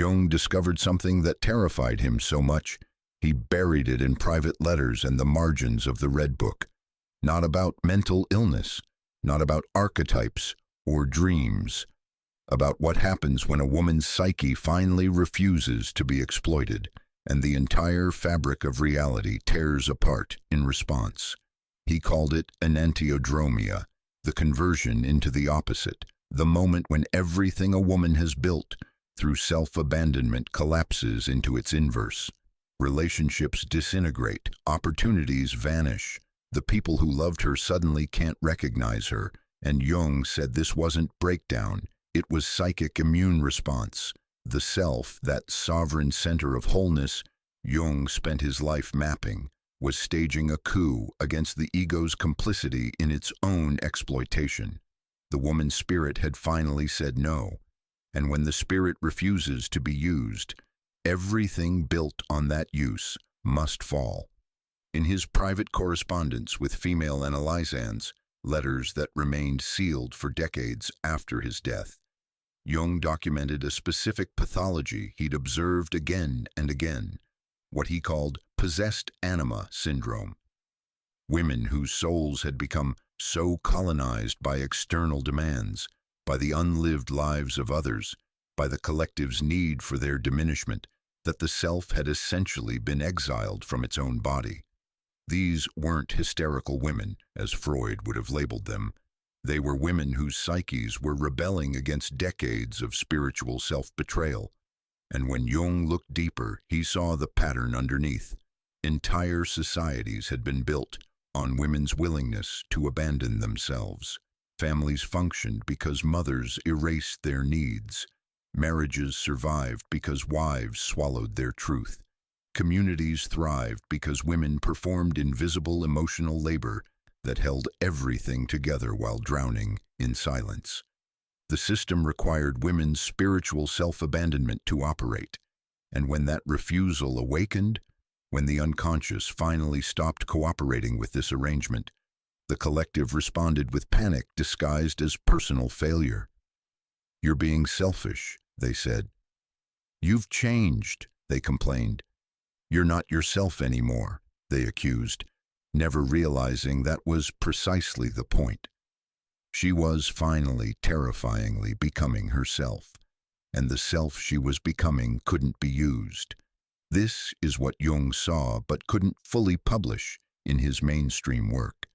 Jung discovered something that terrified him so much, he buried it in private letters and the margins of the Red Book. Not about mental illness, not about archetypes or dreams, about what happens when a woman's psyche finally refuses to be exploited, and the entire fabric of reality tears apart in response. He called it Enantiodromia, the conversion into the opposite, the moment when everything a woman has built through self-abandonment collapses into its inverse. Relationships disintegrate, opportunities vanish. The people who loved her suddenly can't recognize her, and Jung said this wasn't breakdown, it was psychic immune response. The self, that sovereign center of wholeness Jung spent his life mapping, was staging a coup against the ego's complicity in its own exploitation. The woman's spirit had finally said no, and when the spirit refuses to be used, everything built on that use must fall. In his private correspondence with female analysans, letters that remained sealed for decades after his death, Jung documented a specific pathology he'd observed again and again, what he called possessed anima syndrome. Women whose souls had become so colonized by external demands, by the unlived lives of others, by the collective's need for their diminishment, that the self had essentially been exiled from its own body. These weren't hysterical women, as Freud would have labeled them. They were women whose psyches were rebelling against decades of spiritual self-betrayal. And when Jung looked deeper, he saw the pattern underneath. Entire societies had been built on women's willingness to abandon themselves. Families functioned because mothers erased their needs. Marriages survived because wives swallowed their truth. Communities thrived because women performed invisible emotional labor that held everything together while drowning in silence. The system required women's spiritual self-abandonment to operate, and when that refusal awakened, when the unconscious finally stopped cooperating with this arrangement, the collective responded with panic disguised as personal failure. "You're being selfish," they said. "You've changed," they complained. "You're not yourself anymore," they accused, never realizing that was precisely the point. She was finally, terrifyingly becoming herself, and the self she was becoming couldn't be used. This is what Jung saw but couldn't fully publish in his mainstream work.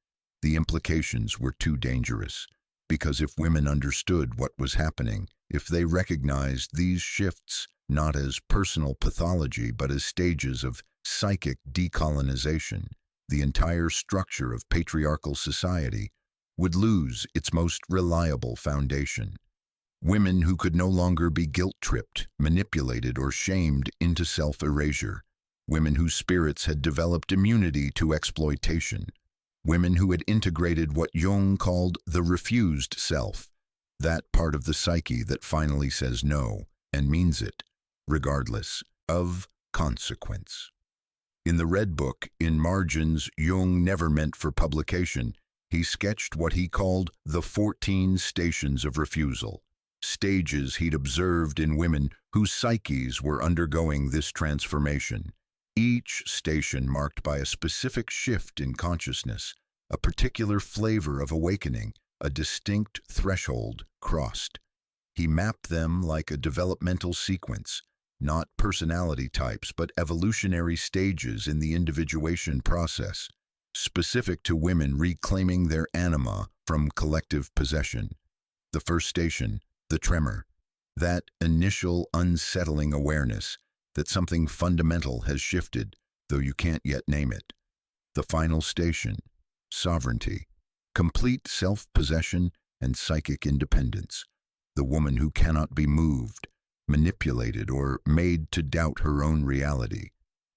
The implications were too dangerous, because if women understood what was happening, if they recognized these shifts not as personal pathology but as stages of psychic decolonization, the entire structure of patriarchal society would lose its most reliable foundation. Women who could no longer be guilt-tripped, manipulated, or shamed into self-erasure. Women whose spirits had developed immunity to exploitation. Women who had integrated what Jung called the refused self, that part of the psyche that finally says no and means it, regardless of consequence. In the Red Book, in margins Jung never meant for publication, he sketched what he called the 14 stations of refusal, stages he'd observed in women whose psyches were undergoing this transformation, each station marked by a specific shift in consciousness, a particular flavor of awakening, a distinct threshold crossed. He mapped them like a developmental sequence, not personality types, but evolutionary stages in the individuation process, specific to women reclaiming their anima from collective possession. The first station, the tremor, that initial unsettling awareness that something fundamental has shifted, though you can't yet name it. The final station, sovereignty, complete self-possession and psychic independence, the woman who cannot be moved, manipulated, or made to doubt her own reality.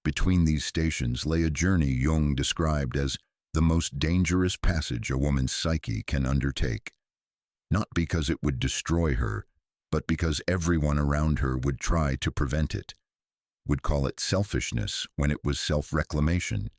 Between these stations lay a journey Jung described as the most dangerous passage a woman's psyche can undertake. Not because it would destroy her, but because everyone around her would try to prevent it, would call it selfishness when it was self-reclamation,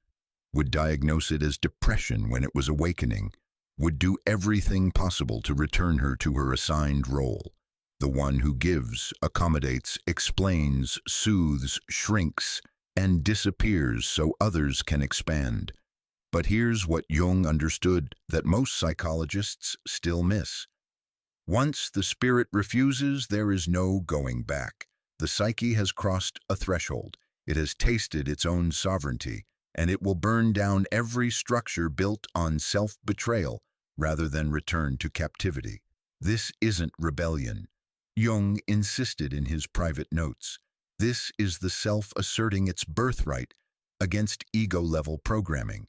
would diagnose it as depression when it was awakening, would do everything possible to return her to her assigned role. the one who gives, accommodates, explains, soothes, shrinks, and disappears so others can expand. But here's what Jung understood that most psychologists still miss. Once the spirit refuses, there is no going back. The psyche has crossed a threshold. It has tasted its own sovereignty, and it will burn down every structure built on self-betrayal rather than return to captivity. This isn't rebellion. Jung insisted in his private notes. This is the self asserting its birthright against ego-level programming.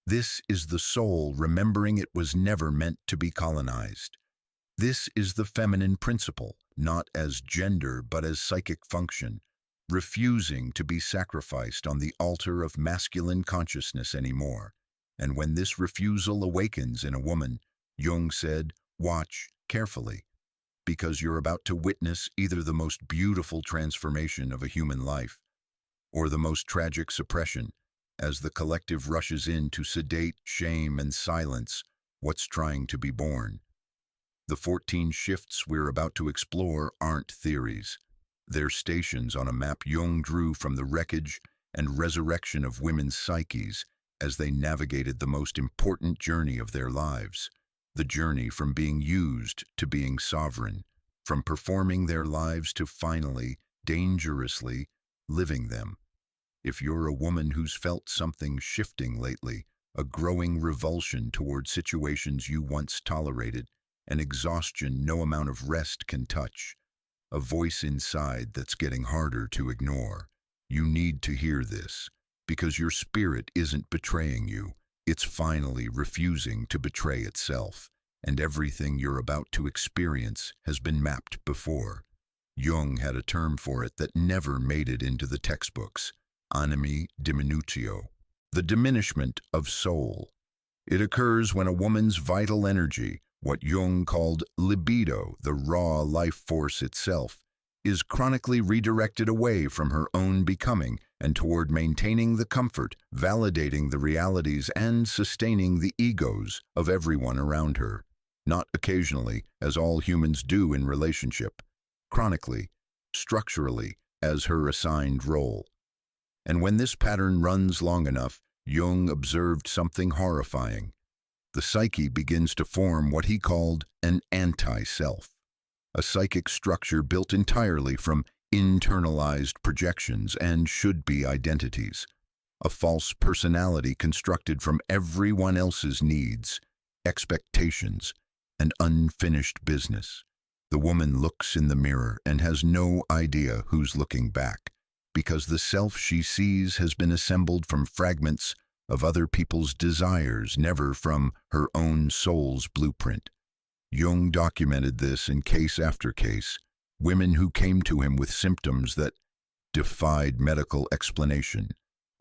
This is the soul remembering it was never meant to be colonized. This is the feminine principle, not as gender but as psychic function, refusing to be sacrificed on the altar of masculine consciousness anymore. And when this refusal awakens in a woman, Jung said, watch carefully, because you're about to witness either the most beautiful transformation of a human life or the most tragic suppression as the collective rushes in to sedate, shame, and silence what's trying to be born. The 14 shifts we're about to explore aren't theories. They're stations on a map Jung drew from the wreckage and resurrection of women's psyches as they navigated the most important journey of their lives, the journey from being used to being sovereign, from performing their lives to finally, dangerously, living them. If you're a woman who's felt something shifting lately, a growing revulsion toward situations you once tolerated, an exhaustion no amount of rest can touch, a voice inside that's getting harder to ignore, you need to hear this, because your spirit isn't betraying you. It's finally refusing to betray itself, and everything you're about to experience has been mapped before. Jung had a term for it that never made it into the textbooks: anima diminutio, the diminishment of soul. It occurs when a woman's vital energy, what Jung called libido, the raw life force itself, is chronically redirected away from her own becoming and toward maintaining the comfort, validating the realities, and sustaining the egos of everyone around her. Not occasionally, as all humans do in relationship, chronically, structurally, as her assigned role. And when this pattern runs long enough, Jung observed something horrifying. The psyche begins to form what he called an anti-self, a psychic structure built entirely from internalized projections and should-be identities, a false personality constructed from everyone else's needs, expectations, and unfinished business. The woman looks in the mirror and has no idea who's looking back, because the self she sees has been assembled from fragments of other people's desires, never from her own soul's blueprint. Jung documented this in case after case, women who came to him with symptoms that defied medical explanation,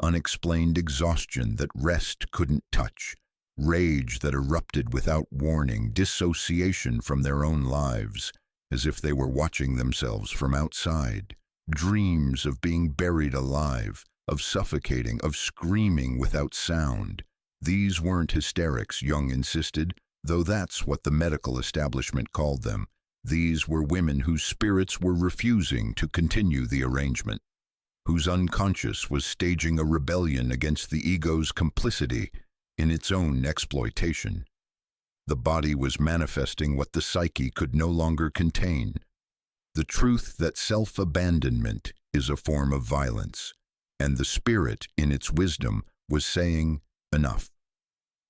unexplained exhaustion that rest couldn't touch, rage that erupted without warning, dissociation from their own lives, as if they were watching themselves from outside, dreams of being buried alive, of suffocating, of screaming without sound. These weren't hysterics, Jung insisted, though that's what the medical establishment called them. These were women whose spirits were refusing to continue the arrangement, whose unconscious was staging a rebellion against the ego's complicity in its own exploitation. The body was manifesting what the psyche could no longer contain, the truth that self-abandonment is a form of violence, and the spirit, in its wisdom, was saying, enough.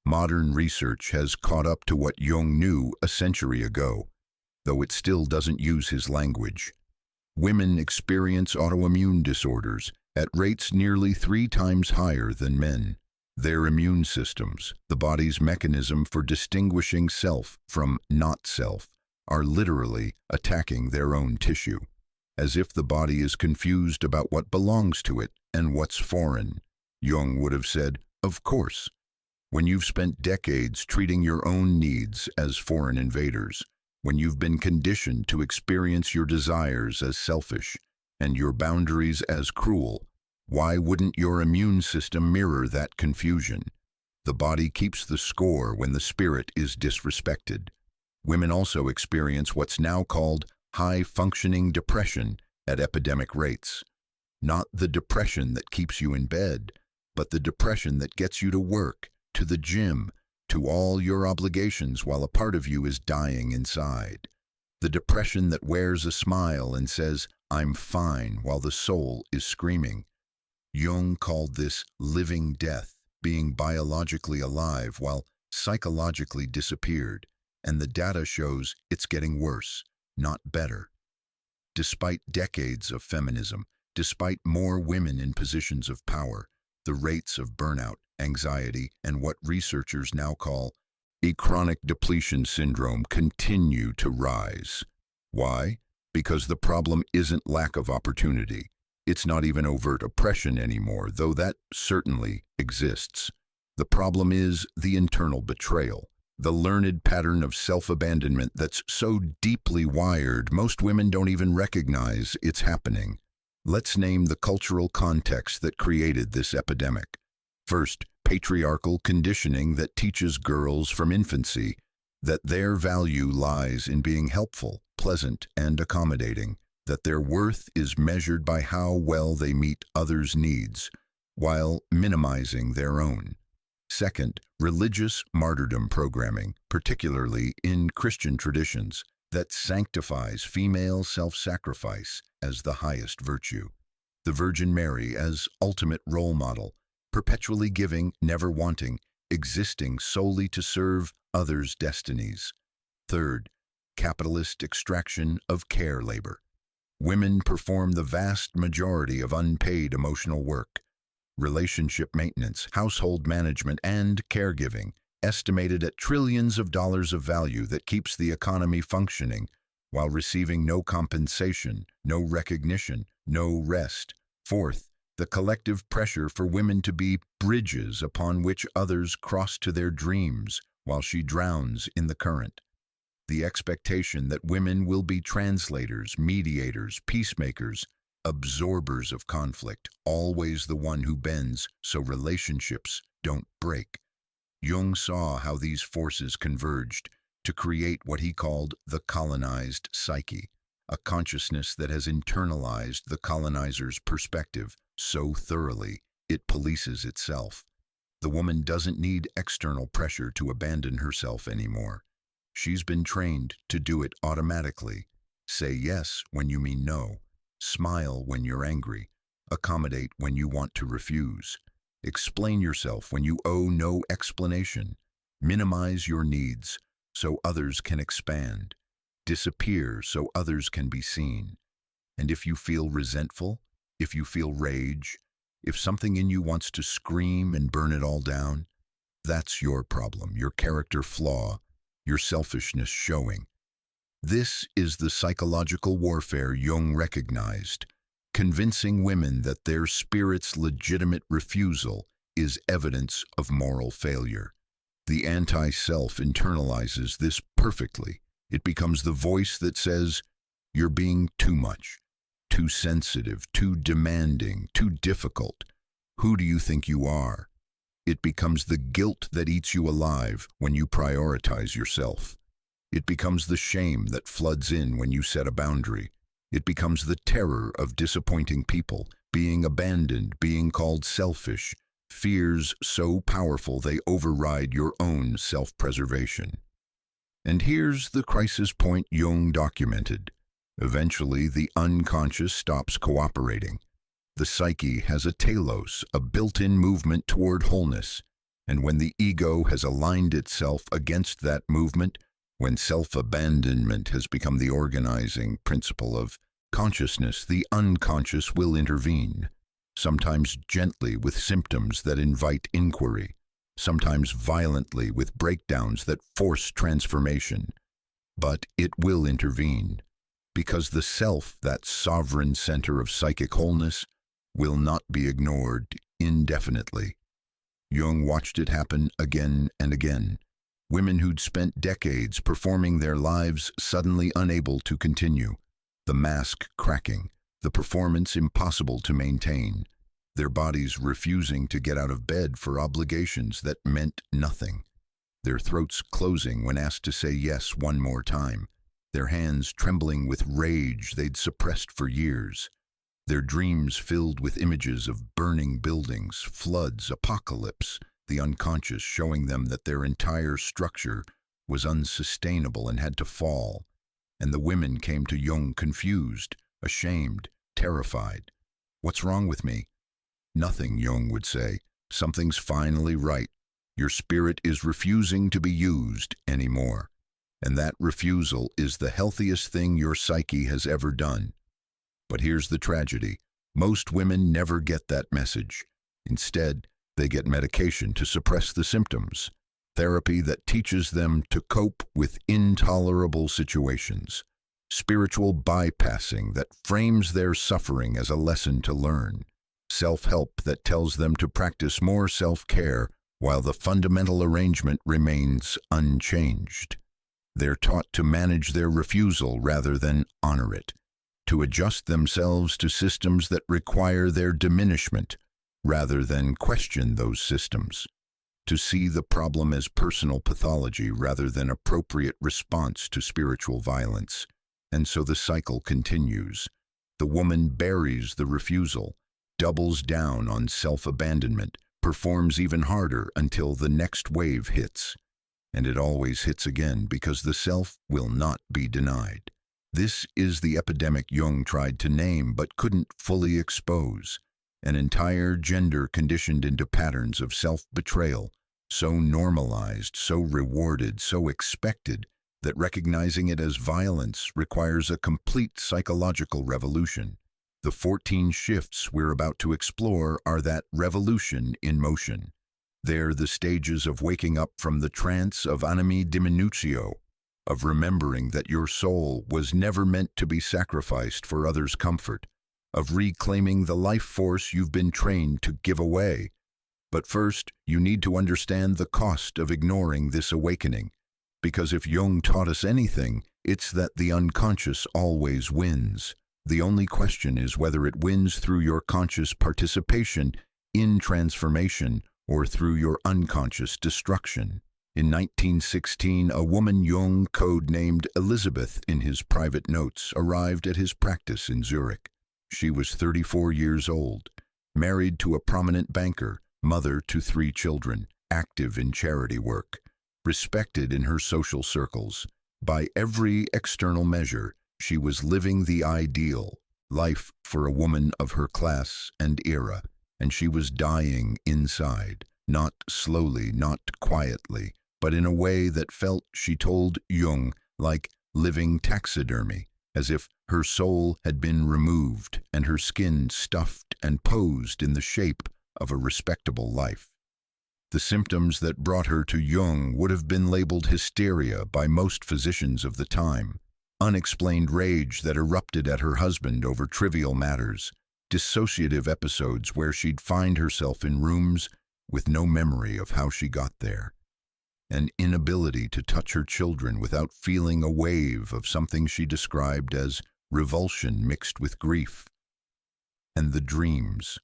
Modern research has caught up to what Jung knew a century ago, though it still doesn't use his language. Women experience autoimmune disorders at rates nearly 3 times higher than men. Their immune systems, the body's mechanism for distinguishing self from not self, are literally attacking their own tissue, as if the body is confused about what belongs to it and what's foreign. Jung would have said, of course. When you've spent decades treating your own needs as foreign invaders, when you've been conditioned to experience your desires as selfish and your boundaries as cruel, why wouldn't your immune system mirror that confusion? The body keeps the score when the spirit is disrespected. Women also experience what's now called high-functioning depression at epidemic rates. Not the depression that keeps you in bed, but the depression that gets you to work, to the gym, to all your obligations while a part of you is dying inside. The depression that wears a smile and says, "I'm fine," while the soul is screaming. Jung called this living death, being biologically alive while psychologically disappeared, and the data shows it's getting worse, not better. Despite decades of feminism, despite more women in positions of power, the rates of burnout, anxiety, and what researchers now call a chronic depletion syndrome continue to rise. Why? Because the problem isn't lack of opportunity. It's not even overt oppression anymore, though that certainly exists. The problem is the internal betrayal, the learned pattern of self-abandonment that's so deeply wired most women don't even recognize it's happening. Let's name the cultural context that created this epidemic. First, patriarchal conditioning that teaches girls from infancy that their value lies in being helpful, pleasant, and accommodating, that their worth is measured by how well they meet others' needs, while minimizing their own. Second, religious martyrdom programming, particularly in Christian traditions, that sanctifies female self-sacrifice as the highest virtue. The Virgin Mary as ultimate role model, perpetually giving, never wanting, existing solely to serve others' destinies. Third, capitalist extraction of care labor. Women perform the vast majority of unpaid emotional work, relationship maintenance, household management, and caregiving, estimated at trillions of dollars of value that keeps the economy functioning while receiving no compensation, no recognition, no rest. Fourth, the collective pressure for women to be bridges upon which others cross to their dreams while she drowns in the current. The expectation that women will be translators, mediators, peacemakers, absorbers of conflict, always the one who bends so relationships don't break. Jung saw how these forces converged to create what he called the colonized psyche, a consciousness that has internalized the colonizer's perspective so thoroughly it polices itself. The woman doesn't need external pressure to abandon herself anymore. She's been trained to do it automatically. Say yes when you mean no. Smile when you're angry. Accommodate when you want to refuse. Explain yourself when you owe no explanation. Minimize your needs so others can expand. Disappear so others can be seen. And if you feel resentful, if you feel rage, if something in you wants to scream and burn it all down, that's your problem, your character flaw, your selfishness showing. This is the psychological warfare Jung recognized, convincing women that their spirit's legitimate refusal is evidence of moral failure. The anti-self internalizes this perfectly. It becomes the voice that says, "You're being too much, too sensitive, too demanding, too difficult. Who do you think you are?" It becomes the guilt that eats you alive when you prioritize yourself. It becomes the shame that floods in when you set a boundary. It becomes the terror of disappointing people, being abandoned, being called selfish, fears so powerful they override your own self-preservation. And here's the crisis point Jung documented. Eventually, the unconscious stops cooperating. The psyche has a telos, a built-in movement toward wholeness, and when the ego has aligned itself against that movement, when self-abandonment has become the organizing principle of consciousness, the unconscious will intervene, sometimes gently with symptoms that invite inquiry, sometimes violently with breakdowns that force transformation. But it will intervene, because the self, that sovereign center of psychic wholeness, will not be ignored indefinitely. Jung watched it happen again and again. Women who'd spent decades performing their lives suddenly unable to continue, the mask cracking, the performance impossible to maintain, their bodies refusing to get out of bed for obligations that meant nothing, their throats closing when asked to say yes one more time, their hands trembling with rage they'd suppressed for years, their dreams filled with images of burning buildings, floods, apocalypse, the unconscious showing them that their entire structure was unsustainable and had to fall. And the women came to Jung confused, ashamed, terrified. "What's wrong with me?" "Nothing," Jung would say. "Something's finally right. Your spirit is refusing to be used anymore. And that refusal is the healthiest thing your psyche has ever done." But here's the tragedy. Most women never get that message. Instead, they get medication to suppress the symptoms, therapy that teaches them to cope with intolerable situations, spiritual bypassing that frames their suffering as a lesson to learn, self-help that tells them to practice more self-care while the fundamental arrangement remains unchanged. They're taught to manage their refusal rather than honor it, to adjust themselves to systems that require their diminishment rather than question those systems, to see the problem as personal pathology rather than appropriate response to spiritual violence. And so the cycle continues. The woman buries the refusal, doubles down on self-abandonment, performs even harder until the next wave hits. And it always hits again because the self will not be denied. This is the epidemic Jung tried to name but couldn't fully expose, an entire gender conditioned into patterns of self-betrayal, so normalized, so rewarded, so expected, that recognizing it as violence requires a complete psychological revolution. The 14 shifts we're about to explore are that revolution in motion. They're the stages of waking up from the trance of anima diminutio, of remembering that your soul was never meant to be sacrificed for others' comfort, of reclaiming the life force you've been trained to give away. But first, you need to understand the cost of ignoring this awakening, because if Jung taught us anything, it's that the unconscious always wins. The only question is whether it wins through your conscious participation in transformation or through your unconscious destruction. In 1916, a woman Jung code-named Elizabeth in his private notes arrived at his practice in Zurich. She was 34 years old, married to a prominent banker, mother to 3 children, active in charity work, respected in her social circles. By every external measure, she was living the ideal life for a woman of her class and era, and she was dying inside, not slowly, not quietly, but in a way that felt, she told Jung, like living taxidermy, as if her soul had been removed and her skin stuffed and posed in the shape of a respectable life. The symptoms that brought her to Jung would have been labeled hysteria by most physicians of the time, unexplained rage that erupted at her husband over trivial matters, dissociative episodes where she'd find herself in rooms with no memory of how she got there, an inability to touch her children without feeling a wave of something she described as revulsion mixed with grief. And the dreams.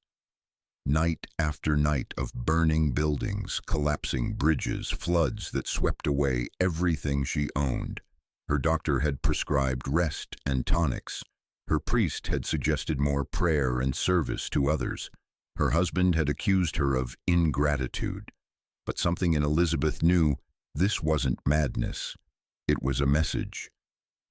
Night after night of burning buildings, collapsing bridges, floods that swept away everything she owned. Her doctor had prescribed rest and tonics. Her priest had suggested more prayer and service to others. Her husband had accused her of ingratitude. But something in Elizabeth knew this wasn't madness. It was a message.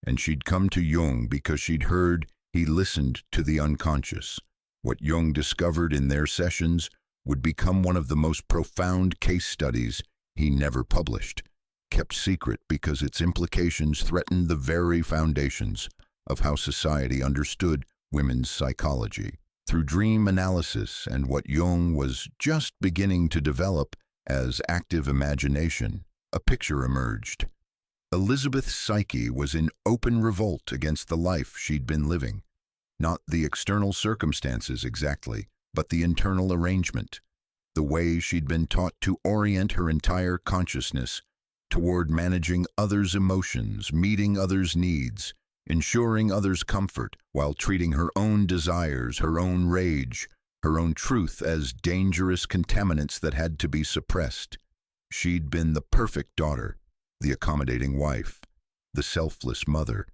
And she'd come to Jung because she'd heard he listened to the unconscious. What Jung discovered in their sessions would become one of the most profound case studies he never published, kept secret because its implications threatened the very foundations of how society understood women's psychology. Through dream analysis and what Jung was just beginning to develop as active imagination, a picture emerged. Elizabeth's psyche was in open revolt against the life she'd been living. Not the external circumstances exactly, but the internal arrangement, the way she'd been taught to orient her entire consciousness toward managing others' emotions, meeting others' needs, ensuring others' comfort, while treating her own desires, her own rage, her own truth as dangerous contaminants that had to be suppressed. She'd been the perfect daughter, the accommodating wife, the selfless mother,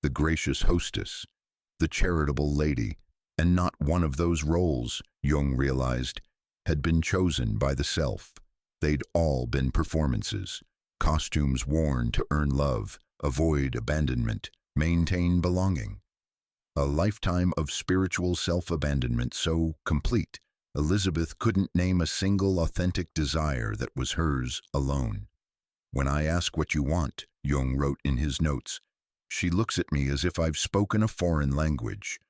the gracious hostess, the charitable lady, and not one of those roles, Jung realized, had been chosen by the self. They'd all been performances, costumes worn to earn love, avoid abandonment, maintain belonging. A lifetime of spiritual self-abandonment so complete, Elizabeth couldn't name a single authentic desire that was hers alone. "When I ask what you want," Jung wrote in his notes, "she looks at me as if I've spoken a foreign language.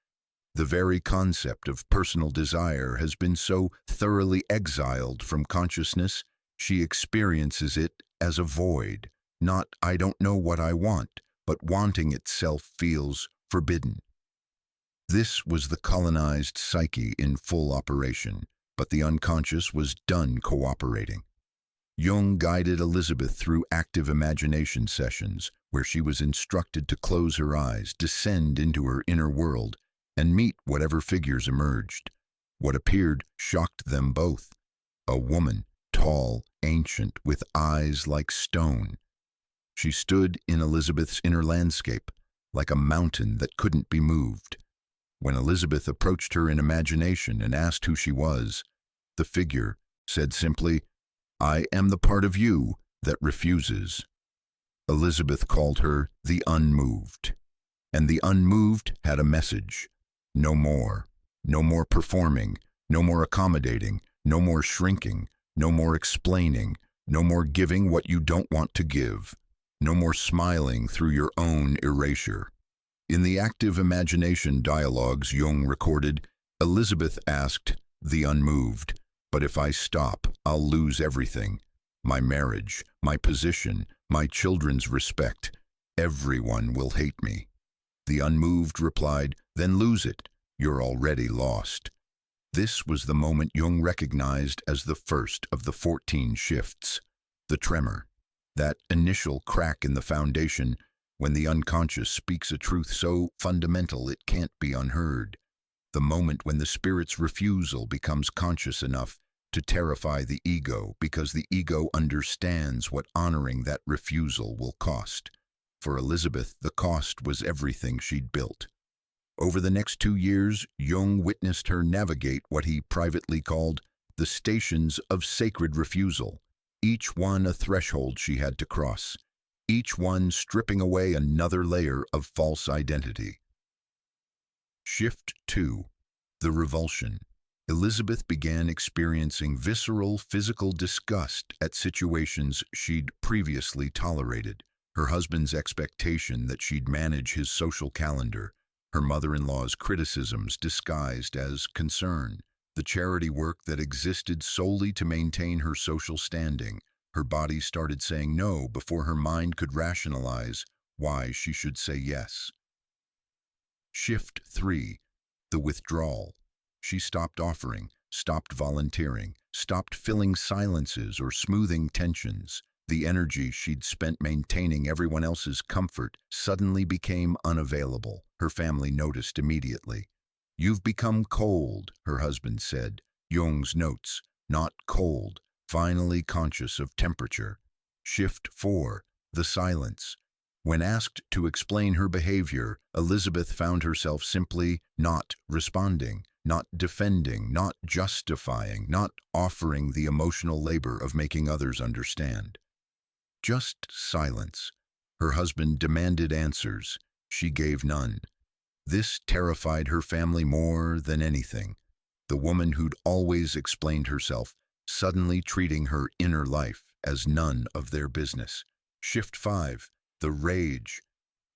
The very concept of personal desire has been so thoroughly exiled from consciousness, she experiences it as a void. Not, I don't know what I want, but wanting itself feels forbidden." This was the colonized psyche in full operation, but the unconscious was done cooperating. Jung guided Elizabeth through active imagination sessions, where she was instructed to close her eyes, descend into her inner world, and meet whatever figures emerged. What appeared shocked them both. A woman, tall, ancient, with eyes like stone. She stood in Elizabeth's inner landscape, like a mountain that couldn't be moved. When Elizabeth approached her in imagination and asked who she was, the figure said simply, "I am the part of you that refuses." Elizabeth called her the unmoved. And the unmoved had a message. No more. No more performing. No more accommodating. No more shrinking. No more explaining. No more giving what you don't want to give. No more smiling through your own erasure. In the active imagination dialogues Jung recorded, Elizabeth asked the unmoved, "But if I stop, I'll lose everything. My marriage, my position, my children's respect. Everyone will hate me." The unmoved replied, "Then lose it. You're already lost." This was the moment Jung recognized as the first of the 14 shifts. The tremor, that initial crack in the foundation when the unconscious speaks a truth so fundamental it can't be unheard. The moment when the spirit's refusal becomes conscious enough to terrify the ego because the ego understands what honoring that refusal will cost. For Elizabeth, the cost was everything she'd built. Over the next 2 years, Jung witnessed her navigate what he privately called the stations of sacred refusal, each one a threshold she had to cross, each one stripping away another layer of false identity. Shift 2. The Revulsion. Elizabeth began experiencing visceral physical disgust at situations she'd previously tolerated. Her husband's expectation that she'd manage his social calendar, her mother-in-law's criticisms disguised as concern, the charity work that existed solely to maintain her social standing. Her body started saying no before her mind could rationalize why she should say yes. Shift 3. The Withdrawal. She stopped offering, stopped volunteering, stopped filling silences or smoothing tensions. The energy she'd spent maintaining everyone else's comfort suddenly became unavailable. Her family noticed immediately. "You've become cold," her husband said. Jung's notes, not cold, finally conscious of temperature. Shift 4. The Silence. When asked to explain her behavior, Elizabeth found herself simply not responding, not defending, not justifying, not offering the emotional labor of making others understand. Just silence. Her husband demanded answers. She gave none. This terrified her family more than anything. The woman who'd always explained herself, suddenly treating her inner life as none of their business. Shift 5. The Rage.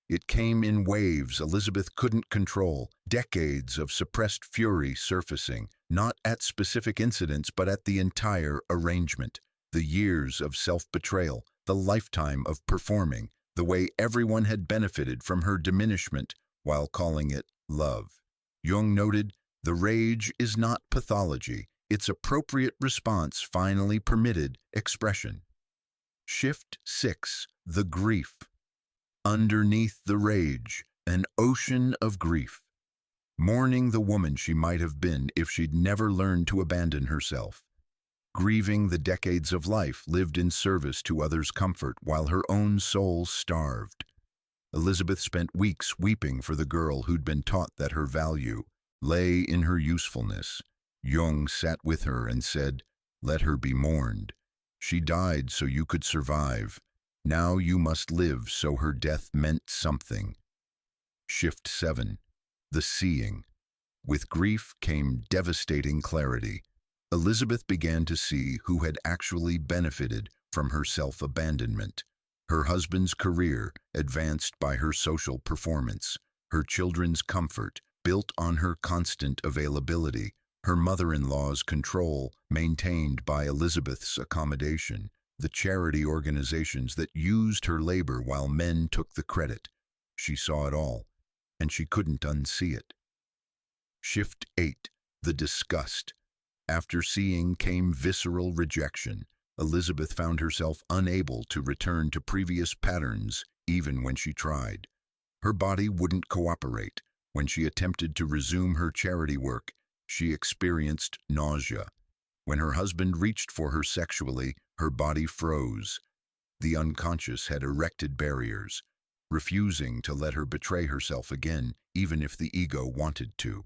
It came in waves Elizabeth couldn't control, decades of suppressed fury surfacing, not at specific incidents but at the entire arrangement. The years of self-betrayal, the lifetime of performing, the way everyone had benefited from her diminishment while calling it love. Jung noted, the rage is not pathology, its appropriate response finally permitted expression. Shift 6. The Grief. Underneath the rage, an ocean of grief. Mourning the woman she might have been if she'd never learned to abandon herself. Grieving the decades of life lived in service to others' comfort while her own soul starved. Elizabeth spent weeks weeping for the girl who'd been taught that her value lay in her usefulness. Jung sat with her and said, "Let her be mourned. She died so you could survive. Now you must live so her death meant something." Shift 7. The seeing. With grief came devastating clarity. Elizabeth began to see who had actually benefited from her self-abandonment. Her husband's career, advanced by her social performance. Her children's comfort, built on her constant availability. Her mother-in-law's control, maintained by Elizabeth's accommodation. The charity organizations that used her labor while men took the credit. She saw it all, and she couldn't unsee it. Shift 8. The disgust. After seeing came visceral rejection. Elizabeth found herself unable to return to previous patterns even when she tried. Her body wouldn't cooperate. When she attempted to resume her charity work, she experienced nausea. When her husband reached for her sexually, her body froze. The unconscious had erected barriers, refusing to let her betray herself again, even if the ego wanted to.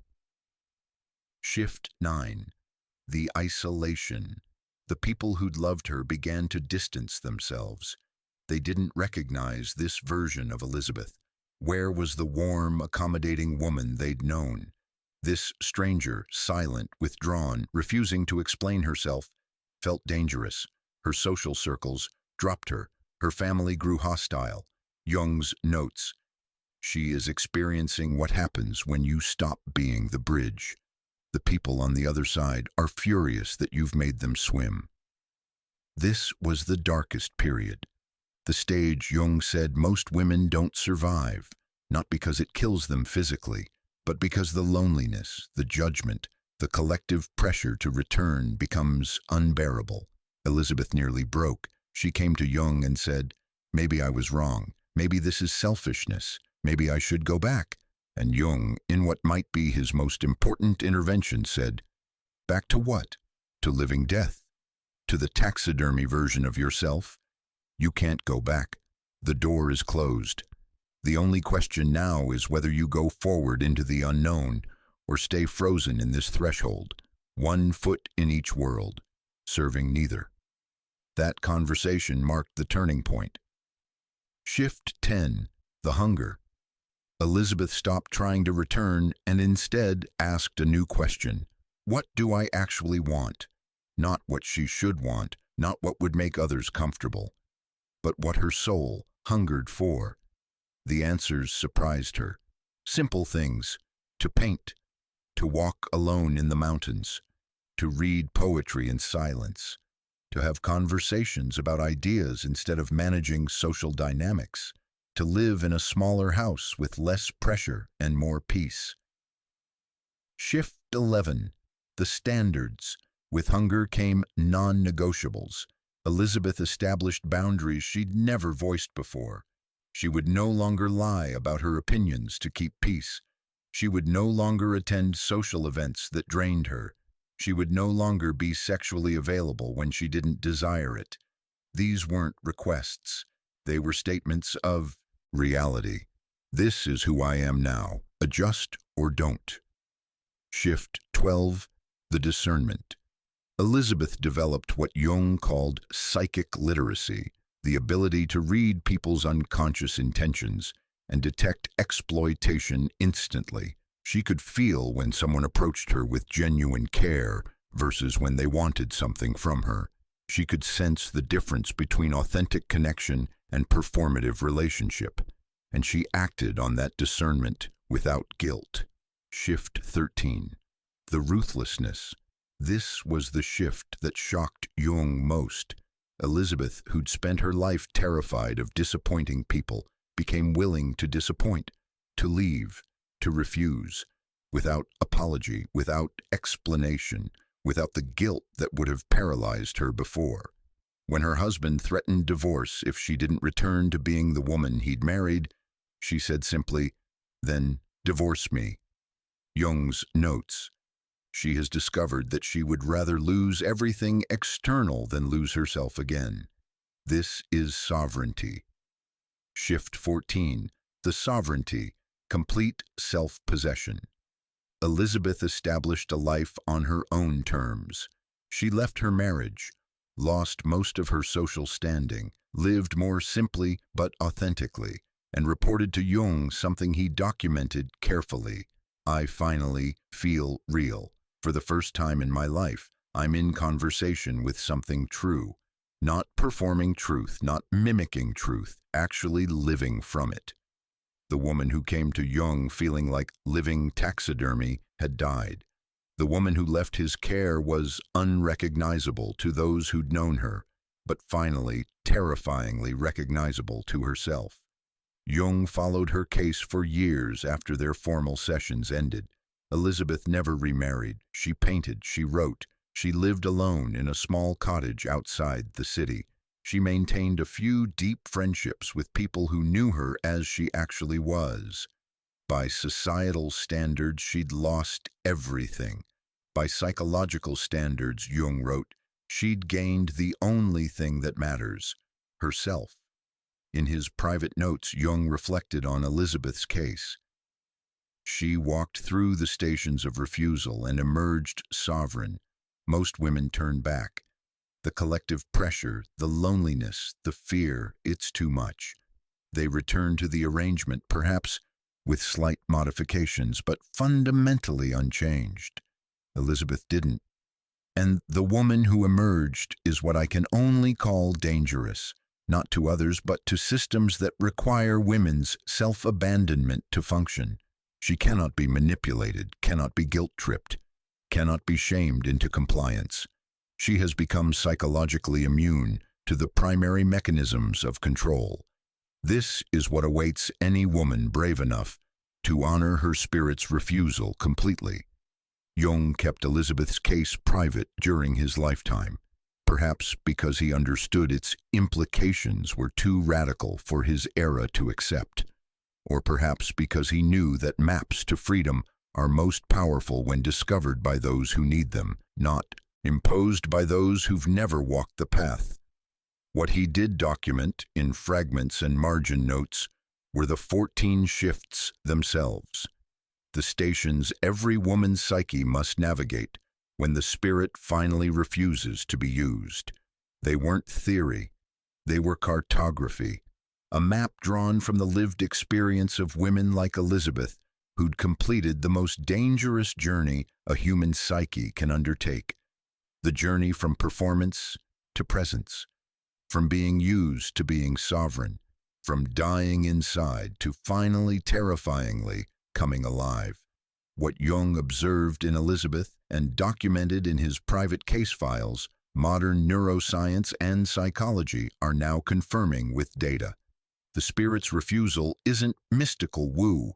Shift 9. The isolation. The people who'd loved her began to distance themselves. They didn't recognize this version of Elizabeth. Where was the warm, accommodating woman they'd known? This stranger, silent, withdrawn, refusing to explain herself, felt dangerous. Her social circles dropped her. Her family grew hostile. Jung's notes. She is experiencing what happens when you stop being the bridge. The people on the other side are furious that you've made them swim. This was the darkest period. The stage, Jung said, most women don't survive, not because it kills them physically, but because the loneliness, the judgment, the collective pressure to return becomes unbearable. Elizabeth nearly broke. She came to Jung and said, "Maybe I was wrong. Maybe this is selfishness. Maybe I should go back." And Jung, in what might be his most important intervention, said, "Back to what? To living death? To the taxidermy version of yourself? You can't go back. The door is closed. The only question now is whether you go forward into the unknown or stay frozen in this threshold, one foot in each world, serving neither." That conversation marked the turning point. Shift 10. The hunger. Elizabeth stopped trying to return and instead asked a new question. What do I actually want? Not what she should want, not what would make others comfortable, but what her soul hungered for. The answers surprised her. Simple things: to paint, to walk alone in the mountains, to read poetry in silence, to have conversations about ideas instead of managing social dynamics, to live in a smaller house with less pressure and more peace. Shift 11. The standards. With hunger came non-negotiables. Elizabeth established boundaries she'd never voiced before. She would no longer lie about her opinions to keep peace. She would no longer attend social events that drained her. She would no longer be sexually available when she didn't desire it. These weren't requests. They were statements of reality. This is who I am now. Adjust or don't. Shift 12. The discernment. Elizabeth developed what Jung called psychic literacy, the ability to read people's unconscious intentions and detect exploitation instantly. She could feel when someone approached her with genuine care versus when they wanted something from her. She could sense the difference between authentic connection and performative relationship, and she acted on that discernment without guilt. Shift 13. The ruthlessness. This was the shift that shocked Jung most. Elizabeth, who'd spent her life terrified of disappointing people, became willing to disappoint, to leave, to refuse, without apology, without explanation, without the guilt that would have paralyzed her before. When her husband threatened divorce if she didn't return to being the woman he'd married, she said simply, "Then divorce me." Jung's notes. She has discovered that she would rather lose everything external than lose herself again. This is sovereignty. Shift 14. the sovereignty, complete self-possession. Elizabeth established a life on her own terms. She left her marriage, lost most of her social standing, lived more simply but authentically, and reported to Jung something he documented carefully. "I finally feel real. For the first time in my life, I'm in conversation with something true. Not performing truth, not mimicking truth, actually living from it." The woman who came to Jung feeling like living taxidermy had died. The woman who left his care was unrecognizable to those who'd known her, but finally terrifyingly recognizable to herself. Jung followed her case for years after their formal sessions ended. Elizabeth never remarried. She painted, she wrote, she lived alone in a small cottage outside the city. She maintained a few deep friendships with people who knew her as she actually was. By societal standards, she'd lost everything. By psychological standards, Jung wrote, she'd gained the only thing that matters, herself. In his private notes, Jung reflected on Elizabeth's case. She walked through the stations of refusal and emerged sovereign. Most women turn back. The collective pressure, the loneliness, the fear, it's too much. They return to the arrangement, perhaps with slight modifications, but fundamentally unchanged. Elizabeth didn't. And the woman who emerged is what I can only call dangerous, not to others, but to systems that require women's self-abandonment to function. She cannot be manipulated, cannot be guilt-tripped, cannot be shamed into compliance. She has become psychologically immune to the primary mechanisms of control. This is what awaits any woman brave enough to honor her spirit's refusal completely. Jung kept Elizabeth's case private during his lifetime, perhaps because he understood its implications were too radical for his era to accept, or perhaps because he knew that maps to freedom are most powerful when discovered by those who need them, not imposed by those who've never walked the path. What he did document in fragments and margin notes were the 14 shifts themselves, the stations every woman's psyche must navigate when the spirit finally refuses to be used. They weren't theory, they were cartography, a map drawn from the lived experience of women like Elizabeth, who'd completed the most dangerous journey a human psyche can undertake. The journey from performance to presence, from being used to being sovereign, from dying inside to finally terrifyingly coming alive. What Jung observed in Elizabeth and documented in his private case files, modern neuroscience and psychology are now confirming with data. The spirit's refusal isn't mystical woo,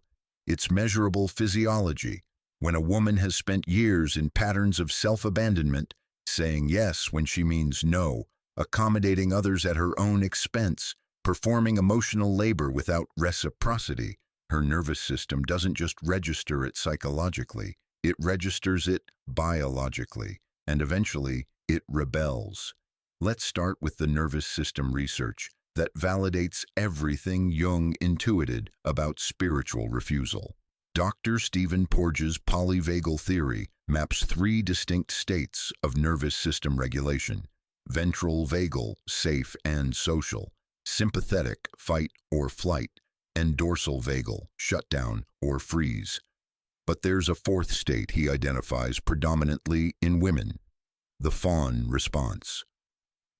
it's measurable physiology. When a woman has spent years in patterns of self-abandonment, saying yes when she means no, accommodating others at her own expense, performing emotional labor without reciprocity, her nervous system doesn't just register it psychologically, it registers it biologically, and eventually it rebels. Let's start with the nervous system research that validates everything Jung intuited about spiritual refusal. Dr. Stephen Porges' polyvagal theory maps 3 distinct states of nervous system regulation: ventral vagal, safe and social; sympathetic, fight or flight; and dorsal vagal, shutdown or freeze. But there's a 4th state he identifies predominantly in women: the fawn response.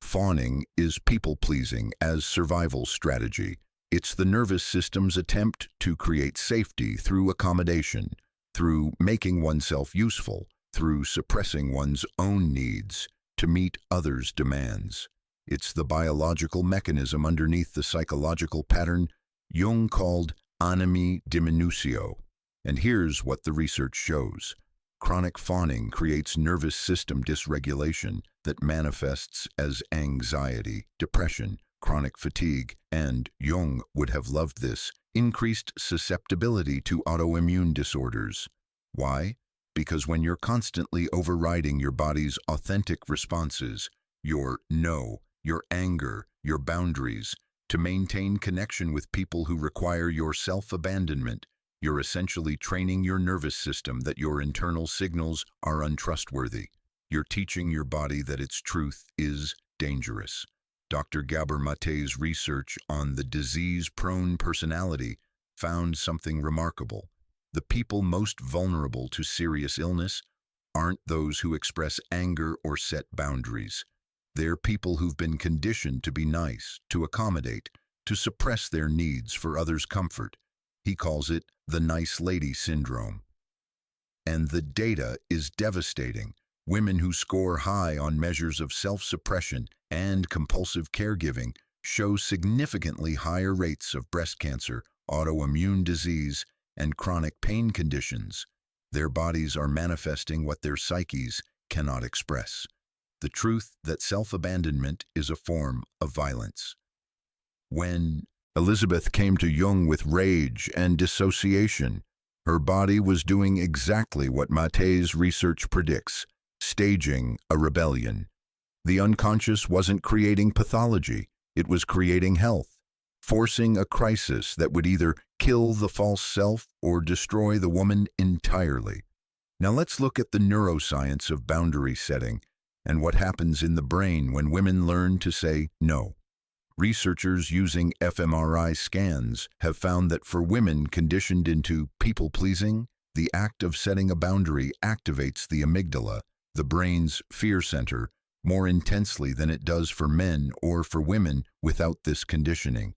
Fawning is people-pleasing as survival strategy. It's the nervous system's attempt to create safety through accommodation, through making oneself useful, through suppressing one's own needs to meet others' demands. It's the biological mechanism underneath the psychological pattern Jung called anima diminutio. And here's what the research shows. Chronic fawning creates nervous system dysregulation that manifests as anxiety, depression, chronic fatigue, and, Jung would have loved this, increased susceptibility to autoimmune disorders. Why? Because when you're constantly overriding your body's authentic responses, your no, your anger, your boundaries, To maintain connection with people who require your self-abandonment, you're essentially training your nervous system that your internal signals are untrustworthy. You're teaching your body that its truth is dangerous. Dr. Gabor Mate's research on the disease-prone personality found something remarkable. The people most vulnerable to serious illness aren't those who express anger or set boundaries. They're people who've been conditioned to be nice, to accommodate, to suppress their needs for others' comfort. He calls it the nice lady syndrome. And the data is devastating. Women who score high on measures of self-suppression and compulsive caregiving show significantly higher rates of breast cancer, autoimmune disease, and chronic pain conditions. Their bodies are manifesting what their psyches cannot express. The truth that self-abandonment is a form of violence. When Elizabeth came to Jung with rage and dissociation, her body was doing exactly what Mate's research predicts, staging a rebellion. The unconscious wasn't creating pathology, it was creating health, forcing a crisis that would either kill the false self or destroy the woman entirely. Now let's look at the neuroscience of boundary setting and what happens in the brain when women learn to say no. Researchers using fMRI scans have found that for women conditioned into people-pleasing, the act of setting a boundary activates the amygdala, the brain's fear center, more intensely than it does for men or for women without this conditioning.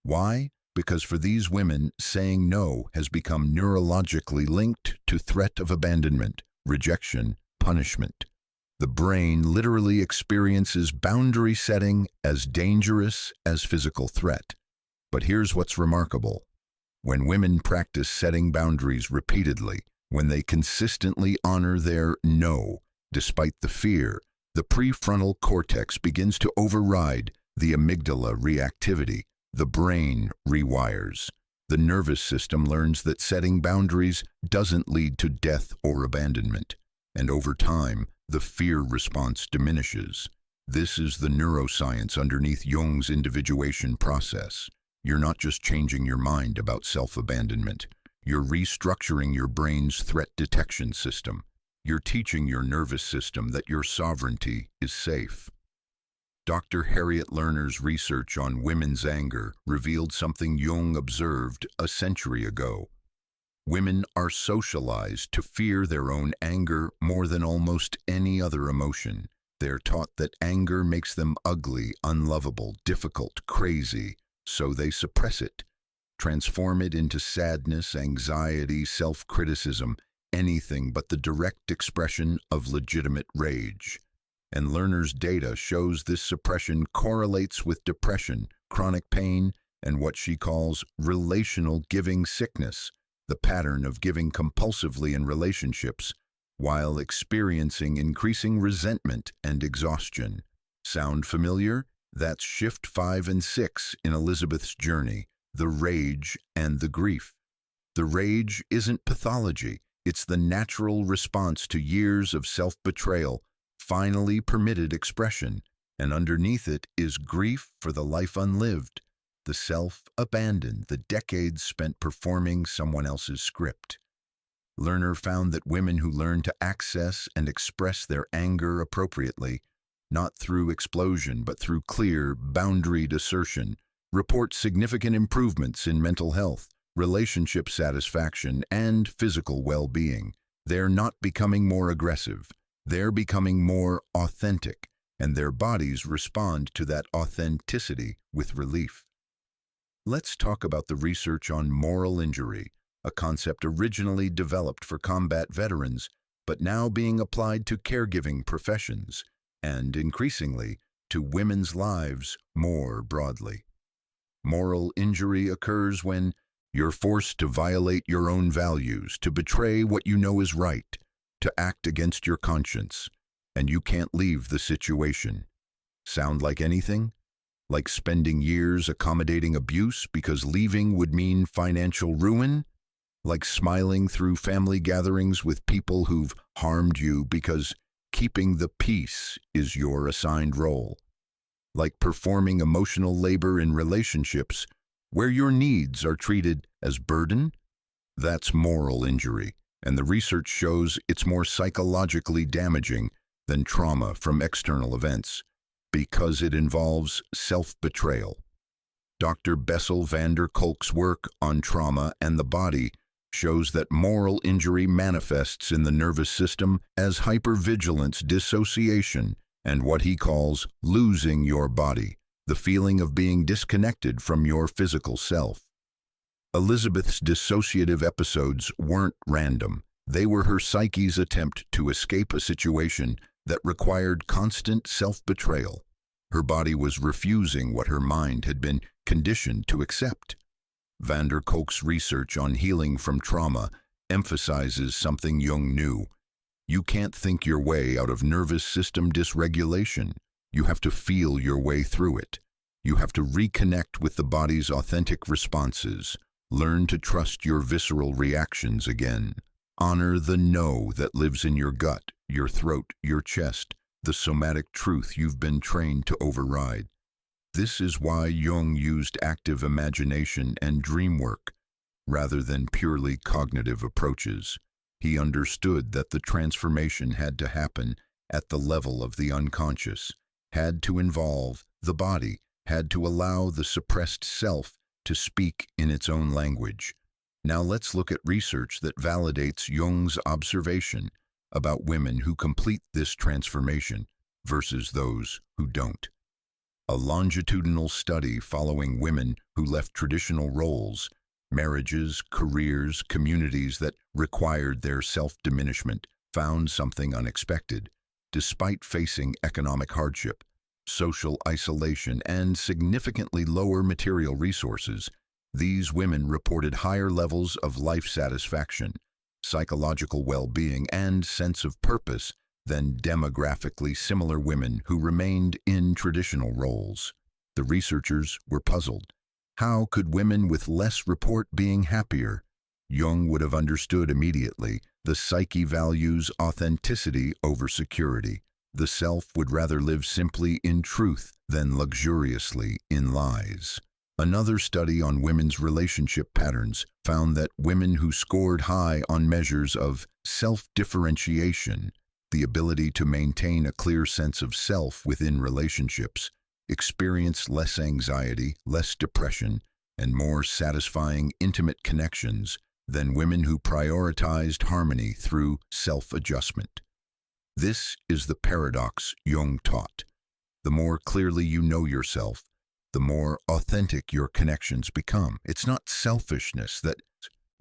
Why? Because for these women, saying no has become neurologically linked to threat of abandonment, rejection, punishment. The brain literally experiences boundary setting as dangerous as physical threat. But here's what's remarkable. When women practice setting boundaries repeatedly, when they consistently honor their no, despite the fear, the prefrontal cortex begins to override the amygdala reactivity. The brain rewires. The nervous system learns that setting boundaries doesn't lead to death or abandonment. And over time, the fear response diminishes. This is the neuroscience underneath Jung's individuation process. You're not just changing your mind about self-abandonment. You're restructuring your brain's threat detection system. You're teaching your nervous system that your sovereignty is safe. Dr. Harriet Lerner's research on women's anger revealed something Jung observed a century ago. Women are socialized to fear their own anger more than almost any other emotion. They're taught that anger makes them ugly, unlovable, difficult, crazy, so they suppress it, transform it into sadness, anxiety, self-criticism, anything but the direct expression of legitimate rage. And Lerner's data shows this suppression correlates with depression, chronic pain, and what she calls relational giving sickness, the pattern of giving compulsively in relationships, while experiencing increasing resentment and exhaustion. Sound familiar? That's shift 5 and 6 in Elizabeth's journey, the rage and the grief. The rage isn't pathology, it's the natural response to years of self-betrayal, finally permitted expression, and underneath it is grief for the life unlived, the self abandoned, the decades spent performing someone else's script. Lerner found that women who learn to access and express their anger appropriately, not through explosion but through clear, boundaried assertion, report significant improvements in mental health, relationship satisfaction, and physical well-being. They're not becoming more aggressive. They're becoming more authentic, and their bodies respond to that authenticity with relief. Let's talk about the research on moral injury, a concept originally developed for combat veterans, but now being applied to caregiving professions, and increasingly to women's lives more broadly. Moral injury occurs when you're forced to violate your own values, to betray what you know is right, to act against your conscience, and you can't leave the situation. Sound like anything? Like spending years accommodating abuse because leaving would mean financial ruin? Like smiling through family gatherings with people who've harmed you because keeping the peace is your assigned role? like performing emotional labor in relationships where your needs are treated as burden. That's moral injury, and the research shows it's more psychologically damaging than trauma from external events because it involves self-betrayal. Dr. Bessel van der Kolk's work on trauma and the body shows that moral injury manifests in the nervous system as hypervigilance, dissociation, and what he calls losing your body, the feeling of being disconnected from your physical self. Elizabeth's dissociative episodes weren't random. They were her psyche's attempt to escape a situation that required constant self-betrayal. Her body was refusing what her mind had been conditioned to accept. Van der Kolk's research on healing from trauma emphasizes something Jung knew. You can't think your way out of nervous system dysregulation. You have to feel your way through it. You have to reconnect with the body's authentic responses. Learn to trust your visceral reactions again. Honor the no that lives in your gut, your throat, your chest, the somatic truth you've been trained to override. This is why Jung used active imagination and dream work rather than purely cognitive approaches. He understood that the transformation had to happen at the level of the unconscious, had to involve the body, had to allow the suppressed self to speak in its own language. Now let's look at research that validates Jung's observation about women who complete this transformation versus those who don't. A longitudinal study following women who left traditional roles, marriages, careers, communities that required their self-diminishment, found something unexpected. Despite facing economic hardship, social isolation, and significantly lower material resources, these women reported higher levels of life satisfaction, psychological well-being, and sense of purpose than demographically similar women who remained in traditional roles. The researchers were puzzled. How could women with less report being happier? Jung would have understood immediately. The psyche values authenticity over security. The self would rather live simply in truth than luxuriously in lies. Another study on women's relationship patterns found that women who scored high on measures of self-differentiation, the ability to maintain a clear sense of self within relationships, experienced less anxiety, less depression, and more satisfying intimate connections than women who prioritized harmony through self-adjustment. This is the paradox Jung taught. The more clearly you know yourself, the more authentic your connections become. It's not selfishness that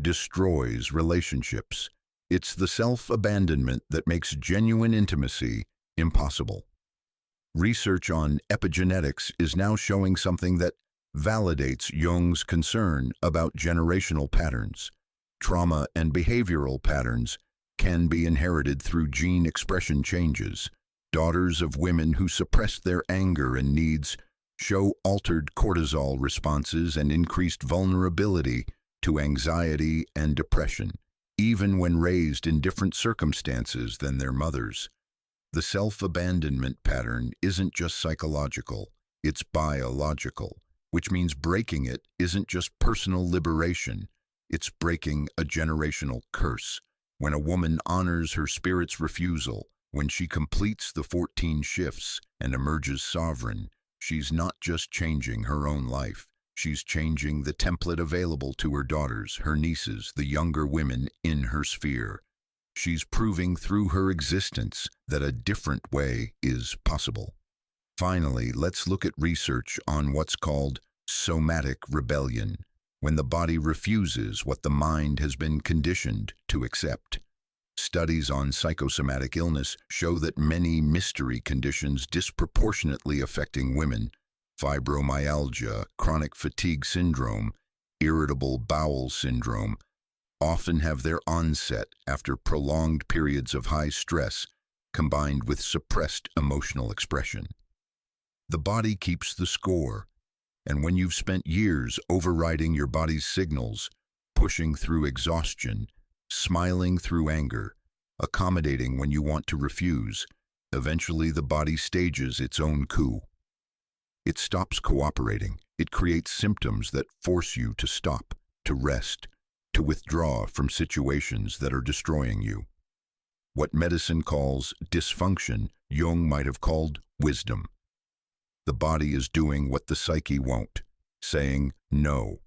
destroys relationships. It's the self-abandonment that makes genuine intimacy impossible. Research on epigenetics is now showing something that validates Jung's concern about generational patterns. Trauma and behavioral patterns can be inherited through gene expression changes. Daughters of women who suppressed their anger and needs show altered cortisol responses and increased vulnerability to anxiety and depression, even when raised in different circumstances than their mothers. The self-abandonment pattern isn't just psychological, it's biological, which means breaking it isn't just personal liberation, it's breaking a generational curse. When a woman honors her spirit's refusal, when she completes the 14 shifts and emerges sovereign, she's not just changing her own life, she's changing the template available to her daughters, her nieces, the younger women in her sphere. She's proving through her existence that a different way is possible. Finally, let's look at research on what's called somatic rebellion, when the body refuses what the mind has been conditioned to accept. Studies on psychosomatic illness show that many mystery conditions disproportionately affecting women, fibromyalgia, chronic fatigue syndrome, irritable bowel syndrome, often have their onset after prolonged periods of high stress combined with suppressed emotional expression. The body keeps the score, and when you've spent years overriding your body's signals, pushing through exhaustion, smiling through anger, accommodating when you want to refuse, eventually the body stages its own coup. It stops cooperating. It creates symptoms that force you to stop, to rest, to withdraw from situations that are destroying you. What medicine calls dysfunction, Jung might have called wisdom. The body is doing what the psyche won't, saying no.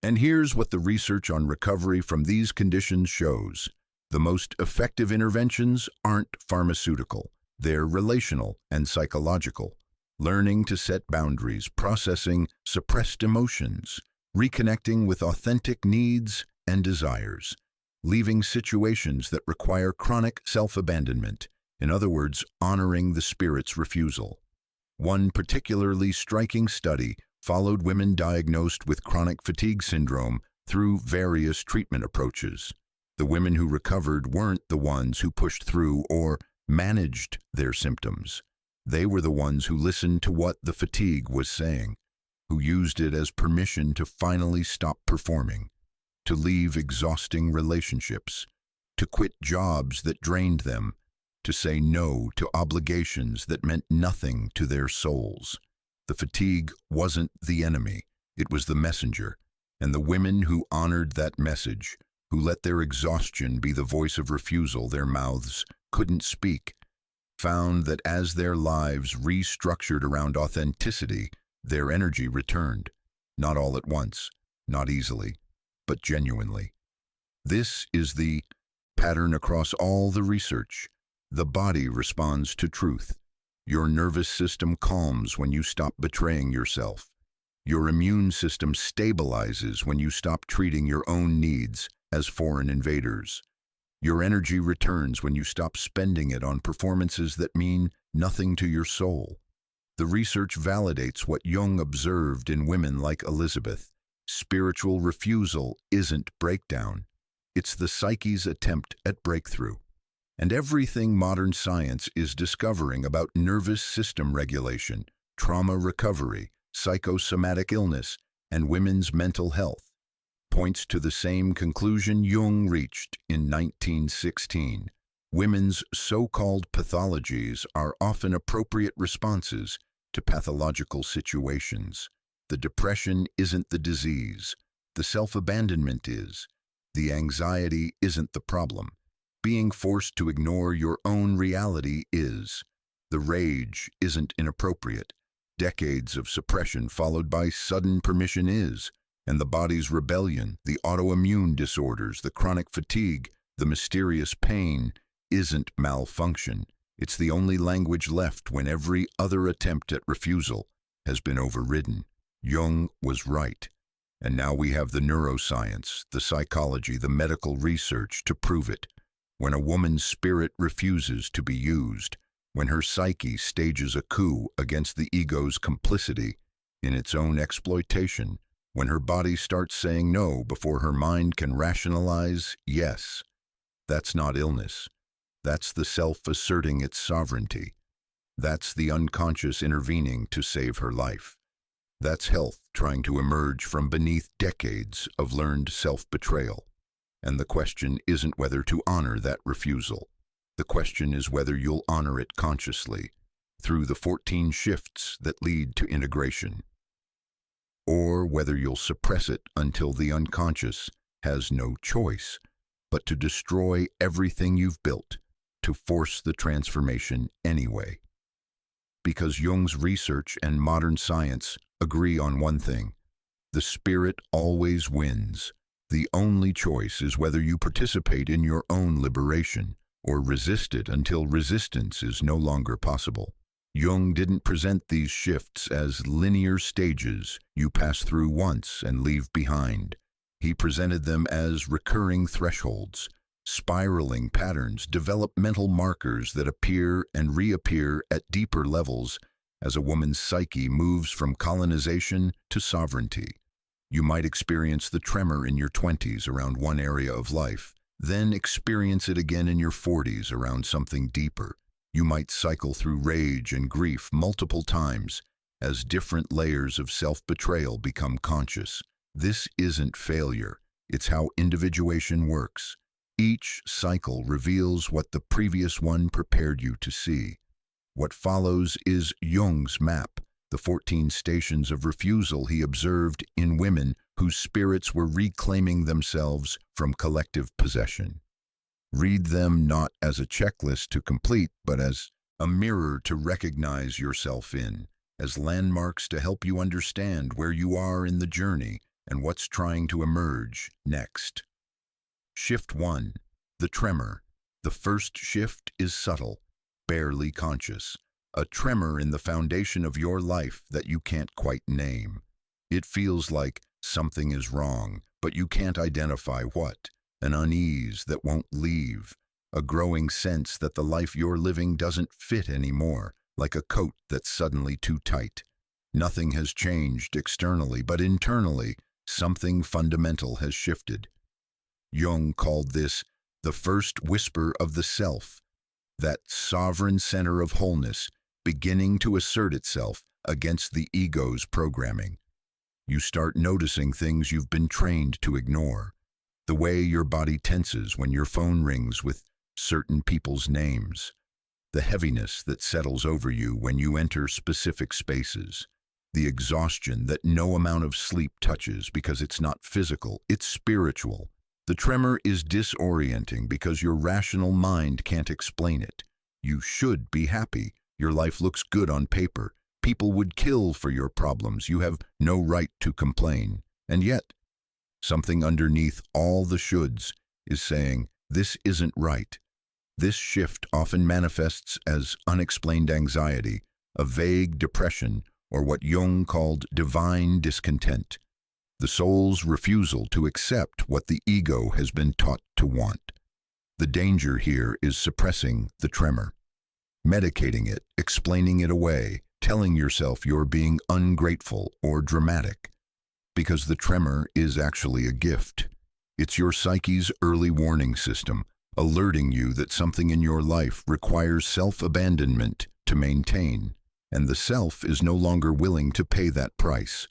And here's what the research on recovery from these conditions shows. The most effective interventions aren't pharmaceutical. They're relational and psychological. Learning to set boundaries, processing suppressed emotions, reconnecting with authentic needs and desires, leaving situations that require chronic self-abandonment, in other words, honoring the spirit's refusal. One particularly striking study followed women diagnosed with chronic fatigue syndrome through various treatment approaches. The women who recovered weren't the ones who pushed through or managed their symptoms. They were the ones who listened to what the fatigue was saying, who used it as permission to finally stop performing, to leave exhausting relationships, to quit jobs that drained them, to say no to obligations that meant nothing to their souls. The fatigue wasn't the enemy, it was the messenger, and the women who honored that message, who let their exhaustion be the voice of refusal their mouths couldn't speak, found that as their lives restructured around authenticity, their energy returned, not all at once, not easily, but genuinely. This is the pattern across all the research. The body responds to truth. Your nervous system calms when you stop betraying yourself. Your immune system stabilizes when you stop treating your own needs as foreign invaders. Your energy returns when you stop spending it on performances that mean nothing to your soul. The research validates what Jung observed in women like Elizabeth. Spiritual refusal isn't breakdown. It's the psyche's attempt at breakthrough. And everything modern science is discovering about nervous system regulation, trauma recovery, psychosomatic illness, and women's mental health points to the same conclusion Jung reached in 1916. Women's so-called pathologies are often appropriate responses to pathological situations. The depression isn't the disease. The self-abandonment is. The anxiety isn't the problem. Being forced to ignore your own reality is. The rage isn't inappropriate. Decades of suppression followed by sudden permission is. And the body's rebellion, the autoimmune disorders, the chronic fatigue, the mysterious pain isn't malfunction. It's the only language left when every other attempt at refusal has been overridden. Jung was right. And now we have the neuroscience, the psychology, the medical research to prove it. When a woman's spirit refuses to be used, when her psyche stages a coup against the ego's complicity in its own exploitation, when her body starts saying no before her mind can rationalize yes, that's not illness. That's the self asserting its sovereignty. That's the unconscious intervening to save her life. That's health trying to emerge from beneath decades of learned self-betrayal. And the question isn't whether to honor that refusal. The question is whether you'll honor it consciously, through the 14 shifts that lead to integration, or whether you'll suppress it until the unconscious has no choice but to destroy everything you've built, to force the transformation anyway. Because Jung's research and modern science agree on one thing: the spirit always wins. The only choice is whether you participate in your own liberation or resist it until resistance is no longer possible. Jung didn't present these shifts as linear stages you pass through once and leave behind. He presented them as recurring thresholds, spiraling patterns, developmental markers that appear and reappear at deeper levels as a woman's psyche moves from colonization to sovereignty. You might experience the tremor in your 20s around one area of life, then experience it again in your 40s around something deeper. You might cycle through rage and grief multiple times as different layers of self-betrayal become conscious. This isn't failure, it's how individuation works. Each cycle reveals what the previous one prepared you to see. What follows is Jung's map, the 14 stations of refusal he observed in women whose spirits were reclaiming themselves from collective possession. Read them not as a checklist to complete, but as a mirror to recognize yourself in, as landmarks to help you understand where you are in the journey and what's trying to emerge next. Shift 1. The tremor. The first shift is subtle, barely conscious. A tremor in the foundation of your life that you can't quite name. It feels like something is wrong, but you can't identify what. An unease that won't leave. A growing sense that the life you're living doesn't fit anymore, like a coat that's suddenly too tight. Nothing has changed externally, but internally, something fundamental has shifted. Jung called this the first whisper of the self, that sovereign center of wholeness beginning to assert itself against the ego's programming. You start noticing things you've been trained to ignore. The way your body tenses when your phone rings with certain people's names. The heaviness that settles over you when you enter specific spaces. The exhaustion that no amount of sleep touches because it's not physical, it's spiritual. The tremor is disorienting because your rational mind can't explain it. You should be happy. Your life looks good on paper. People would kill for your problems. You have no right to complain. And yet, something underneath all the shoulds is saying, this isn't right. This shift often manifests as unexplained anxiety, a vague depression, or what Jung called divine discontent. The soul's refusal to accept what the ego has been taught to want. The danger here is suppressing the tremor. Medicating it, explaining it away, telling yourself you're being ungrateful or dramatic. Because the tremor is actually a gift. It's your psyche's early warning system, alerting you that something in your life requires self-abandonment to maintain, and the self is no longer willing to pay that price.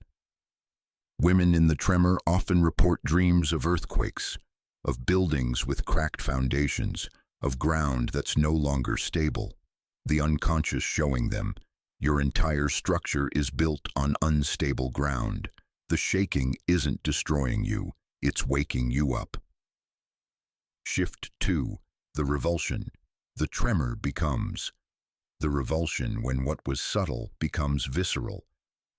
Women in the tremor often report dreams of earthquakes, of buildings with cracked foundations, of ground that's no longer stable. The unconscious showing them, your entire structure is built on unstable ground. The shaking isn't destroying you, it's waking you up. Shift 2. The revulsion. The tremor becomes the revulsion when what was subtle becomes visceral.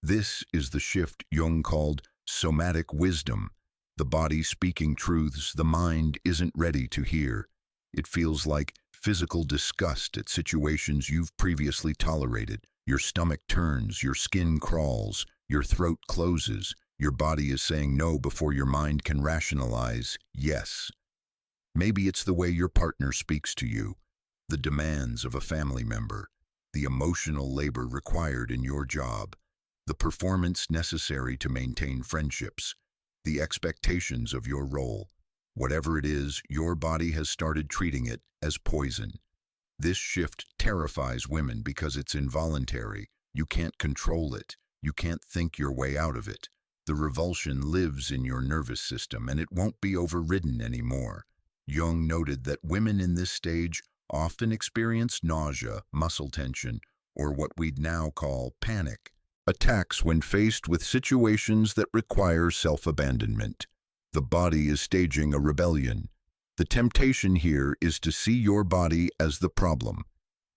This is the shift Jung called somatic wisdom, the body speaking truths the mind isn't ready to hear. It feels like physical disgust at situations you've previously tolerated. Your stomach turns, your skin crawls, your throat closes. Your body is saying no before your mind can rationalize yes. Maybe it's the way your partner speaks to you, the demands of a family member, the emotional labor required in your job, the performance necessary to maintain friendships, the expectations of your role. Whatever it is, your body has started treating it as poison. This shift terrifies women because it's involuntary. You can't control it. You can't think your way out of it. The revulsion lives in your nervous system and it won't be overridden anymore. Jung noted that women in this stage often experience nausea, muscle tension, or what we'd now call panic attacks when faced with situations that require self-abandonment. The body is staging a rebellion. The temptation here is to see your body as the problem,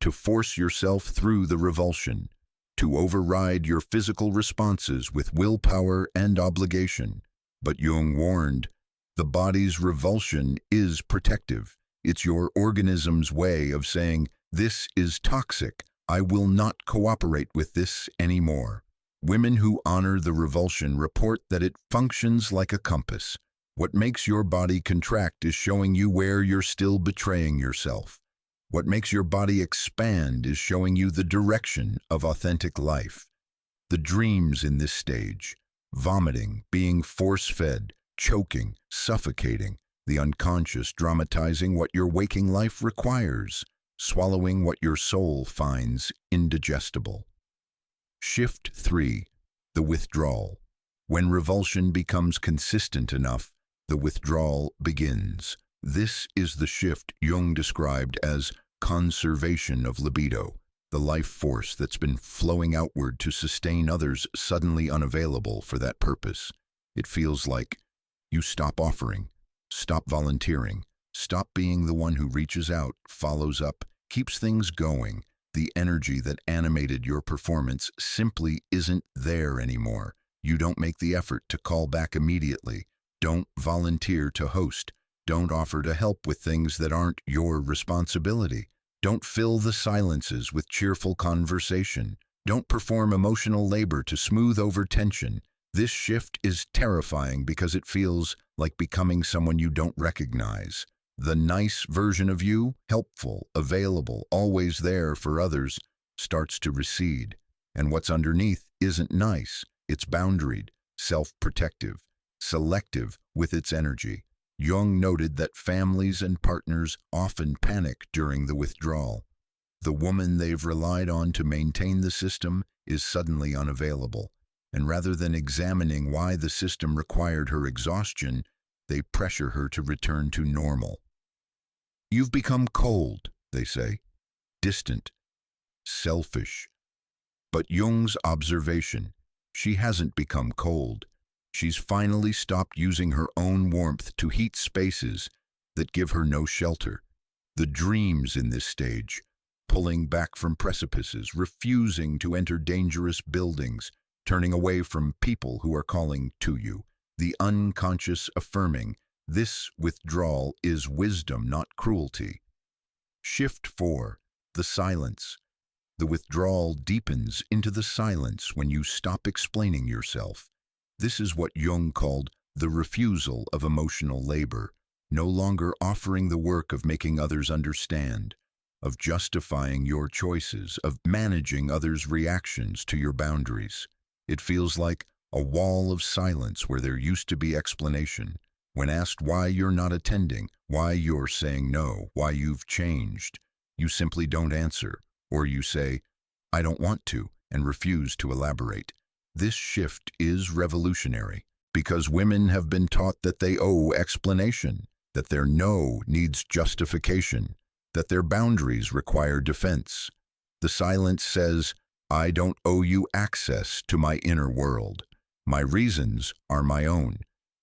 to force yourself through the revulsion, to override your physical responses with willpower and obligation. But Jung warned, the body's revulsion is protective. It's your organism's way of saying, this is toxic. I will not cooperate with this anymore. Women who honor the revulsion report that it functions like a compass. What makes your body contract is showing you where you're still betraying yourself. What makes your body expand is showing you the direction of authentic life. The dreams in this stage, vomiting, being force-fed, choking, suffocating, the unconscious dramatizing what your waking life requires, swallowing what your soul finds indigestible. Shift 3. The withdrawal. When revulsion becomes consistent enough, the withdrawal begins. This is the shift Jung described as conservation of libido, the life force that's been flowing outward to sustain others suddenly unavailable for that purpose. It feels like you stop offering, stop volunteering, stop being the one who reaches out, follows up, keeps things going. The energy that animated your performance simply isn't there anymore. You don't make the effort to call back immediately. Don't volunteer to host. Don't offer to help with things that aren't your responsibility. Don't fill the silences with cheerful conversation. Don't perform emotional labor to smooth over tension. This shift is terrifying because it feels like becoming someone you don't recognize. The nice version of you, helpful, available, always there for others, starts to recede. And what's underneath isn't nice. It's boundaried, self-protective, selective with its energy. Jung noted that families and partners often panic during the withdrawal. The woman they've relied on to maintain the system is suddenly unavailable, and rather than examining why the system required her exhaustion, they pressure her to return to normal. You've become cold, they say, distant, selfish. But Jung's observation, she hasn't become cold. She's finally stopped using her own warmth to heat spaces that give her no shelter. The dreams in this stage, pulling back from precipices, refusing to enter dangerous buildings, turning away from people who are calling to you. The unconscious affirming, this withdrawal is wisdom, not cruelty. Shift 4. The silence. The withdrawal deepens into the silence when you stop explaining yourself. This is what Jung called the refusal of emotional labor, no longer offering the work of making others understand, of justifying your choices, of managing others' reactions to your boundaries. It feels like a wall of silence where there used to be explanation. When asked why you're not attending, why you're saying no, why you've changed, you simply don't answer, or you say, I don't want to, and refuse to elaborate. This shift is revolutionary because women have been taught that they owe explanation, that their no needs justification, that their boundaries require defense. The silence says, I don't owe you access to my inner world. My reasons are my own.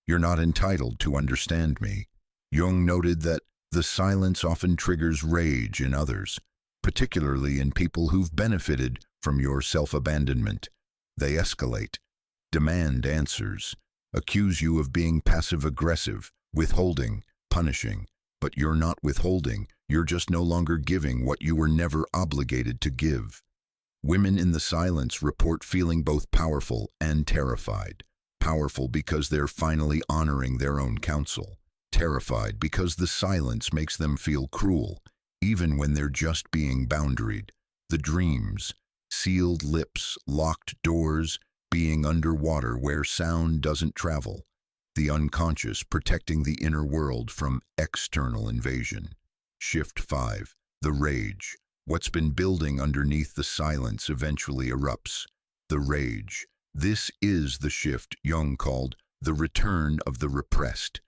You're not entitled to understand me. Jung noted that the silence often triggers rage in others, particularly in people who've benefited from your self-abandonment. They escalate, demand answers, accuse you of being passive-aggressive, withholding, punishing. But you're not withholding, you're just no longer giving what you were never obligated to give. Women in the silence report feeling both powerful and terrified. Powerful because they're finally honoring their own counsel. Terrified because the silence makes them feel cruel, even when they're just being boundaried. The dreams, sealed lips, locked doors, being underwater where sound doesn't travel. The unconscious protecting the inner world from external invasion. Shift 5. The rage. What's been building underneath the silence eventually erupts. The rage. This is the shift Jung called the return of the repressed.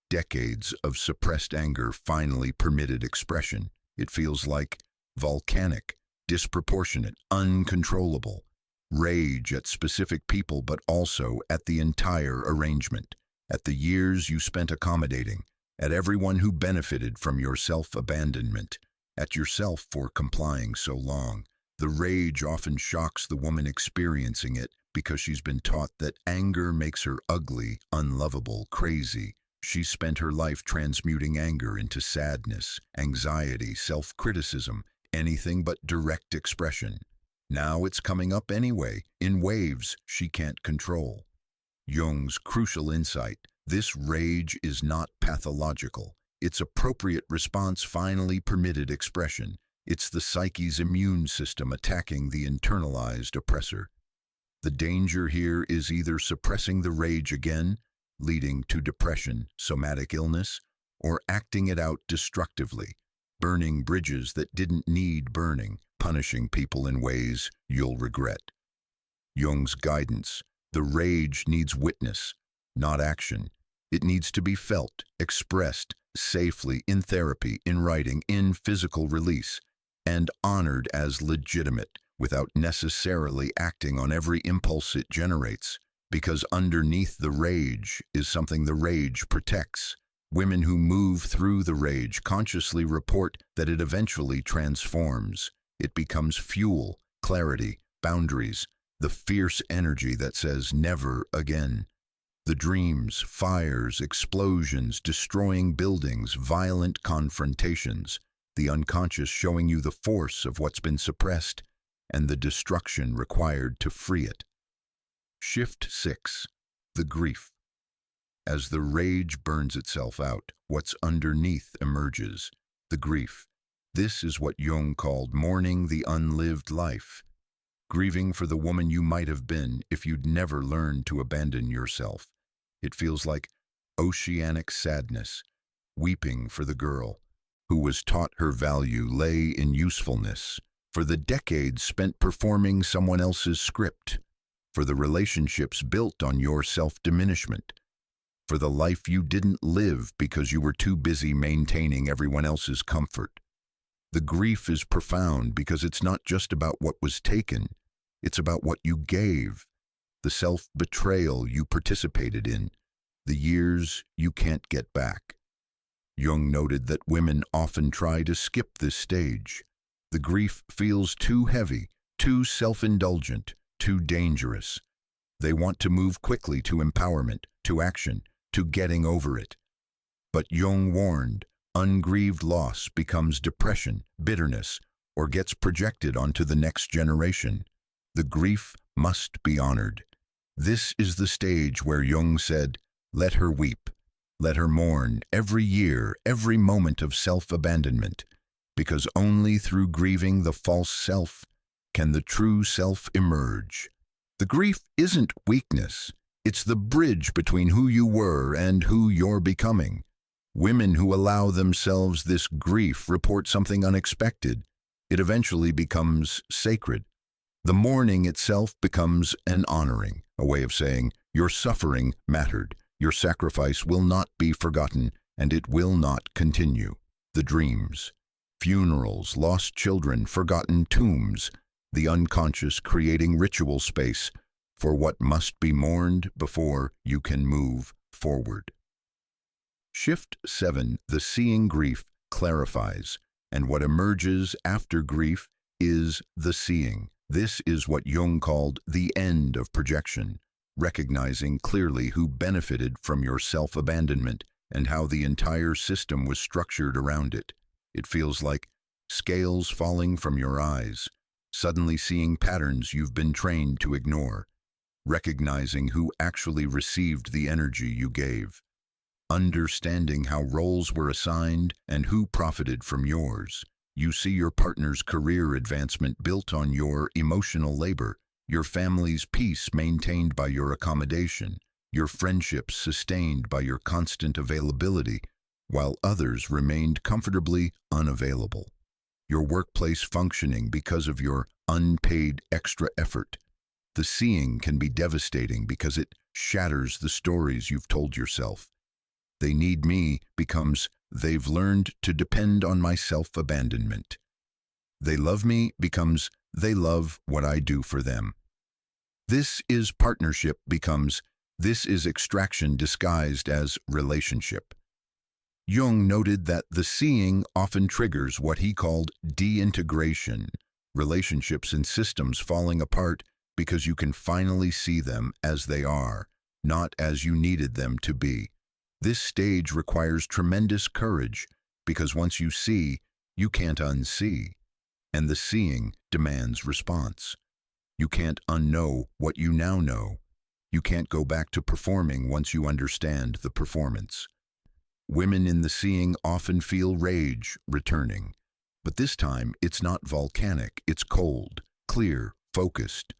Decades of suppressed anger finally permitted expression. It feels like volcanic, disproportionate, uncontrollable. Rage at specific people but also at the entire arrangement, at the years you spent accommodating, at everyone who benefited from your self-abandonment, at yourself for complying so long. The rage often shocks the woman experiencing it because she's been taught that anger makes her ugly, unlovable, crazy. She spent her life transmuting anger into sadness, anxiety, self-criticism, anything but direct expression. Now it's coming up anyway, in waves she can't control. Jung's crucial insight, this rage is not pathological. Its appropriate response finally permitted expression. It's the psyche's immune system attacking the internalized oppressor. The danger here is either suppressing the rage again, leading to depression, somatic illness, or acting it out destructively, burning bridges that didn't need burning, punishing people in ways you'll regret. Jung's guidance, the rage needs witness, not action. It needs to be felt, expressed, safely, in therapy, in writing, in physical release. and honored as legitimate without necessarily acting on every impulse it generates, because underneath the rage is something the rage protects. Women who move through the rage consciously report that it eventually transforms. It becomes fuel, clarity, boundaries, the fierce energy that says never again. The dreams, fires, explosions, destroying buildings, violent confrontations, the unconscious showing you the force of what's been suppressed and the destruction required to free it. Shift 6. The grief. As the rage burns itself out, what's underneath emerges. The grief. This is what Jung called mourning the unlived life. Grieving for the woman you might have been if you'd never learned to abandon yourself. It feels like oceanic sadness, weeping for the girl who was taught her value lay in usefulness, for the decades spent performing someone else's script, for the relationships built on your self-diminishment, for the life you didn't live because you were too busy maintaining everyone else's comfort. The grief is profound because it's not just about what was taken, it's about what you gave, the self-betrayal you participated in, the years you can't get back. Jung noted that women often try to skip this stage. The grief feels too heavy, too self-indulgent, too dangerous. They want to move quickly to empowerment, to action, to getting over it. But Jung warned, ungrieved loss becomes depression, bitterness, or gets projected onto the next generation. The grief must be honored. This is the stage where Jung said, let her weep, let her mourn every year, every moment of self-abandonment, because only through grieving the false self can the true self emerge. The grief isn't weakness, it's the bridge between who you were and who you're becoming. Women who allow themselves this grief report something unexpected. It eventually becomes sacred. The mourning itself becomes an honoring, a way of saying, your suffering mattered, your sacrifice will not be forgotten, and it will not continue. The dreams, funerals, lost children, forgotten tombs, the unconscious creating ritual space for what must be mourned before you can move forward. Shift 7. The seeing grief clarifies, and what emerges after grief is the seeing. This is what Jung called the end of projection, recognizing clearly who benefited from your self-abandonment and how the entire system was structured around it. It feels like scales falling from your eyes, suddenly seeing patterns you've been trained to ignore, recognizing who actually received the energy you gave, understanding how roles were assigned and who profited from yours. You see your partner's career advancement built on your emotional labor, your family's peace maintained by your accommodation, your friendships sustained by your constant availability, while others remained comfortably unavailable. Your workplace functioning because of your unpaid extra effort. The seeing can be devastating because it shatters the stories you've told yourself. They need me becomes they've learned to depend on my self-abandonment. They love me becomes they love what I do for them. This is partnership becomes this is extraction disguised as relationship. Jung noted that the seeing often triggers what he called disintegration, relationships and systems falling apart because you can finally see them as they are, not as you needed them to be. This stage requires tremendous courage because once you see, you can't unsee, and the seeing demands response. You can't unknow what you now know. You can't go back to performing once you understand the performance. Women in the seeing often feel rage returning, but this time it's not volcanic, it's cold, clear, focused.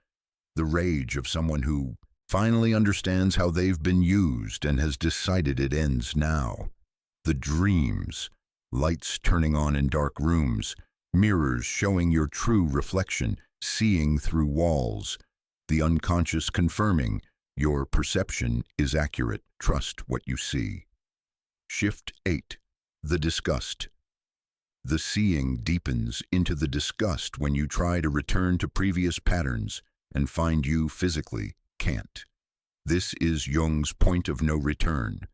The rage of someone who finally understands how they've been used and has decided it ends now. The dreams, lights turning on in dark rooms, mirrors showing your true reflection, seeing through walls, the unconscious confirming your perception is accurate, trust what you see. Shift 8. The disgust. The seeing deepens into the disgust when you try to return to previous patterns and find you physically can't. This is Jung's point of no return,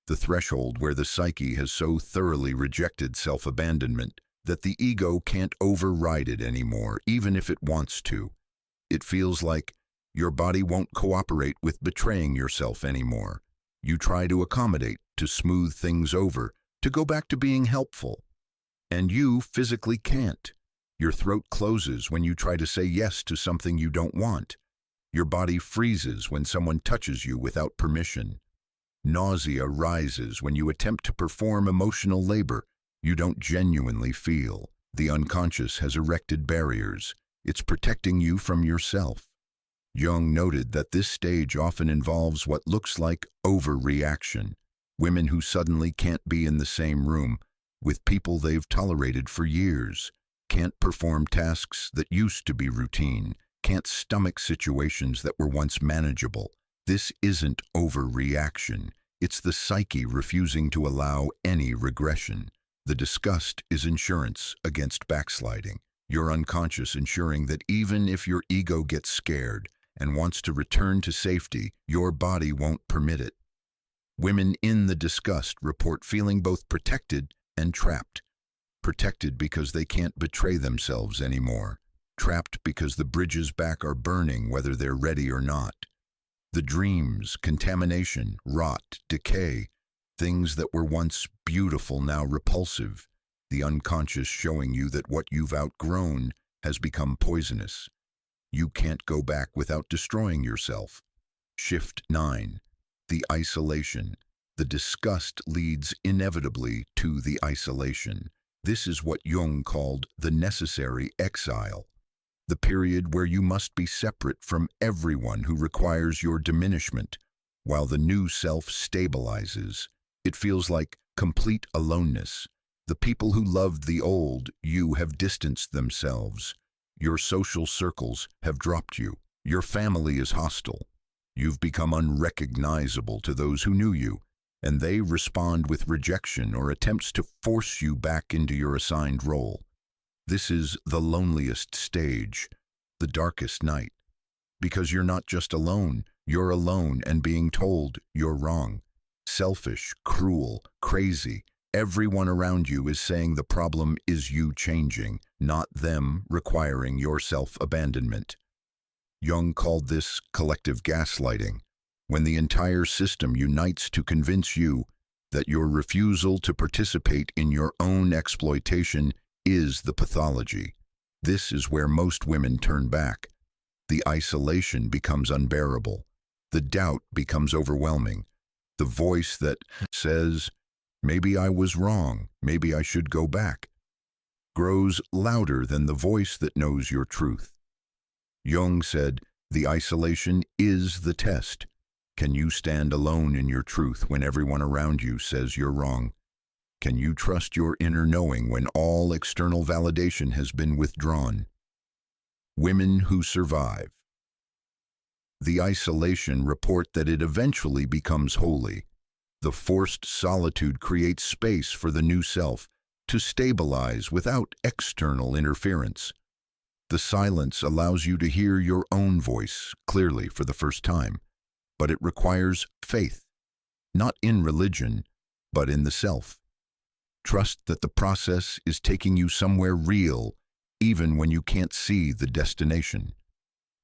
the threshold where the psyche has so thoroughly rejected self-abandonment that the ego can't override it anymore, even if it wants to. It feels like your body won't cooperate with betraying yourself anymore. You try to accommodate, to smooth things over, to go back to being helpful. And you physically can't. Your throat closes when you try to say yes to something you don't want. Your body freezes when someone touches you without permission. Nausea rises when you attempt to perform emotional labor you don't genuinely feel. The unconscious has erected barriers. It's protecting you from yourself. Jung noted that this stage often involves what looks like overreaction. Women who suddenly can't be in the same room with people they've tolerated for years, can't perform tasks that used to be routine, can't stomach situations that were once manageable. This isn't overreaction. It's the psyche refusing to allow any regression. The disgust is insurance against backsliding. Your unconscious ensuring that even if your ego gets scared and wants to return to safety, your body won't permit it. Women in the disgust report feeling both protected and trapped. Protected because they can't betray themselves anymore. Trapped because the bridges back are burning whether they're ready or not. The dreams, contamination, rot, decay, things that were once beautiful now repulsive. The unconscious showing you that what you've outgrown has become poisonous. You can't go back without destroying yourself. Shift 9. The isolation. The disgust leads inevitably to the isolation. This is what Jung called the necessary exile. The period where you must be separate from everyone who requires your diminishment, while the new self stabilizes. It feels like complete aloneness. The people who loved the old you have distanced themselves. Your social circles have dropped you. Your family is hostile. You've become unrecognizable to those who knew you, and they respond with rejection or attempts to force you back into your assigned role. This is the loneliest stage, the darkest night. Because you're not just alone, you're alone and being told you're wrong. Selfish, cruel, crazy. Everyone around you is saying the problem is you changing, not them requiring your self-abandonment. Jung called this collective gaslighting, when the entire system unites to convince you that your refusal to participate in your own exploitation is the pathology. This is where most women turn back. The isolation becomes unbearable. The doubt becomes overwhelming. The voice that says, "Maybe I was wrong, maybe I should go back," grows louder than the voice that knows your truth. Jung said, the isolation is the test. Can you stand alone in your truth when everyone around you says you're wrong? Can you trust your inner knowing when all external validation has been withdrawn? Women who survive. The isolation report that it eventually becomes holy. The forced solitude creates space for the new self to stabilize without external interference. The silence allows you to hear your own voice clearly for the first time, but it requires faith, not in religion, but in the self. Trust that the process is taking you somewhere real, even when you can't see the destination.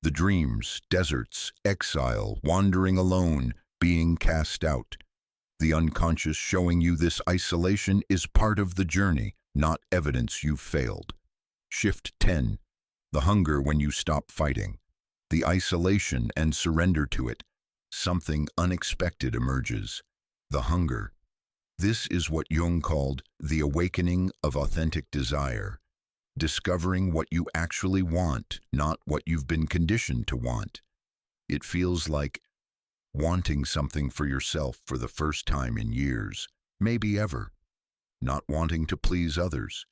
The dreams, deserts, exile, wandering alone, being cast out. The unconscious showing you this isolation is part of the journey, not evidence you've failed. Shift 10. The hunger when you stop fighting. The isolation and surrender to it. Something unexpected emerges. The hunger. This is what Jung called the awakening of authentic desire. Discovering what you actually want, not what you've been conditioned to want. It feels like wanting something for yourself for the first time in years, maybe ever. Not wanting to please others.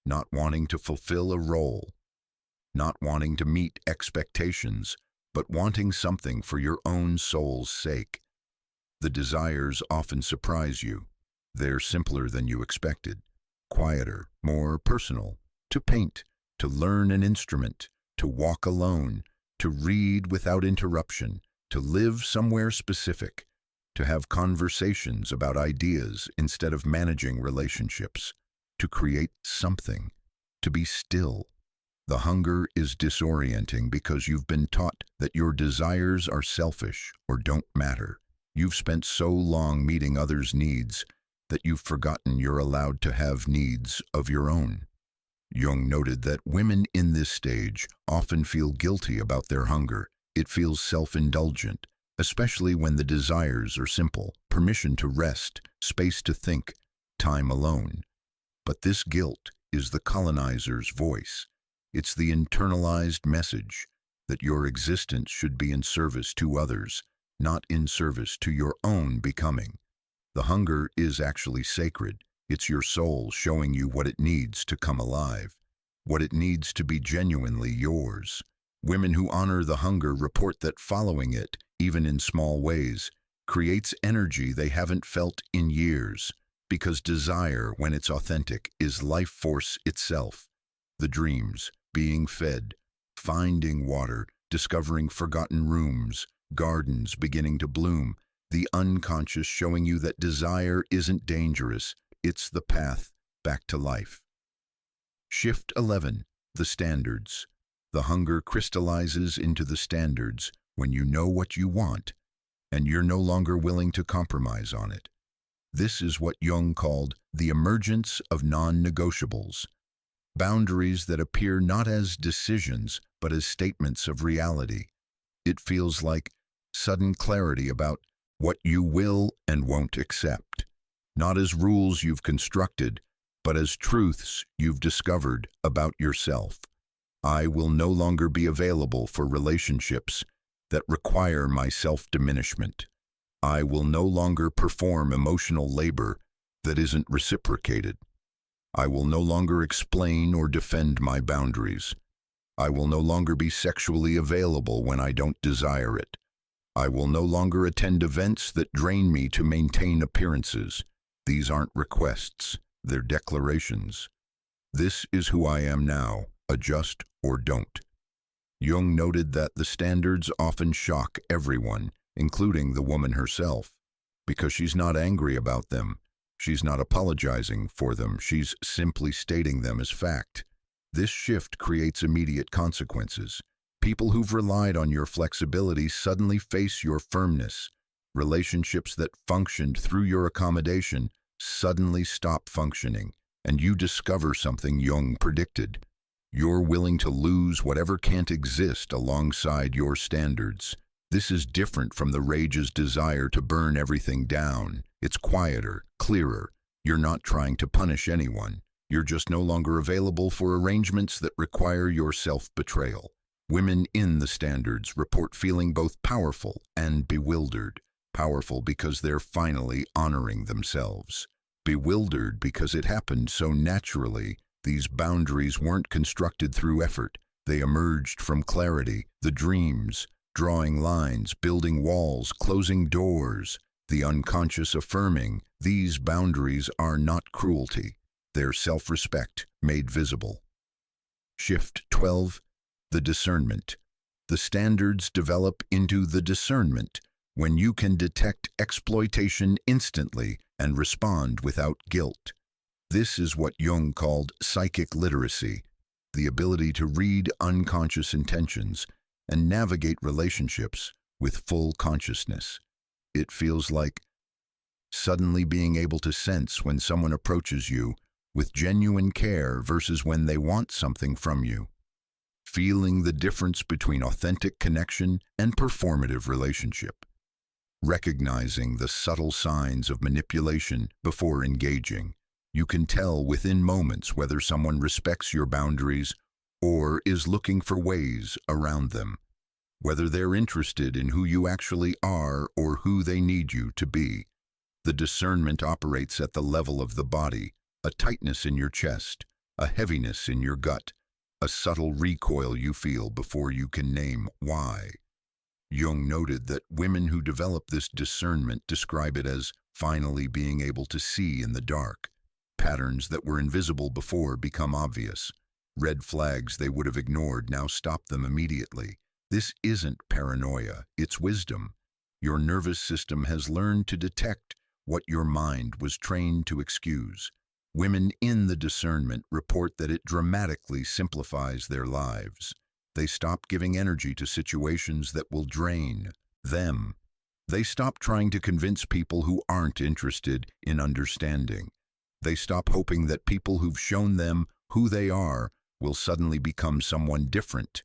Not wanting to fulfill a role. Not wanting to meet expectations, but wanting something for your own soul's sake. The desires often surprise you. They're simpler than you expected. quieter, more personal, to paint, to learn an instrument, to walk alone, to read without interruption, to live somewhere specific, to have conversations about ideas instead of managing relationships, to create something, to be still. The hunger is disorienting because you've been taught that your desires are selfish or don't matter. You've spent so long meeting others' needs that you've forgotten you're allowed to have needs of your own. Jung noted that women in this stage often feel guilty about their hunger. It feels self-indulgent, especially when the desires are simple: permission to rest, space to think, time alone. But this guilt is the colonizer's voice. It's the internalized message that your existence should be in service to others, not in service to your own becoming. The hunger is actually sacred. It's your soul showing you what it needs to come alive, what it needs to be genuinely yours. Women who honor the hunger report that following it, even in small ways, creates energy they haven't felt in years, because desire, when it's authentic, is life force itself. The dreams, being fed, finding water, discovering forgotten rooms, gardens beginning to bloom, the unconscious showing you that desire isn't dangerous, it's the path back to life. Shift 11. The standards. The hunger crystallizes into the standards when you know what you want, and you're no longer willing to compromise on it. This is what Jung called the emergence of non-negotiables, boundaries that appear not as decisions, but as statements of reality. It feels like sudden clarity about what you will and won't accept, not as rules you've constructed, but as truths you've discovered about yourself. I will no longer be available for relationships that require my self-diminishment. I will no longer perform emotional labor that isn't reciprocated. I will no longer explain or defend my boundaries. I will no longer be sexually available when I don't desire it. I will no longer attend events that drain me to maintain appearances. These aren't requests, they're declarations. This is who I am now, adjust or don't. Jung noted that the standards often shock everyone, including the woman herself, because she's not angry about them. She's not apologizing for them. She's simply stating them as fact. This shift creates immediate consequences. People who've relied on your flexibility suddenly face your firmness. Relationships that functioned through your accommodation suddenly stop functioning, and you discover something Jung predicted. You're willing to lose whatever can't exist alongside your standards. This is different from the rage's desire to burn everything down. It's quieter, clearer. You're not trying to punish anyone. You're just no longer available for arrangements that require your self-betrayal. Women in the standards report feeling both powerful and bewildered. Powerful because they're finally honoring themselves. Bewildered because it happened so naturally. These boundaries weren't constructed through effort. They emerged from clarity, the dreams, drawing lines, building walls, closing doors, the unconscious affirming, these boundaries are not cruelty. They're self-respect made visible. Shift 12. The discernment. The standards develop into the discernment when you can detect exploitation instantly and respond without guilt. This is what Jung called psychic literacy, the ability to read unconscious intentions and navigate relationships with full consciousness. It feels like suddenly being able to sense when someone approaches you with genuine care versus when they want something from you. Feeling the difference between authentic connection and performative relationship. Recognizing the subtle signs of manipulation before engaging. You can tell within moments whether someone respects your boundaries or is looking for ways around them, whether they're interested in who you actually are or who they need you to be. The discernment operates at the level of the body, a tightness in your chest, a heaviness in your gut, a subtle recoil you feel before you can name why. Jung noted that women who develop this discernment describe it as finally being able to see in the dark. Patterns that were invisible before become obvious. Red flags they would have ignored now stop them immediately. This isn't paranoia, it's wisdom. Your nervous system has learned to detect what your mind was trained to excuse. Women in the discernment report that it dramatically simplifies their lives. They stop giving energy to situations that will drain them. They stop trying to convince people who aren't interested in understanding. They stop hoping that people who've shown them who they are will suddenly become someone different.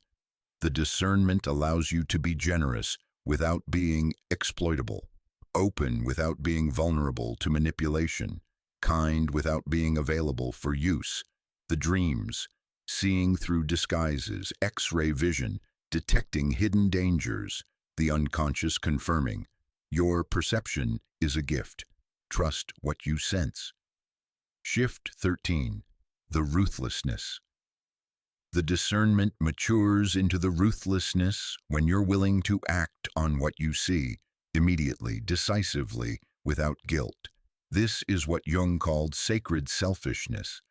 The discernment allows you to be generous without being exploitable, open without being vulnerable to manipulation, kind without being available for use. The dreams, seeing through disguises, X-ray vision, detecting hidden dangers, the unconscious confirming. Your perception is a gift. Trust what you sense. Shift 13. The ruthlessness. The discernment matures into the ruthlessness when you're willing to act on what you see, immediately, decisively, without guilt. This is what Jung called sacred selfishness,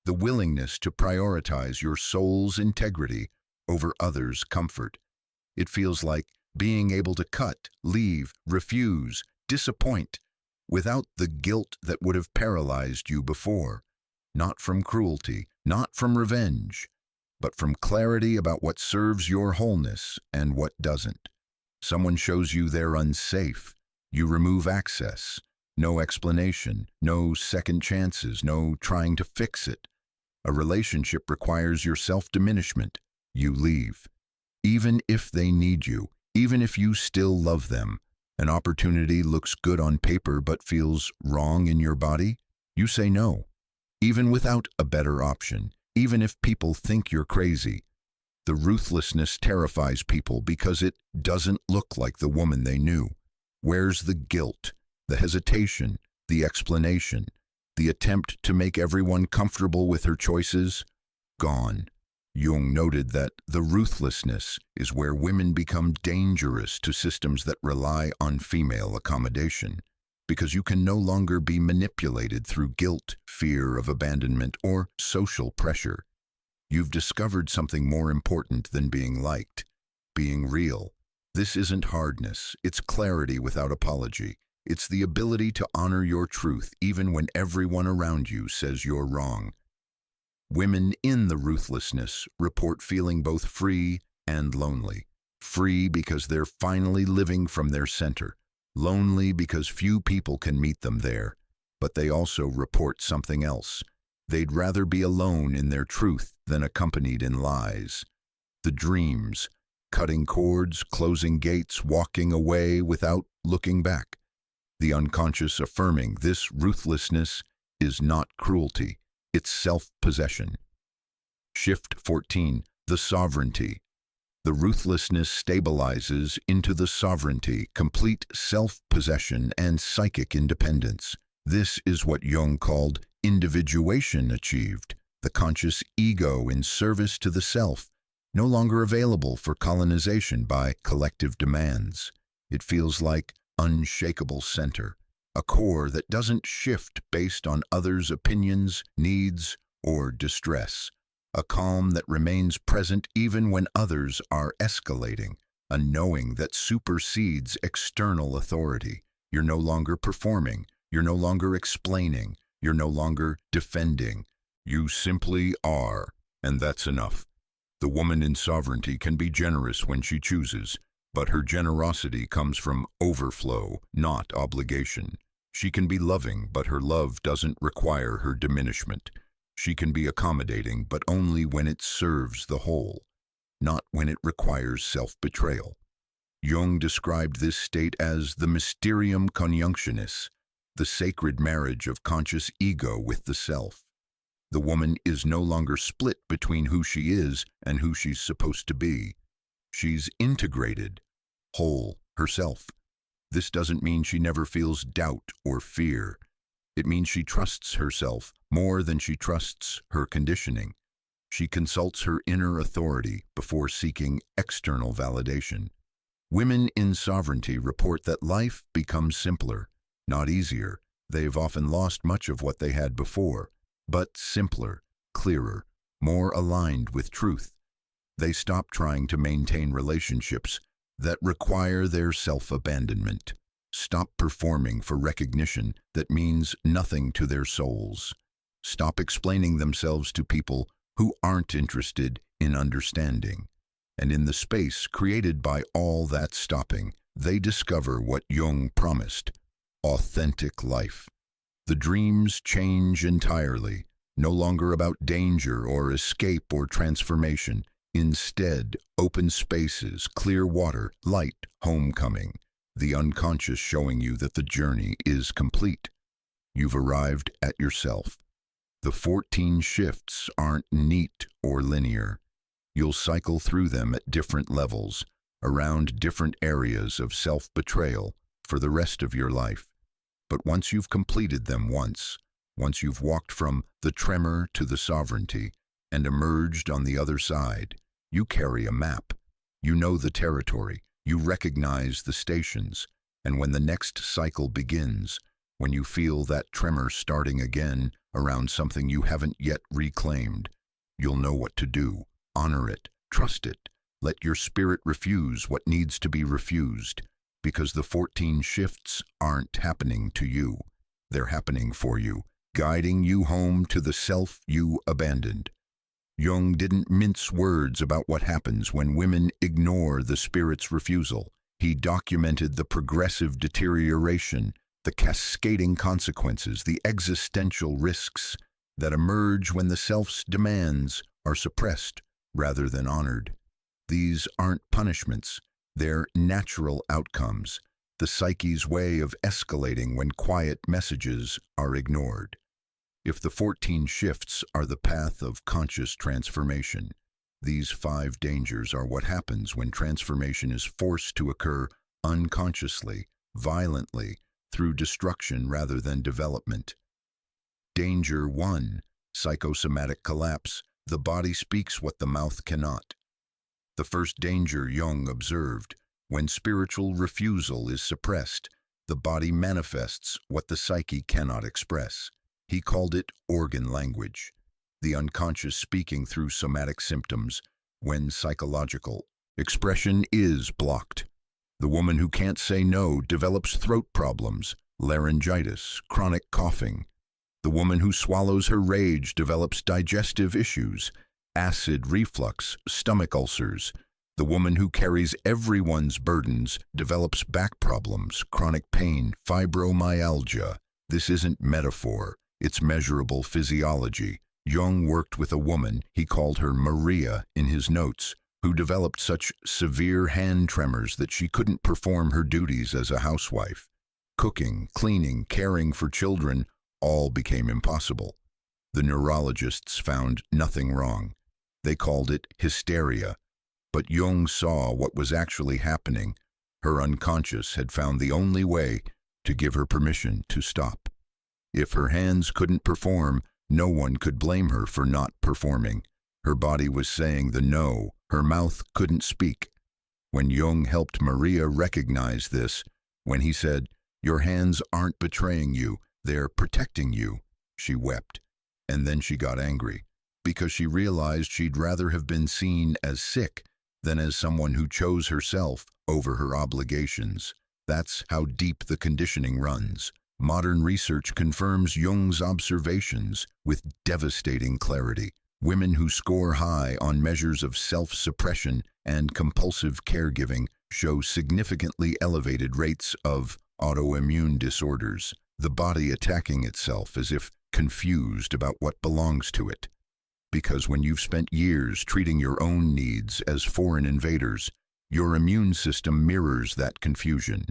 the willingness to prioritize your soul's integrity over others' comfort. It feels like being able to cut, leave, refuse, disappoint, without the guilt that would have paralyzed you before. Not from cruelty, not from revenge, but from clarity about what serves your wholeness and what doesn't. Someone shows you they're unsafe. You remove access. No explanation, no second chances, no trying to fix it. A relationship requires your self-diminishment. You leave. Even if they need you, even if you still love them, an opportunity looks good on paper but feels wrong in your body, you say no. Even without a better option, even if people think you're crazy. The ruthlessness terrifies people because it doesn't look like the woman they knew. Where's the guilt, the hesitation, the explanation, the attempt to make everyone comfortable with her choices? Gone. Jung noted that the ruthlessness is where women become dangerous to systems that rely on female accommodation, because you can no longer be manipulated through guilt, fear of abandonment, or social pressure. You've discovered something more important than being liked, being real. This isn't hardness, it's clarity without apology. It's the ability to honor your truth even when everyone around you says you're wrong. Women in the ruthlessness report feeling both free and lonely. Free because they're finally living from their center. Lonely because few people can meet them there. But they also report something else. They'd rather be alone in their truth than accompanied in lies. The dreams, cutting cords, closing gates, walking away without looking back. The unconscious affirming this ruthlessness is not cruelty. It's self-possession. Shift 14. The sovereignty. The ruthlessness stabilizes into the sovereignty, complete self-possession, and psychic independence. This is what Jung called individuation achieved, the conscious ego in service to the self, no longer available for colonization by collective demands. It feels like unshakable center, a core that doesn't shift based on others' opinions, needs, or distress. A calm that remains present even when others are escalating. A knowing that supersedes external authority. You're no longer performing. You're no longer explaining. You're no longer defending. You simply are, and that's enough. The woman in sovereignty can be generous when she chooses, but her generosity comes from overflow, not obligation. She can be loving, but her love doesn't require her diminishment. She can be accommodating, but only when it serves the whole, not when it requires self-betrayal. Jung described this state as the mysterium conjunctionis, the sacred marriage of conscious ego with the self. The woman is no longer split between who she is and who she's supposed to be. She's integrated, whole, herself. This doesn't mean she never feels doubt or fear. It means she trusts herself more than she trusts her conditioning. She consults her inner authority before seeking external validation. Women in sovereignty report that life becomes simpler, not easier. They've often lost much of what they had before, but simpler, clearer, more aligned with truth. They stop trying to maintain relationships that require their self-abandonment. Stop performing for recognition that means nothing to their souls. Stop explaining themselves to people who aren't interested in understanding. And in the space created by all that stopping, they discover what Jung promised: authentic life. The dreams change entirely, no longer about danger or escape or transformation. Instead, open spaces, clear water, light, homecoming. The unconscious showing you that the journey is complete. You've arrived at yourself. The 14 shifts aren't neat or linear. You'll cycle through them at different levels, around different areas of self-betrayal for the rest of your life. But once you've completed them once you've walked from the tremor to the sovereignty and emerged on the other side, you carry a map. You know the territory. You recognize the stations. And when the next cycle begins, when you feel that tremor starting again around something you haven't yet reclaimed, you'll know what to do. Honor it. Trust it. Let your spirit refuse what needs to be refused, because the 14 shifts aren't happening to you. They're happening for you, guiding you home to the self you abandoned. Jung didn't mince words about what happens when women ignore the spirit's refusal. He documented the progressive deterioration, the cascading consequences, the existential risks that emerge when the self's demands are suppressed rather than honored. These aren't punishments, they're natural outcomes, the psyche's way of escalating when quiet messages are ignored. If the 14 shifts are the path of conscious transformation, these 5 dangers are what happens when transformation is forced to occur unconsciously, violently, through destruction rather than development. Danger 1. Psychosomatic collapse. The body speaks what the mouth cannot. The first danger Jung observed: when spiritual refusal is suppressed, the body manifests what the psyche cannot express. He called it organ language, the unconscious speaking through somatic symptoms when psychological expression is blocked. The woman who can't say no develops throat problems, laryngitis, chronic coughing. The woman who swallows her rage develops digestive issues, acid reflux, stomach ulcers. The woman who carries everyone's burdens develops back problems, chronic pain, fibromyalgia. This isn't metaphor. It's measurable physiology. Jung worked with a woman, he called her Maria in his notes, who developed such severe hand tremors that she couldn't perform her duties as a housewife. Cooking, cleaning, caring for children all became impossible. The neurologists found nothing wrong. They called it hysteria. But Jung saw what was actually happening. Her unconscious had found the only way to give her permission to stop. If her hands couldn't perform, no one could blame her for not performing. Her body was saying the no, her mouth couldn't speak. When Jung helped Maria recognize this, when he said, "Your hands aren't betraying you, they're protecting you," she wept. And then she got angry, because she realized she'd rather have been seen as sick than as someone who chose herself over her obligations. That's how deep the conditioning runs. Modern research confirms Jung's observations with devastating clarity. Women who score high on measures of self-suppression and compulsive caregiving show significantly elevated rates of autoimmune disorders, the body attacking itself as if confused about what belongs to it. Because when you've spent years treating your own needs as foreign invaders, your immune system mirrors that confusion.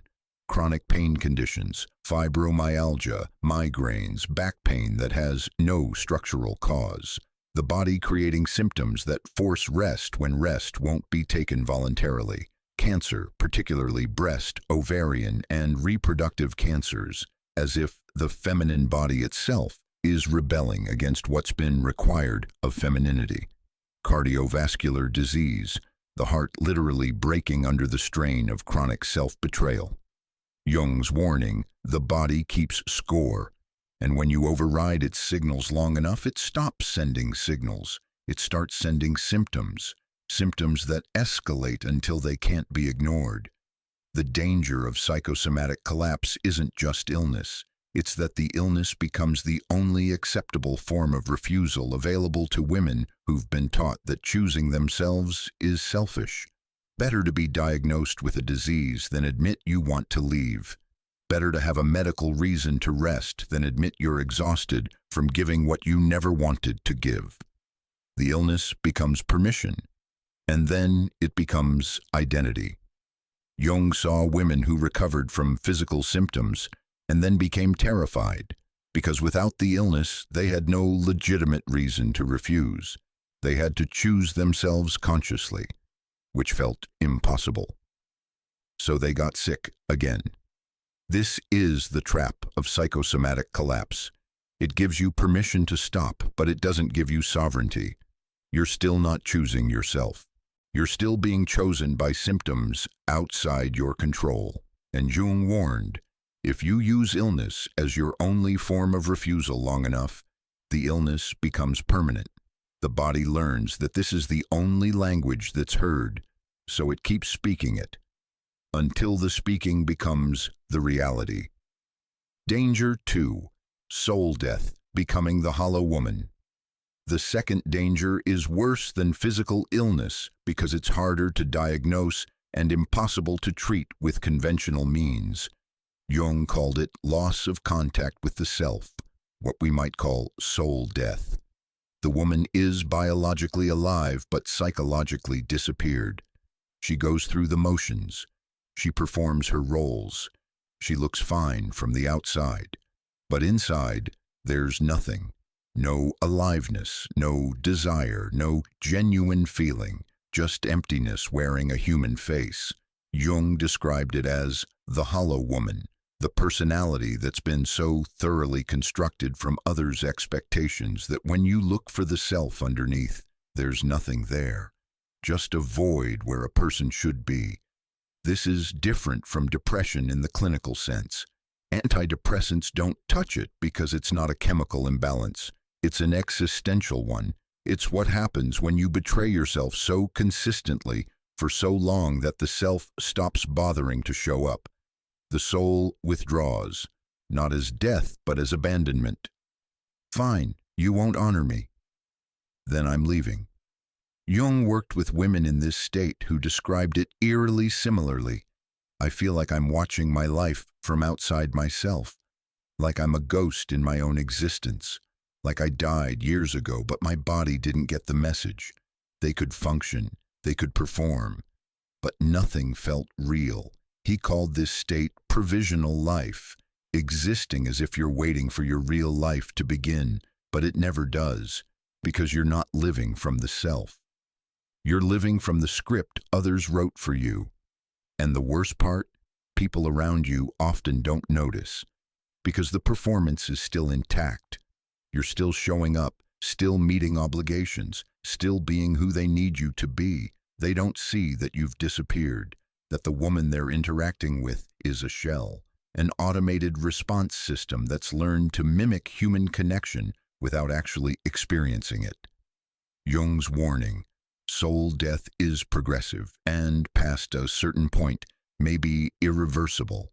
Chronic pain conditions, fibromyalgia, migraines, back pain that has no structural cause. The body creating symptoms that force rest when rest won't be taken voluntarily. Cancer, particularly breast, ovarian, and reproductive cancers, as if the feminine body itself is rebelling against what's been required of femininity. Cardiovascular disease, the heart literally breaking under the strain of chronic self-betrayal. Jung's warning, the body keeps score, and when you override its signals long enough, it stops sending signals. It starts sending symptoms, symptoms that escalate until they can't be ignored. The danger of psychosomatic collapse isn't just illness. It's that the illness becomes the only acceptable form of refusal available to women who've been taught that choosing themselves is selfish. Better to be diagnosed with a disease than admit you want to leave. Better to have a medical reason to rest than admit you're exhausted from giving what you never wanted to give. The illness becomes permission, and then it becomes identity. Jung saw women who recovered from physical symptoms and then became terrified, because without the illness, they had no legitimate reason to refuse. They had to choose themselves consciously, which felt impossible. So they got sick again. This is the trap of psychosomatic collapse. It gives you permission to stop, but it doesn't give you sovereignty. You're still not choosing yourself. You're still being chosen by symptoms outside your control. And Jung warned, if you use illness as your only form of refusal long enough, the illness becomes permanent. The body learns that this is the only language that's heard, so it keeps speaking it, until the speaking becomes the reality. Danger 2. Soul death, becoming the hollow woman. The second danger is worse than physical illness because it's harder to diagnose and impossible to treat with conventional means. Jung called it loss of contact with the self, what we might call soul death. The woman is biologically alive but psychologically disappeared. She goes through the motions. She performs her roles. She looks fine from the outside, but inside there's nothing. No aliveness, no desire, no genuine feeling, just emptiness wearing a human face. Jung described it as the hollow woman, the personality that's been so thoroughly constructed from others' expectations that when you look for the self underneath, there's nothing there, just a void where a person should be. This is different from depression in the clinical sense. Antidepressants don't touch it because it's not a chemical imbalance. It's an existential one. It's what happens when you betray yourself so consistently for so long that the self stops bothering to show up. The soul withdraws, not as death, but as abandonment. Fine, you won't honor me. Then I'm leaving. Jung worked with women in this state who described it eerily similarly. I feel like I'm watching my life from outside myself, like I'm a ghost in my own existence, like I died years ago, but my body didn't get the message. They could function, they could perform, but nothing felt real. He called this state provisional life, existing as if you're waiting for your real life to begin, but it never does, because you're not living from the self. You're living from the script others wrote for you. And the worst part, people around you often don't notice, because the performance is still intact. You're still showing up, still meeting obligations, still being who they need you to be. They don't see that you've disappeared, that the woman they're interacting with is a shell, an automated response system that's learned to mimic human connection without actually experiencing it. Jung's warning, soul death is progressive and, past a certain point, may be irreversible.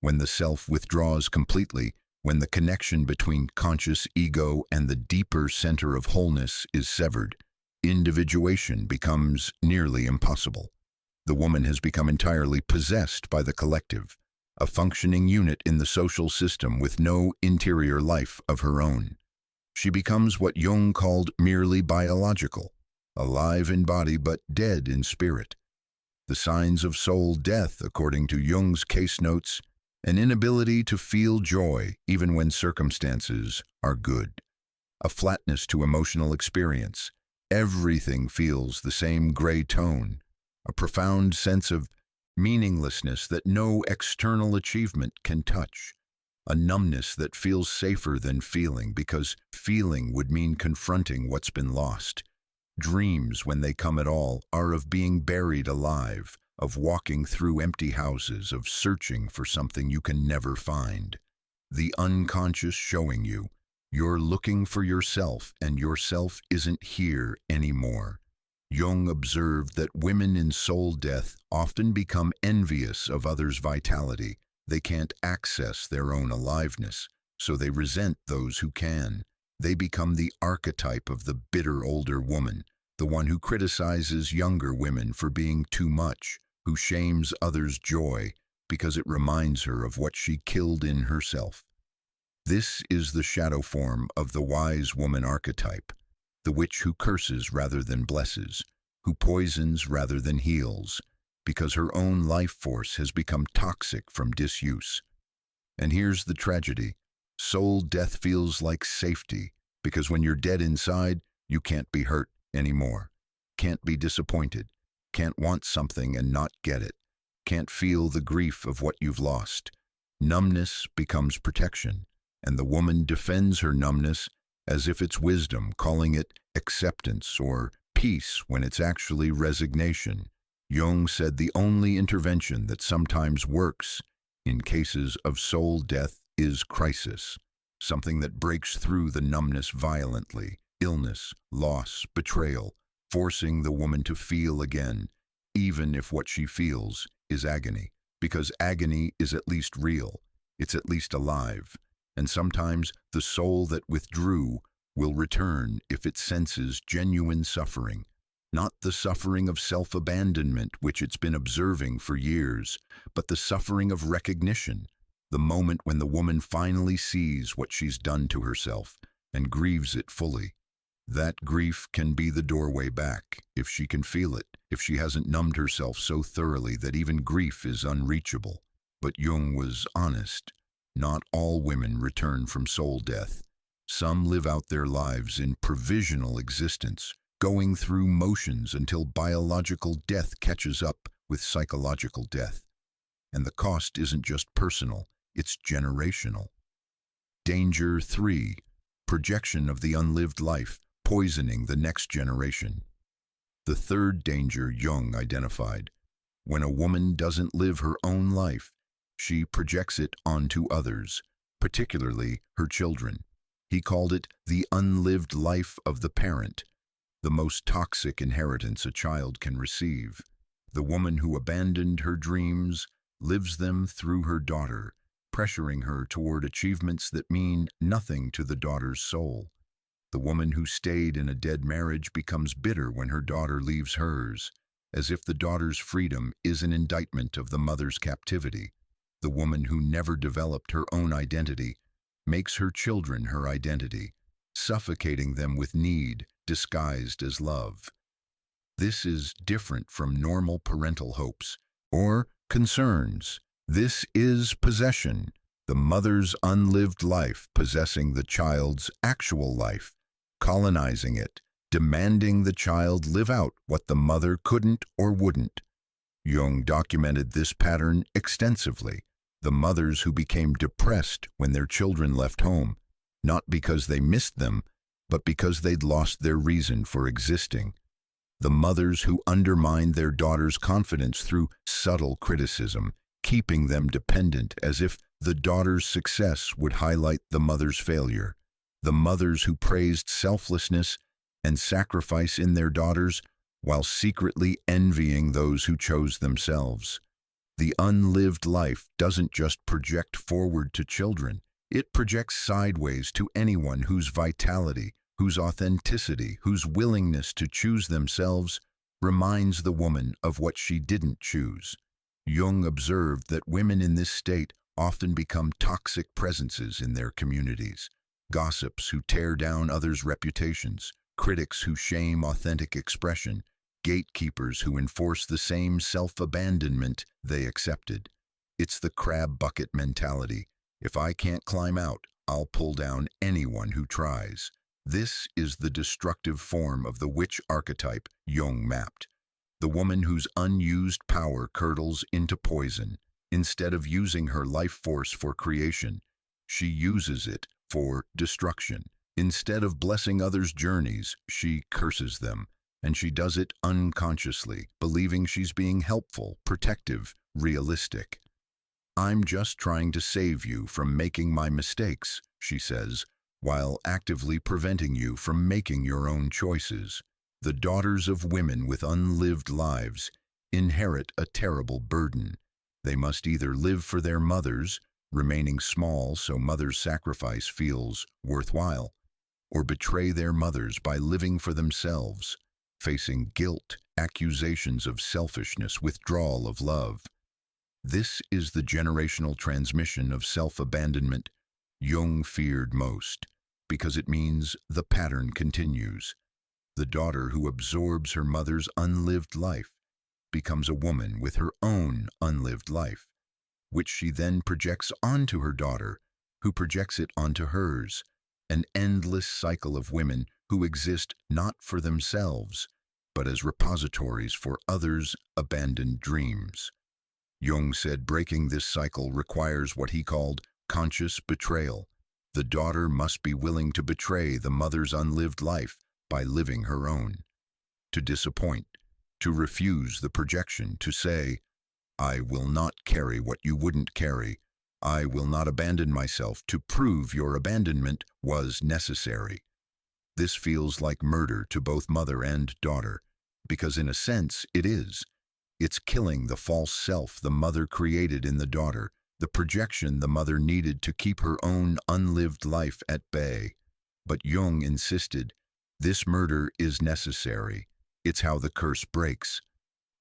When the self withdraws completely, when the connection between conscious ego and the deeper center of wholeness is severed, individuation becomes nearly impossible. The woman has become entirely possessed by the collective, a functioning unit in the social system with no interior life of her own. She becomes what Jung called merely biological, alive in body but dead in spirit. The signs of soul death, according to Jung's case notes, an inability to feel joy even when circumstances are good, a flatness to emotional experience. Everything feels the same gray tone, a profound sense of meaninglessness that no external achievement can touch, a numbness that feels safer than feeling because feeling would mean confronting what's been lost. Dreams, when they come at all, are of being buried alive, of walking through empty houses, of searching for something you can never find. The unconscious showing you, you're looking for yourself and yourself isn't here anymore. Jung observed that women in soul death often become envious of others' vitality. They can't access their own aliveness, so they resent those who can. They become the archetype of the bitter older woman, the one who criticizes younger women for being too much, who shames others' joy because it reminds her of what she killed in herself. This is the shadow form of the wise woman archetype, the witch who curses rather than blesses, who poisons rather than heals, because her own life force has become toxic from disuse. And here's the tragedy. Soul death feels like safety, because when you're dead inside, you can't be hurt anymore, can't be disappointed, can't want something and not get it, can't feel the grief of what you've lost. Numbness becomes protection, and the woman defends her numbness as if it's wisdom, calling it acceptance or peace when it's actually resignation. Jung said the only intervention that sometimes works in cases of soul death is crisis, something that breaks through the numbness violently, illness, loss, betrayal, forcing the woman to feel again, even if what she feels is agony, because agony is at least real, it's at least alive, and sometimes the soul that withdrew will return if it senses genuine suffering, not the suffering of self-abandonment which it's been observing for years, but the suffering of recognition, the moment when the woman finally sees what she's done to herself and grieves it fully. That grief can be the doorway back, if she can feel it, if she hasn't numbed herself so thoroughly that even grief is unreachable. But Jung was honest. Not all women return from soul death. Some live out their lives in provisional existence, going through motions until biological death catches up with psychological death. And the cost isn't just personal, it's generational. Danger 3. Projection of the unlived life, poisoning the next generation. The third danger Jung identified. When a woman doesn't live her own life, she projects it onto others, particularly her children. He called it the unlived life of the parent, the most toxic inheritance a child can receive. The woman who abandoned her dreams lives them through her daughter, pressuring her toward achievements that mean nothing to the daughter's soul. The woman who stayed in a dead marriage becomes bitter when her daughter leaves hers, as if the daughter's freedom is an indictment of the mother's captivity. The woman who never developed her own identity makes her children her identity, suffocating them with need disguised as love. This is different from normal parental hopes or concerns. This is possession, the mother's unlived life possessing the child's actual life, colonizing it, demanding the child live out what the mother couldn't or wouldn't. Jung documented this pattern extensively. The mothers who became depressed when their children left home, not because they missed them, but because they'd lost their reason for existing. The mothers who undermined their daughters' confidence through subtle criticism, keeping them dependent as if the daughter's success would highlight the mother's failure. The mothers who praised selflessness and sacrifice in their daughters while secretly envying those who chose themselves. The unlived life doesn't just project forward to children, it projects sideways to anyone whose vitality, whose authenticity, whose willingness to choose themselves reminds the woman of what she didn't choose. Jung observed that women in this state often become toxic presences in their communities, gossips who tear down others' reputations, critics who shame authentic expression, gatekeepers who enforce the same self-abandonment they accepted. It's the crab bucket mentality. If I can't climb out, I'll pull down anyone who tries. This is the destructive form of the witch archetype Jung mapped. The woman whose unused power curdles into poison. Instead of using her life force for creation, she uses it for destruction. Instead of blessing others' journeys, she curses them. and she does it unconsciously, believing she's being helpful, protective, realistic. "I'm just trying to save you from making my mistakes," she says, while actively preventing you from making your own choices. The daughters of women with unlived lives inherit a terrible burden. They must either live for their mothers, remaining small so mother's sacrifice feels worthwhile, or betray their mothers by living for themselves, facing guilt, accusations of selfishness, withdrawal of love. This is the generational transmission of self-abandonment Jung feared most, because it means the pattern continues. The daughter who absorbs her mother's unlived life becomes a woman with her own unlived life, which she then projects onto her daughter, who projects it onto hers, an endless cycle of women who exist not for themselves, but as repositories for others' abandoned dreams. Jung said breaking this cycle requires what he called conscious betrayal. The daughter must be willing to betray the mother's unlived life by living her own, to disappoint, to refuse the projection, to say, "I will not carry what you wouldn't carry. I will not abandon myself to prove your abandonment was necessary." This feels like murder to both mother and daughter, because in a sense it is. It's killing the false self the mother created in the daughter, the projection the mother needed to keep her own unlived life at bay. But Jung insisted, this murder is necessary. It's how the curse breaks.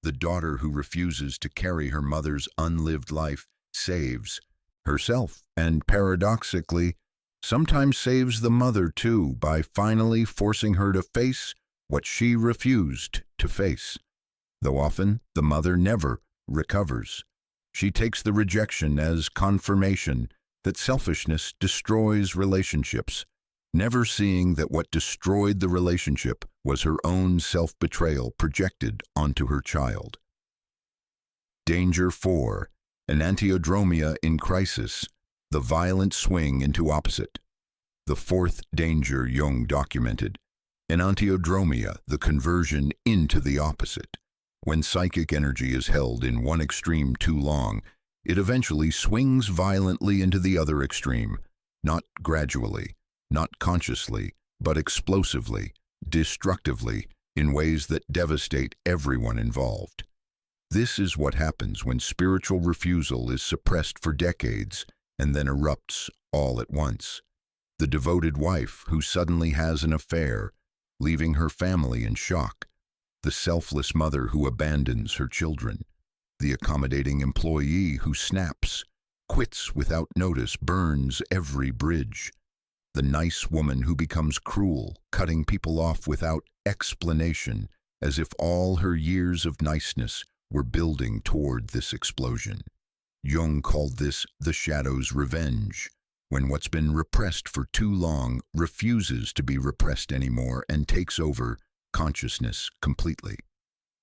The daughter who refuses to carry her mother's unlived life saves herself, and paradoxically, sometimes saves the mother too by finally forcing her to face what she refused to face. Though often the mother never recovers. She takes the rejection as confirmation that selfishness destroys relationships, never seeing that what destroyed the relationship was her own self-betrayal projected onto her child. Danger 4. Enantiodromia in crisis, the violent swing into opposite. The fourth danger Jung documented. Enantiodromia, the conversion into the opposite. When psychic energy is held in one extreme too long, it eventually swings violently into the other extreme, not gradually, not consciously, but explosively, destructively, in ways that devastate everyone involved. This is what happens when spiritual refusal is suppressed for decades and then erupts all at once. The devoted wife who suddenly has an affair, leaving her family in shock. The selfless mother who abandons her children. The accommodating employee who snaps, quits without notice, burns every bridge. The nice woman who becomes cruel, cutting people off without explanation, as if all her years of niceness were building toward this explosion. Jung called this the shadow's revenge, when what's been repressed for too long refuses to be repressed anymore and takes over consciousness completely.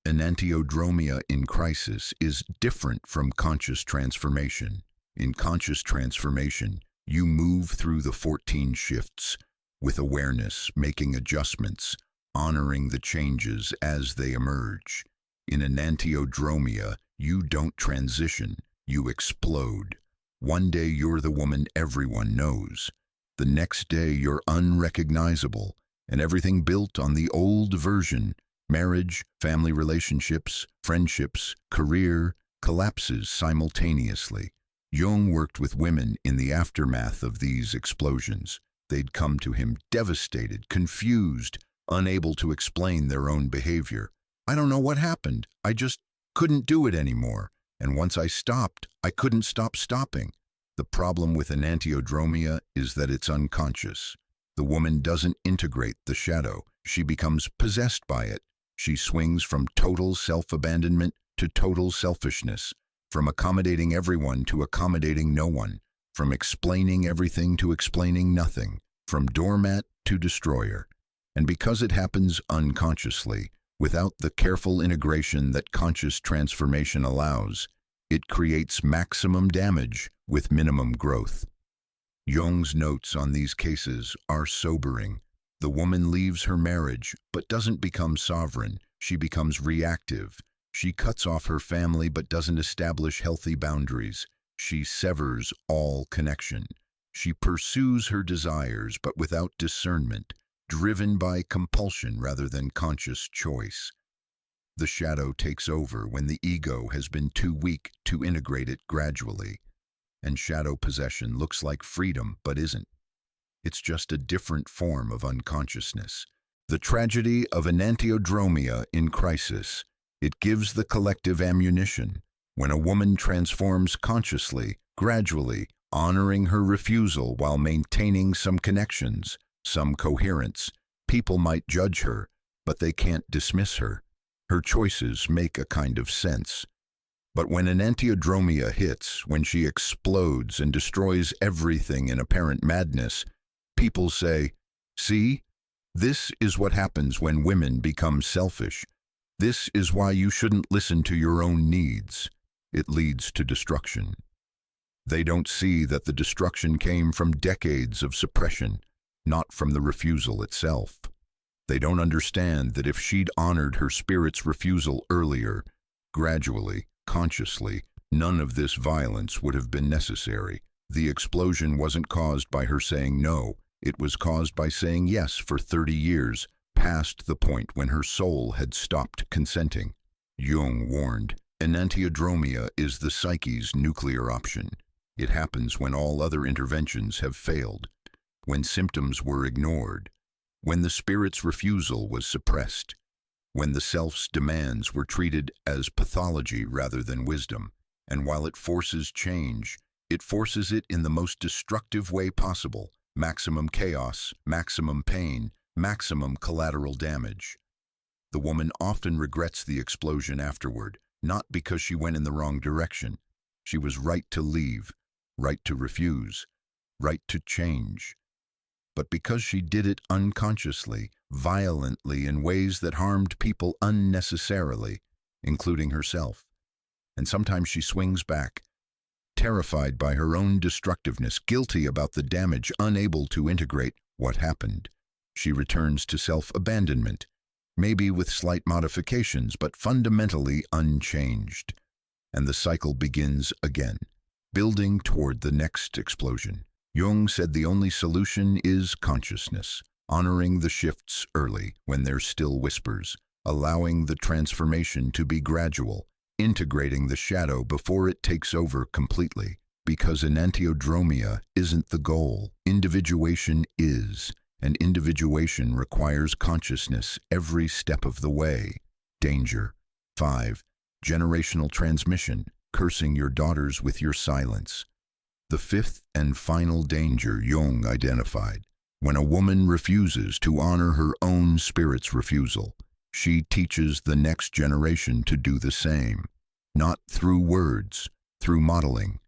Enantiodromia in crisis is different from conscious transformation. In conscious transformation, you move through the 14 shifts with awareness, making adjustments, honoring the changes as they emerge. In enantiodromia, you don't transition, you explode. One day you're the woman everyone knows. The next day you're unrecognizable, and everything built on the old version, marriage, family relationships, friendships, career, collapses simultaneously. Jung worked with women in the aftermath of these explosions. They'd come to him devastated, confused, unable to explain their own behavior. "I don't know what happened. I just couldn't do it anymore. And once I stopped, I couldn't stop stopping." The problem with enantiodromia is that it's unconscious. The woman doesn't integrate the shadow. She becomes possessed by it. She swings from total self-abandonment to total selfishness, from accommodating everyone to accommodating no one, from explaining everything to explaining nothing, from doormat to destroyer. And because it happens unconsciously, without the careful integration that conscious transformation allows, it creates maximum damage with minimum growth. Jung's notes on these cases are sobering. The woman leaves her marriage, but doesn't become sovereign. She becomes reactive. She cuts off her family, but doesn't establish healthy boundaries. She severs all connection. She pursues her desires, but without discernment, driven by compulsion rather than conscious choice. The shadow takes over when the ego has been too weak to integrate it gradually. And shadow possession looks like freedom, but isn't. It's just a different form of unconsciousness. The tragedy of Enantiodromia in crisis. It gives the collective ammunition. When a woman transforms consciously, gradually, honoring her refusal while maintaining some connections, some coherence, people might judge her, but they can't dismiss her. Her choices make a kind of sense. But when Enantiodromia hits, when she explodes and destroys everything in apparent madness, people say, "See, this is what happens when women become selfish. This is why you shouldn't listen to your own needs. It leads to destruction." They don't see that the destruction came from decades of suppression, not from the refusal itself. They don't understand that if she'd honored her spirit's refusal earlier, gradually, consciously, none of this violence would have been necessary. The explosion wasn't caused by her saying no. It was caused by saying yes for 30 years, past the point when her soul had stopped consenting. Jung warned, Enantiodromia is the psyche's nuclear option. It happens when all other interventions have failed, when symptoms were ignored, when the spirit's refusal was suppressed, when the self's demands were treated as pathology rather than wisdom. And while it forces change, it forces it in the most destructive way possible: maximum chaos, maximum pain, maximum collateral damage. The woman often regrets the explosion afterward, not because she went in the wrong direction. She was right to leave, right to refuse, right to change. But because she did it unconsciously, violently, in ways that harmed people unnecessarily, including herself. And sometimes she swings back, terrified by her own destructiveness, guilty about the damage, unable to integrate what happened. She returns to self-abandonment, maybe with slight modifications, but fundamentally unchanged. And the cycle begins again, building toward the next explosion. Jung said the only solution is consciousness, honoring the shifts early when there's still whispers, allowing the transformation to be gradual, integrating the shadow before it takes over completely. Because Enantiodromia isn't the goal, individuation is, and individuation requires consciousness every step of the way. Danger. 5. Generational transmission, cursing your daughters with your silence. The fifth and final danger Jung identified: when a woman refuses to honor her own spirit's refusal, she teaches the next generation to do the same. Not through words, through modeling.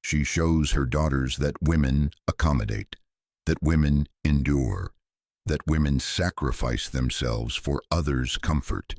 She shows her daughters that women accommodate, that women endure, that women sacrifice themselves for others' comfort,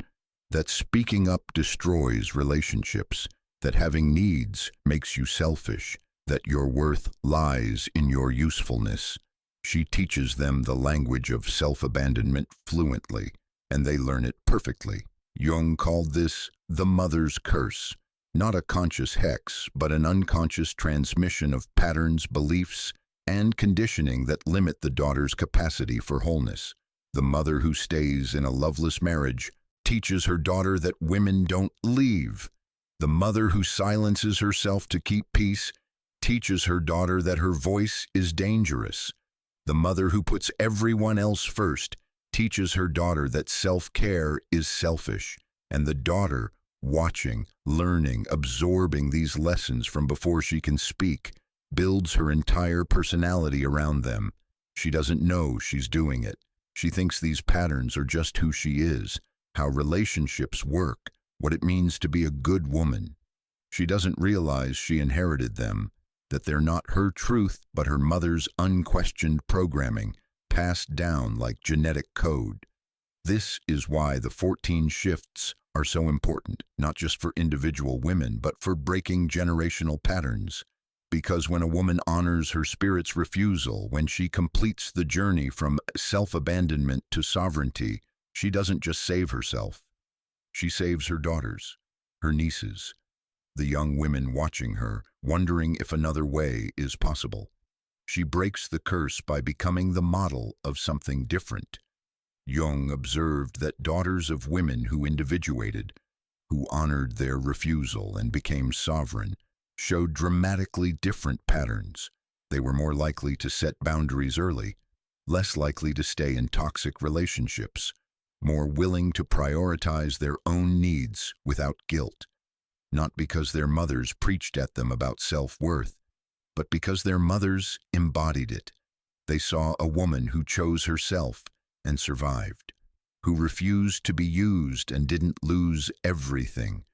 that speaking up destroys relationships, that having needs makes you selfish, that your worth lies in your usefulness. She teaches them the language of self-abandonment fluently, and they learn it perfectly. Jung called this the mother's curse, not a conscious hex, but an unconscious transmission of patterns, beliefs, and conditioning that limit the daughter's capacity for wholeness. The mother who stays in a loveless marriage teaches her daughter that women don't leave. The mother who silences herself to keep peace teaches her daughter that her voice is dangerous. The mother who puts everyone else first teaches her daughter that self-care is selfish. And the daughter, watching, learning, absorbing these lessons from before she can speak, builds her entire personality around them. She doesn't know she's doing it. She thinks these patterns are just who she is, how relationships work, what it means to be a good woman. She doesn't realize she inherited them, that they're not her truth but her mother's unquestioned programming, passed down like genetic code. This is why the 14 shifts are so important, not just for individual women, but for breaking generational patterns. Because when a woman honors her spirit's refusal, when she completes the journey from self-abandonment to sovereignty, she doesn't just save herself. She saves her daughters, her nieces, the young women watching her, wondering if another way is possible. She breaks the curse by becoming the model of something different. Jung observed that daughters of women who individuated, who honored their refusal and became sovereign, showed dramatically different patterns. They were more likely to set boundaries early, less likely to stay in toxic relationships, more willing to prioritize their own needs without guilt, not because their mothers preached at them about self-worth, but because their mothers embodied it. They saw a woman who chose herself and survived, who refused to be used and didn't lose everything,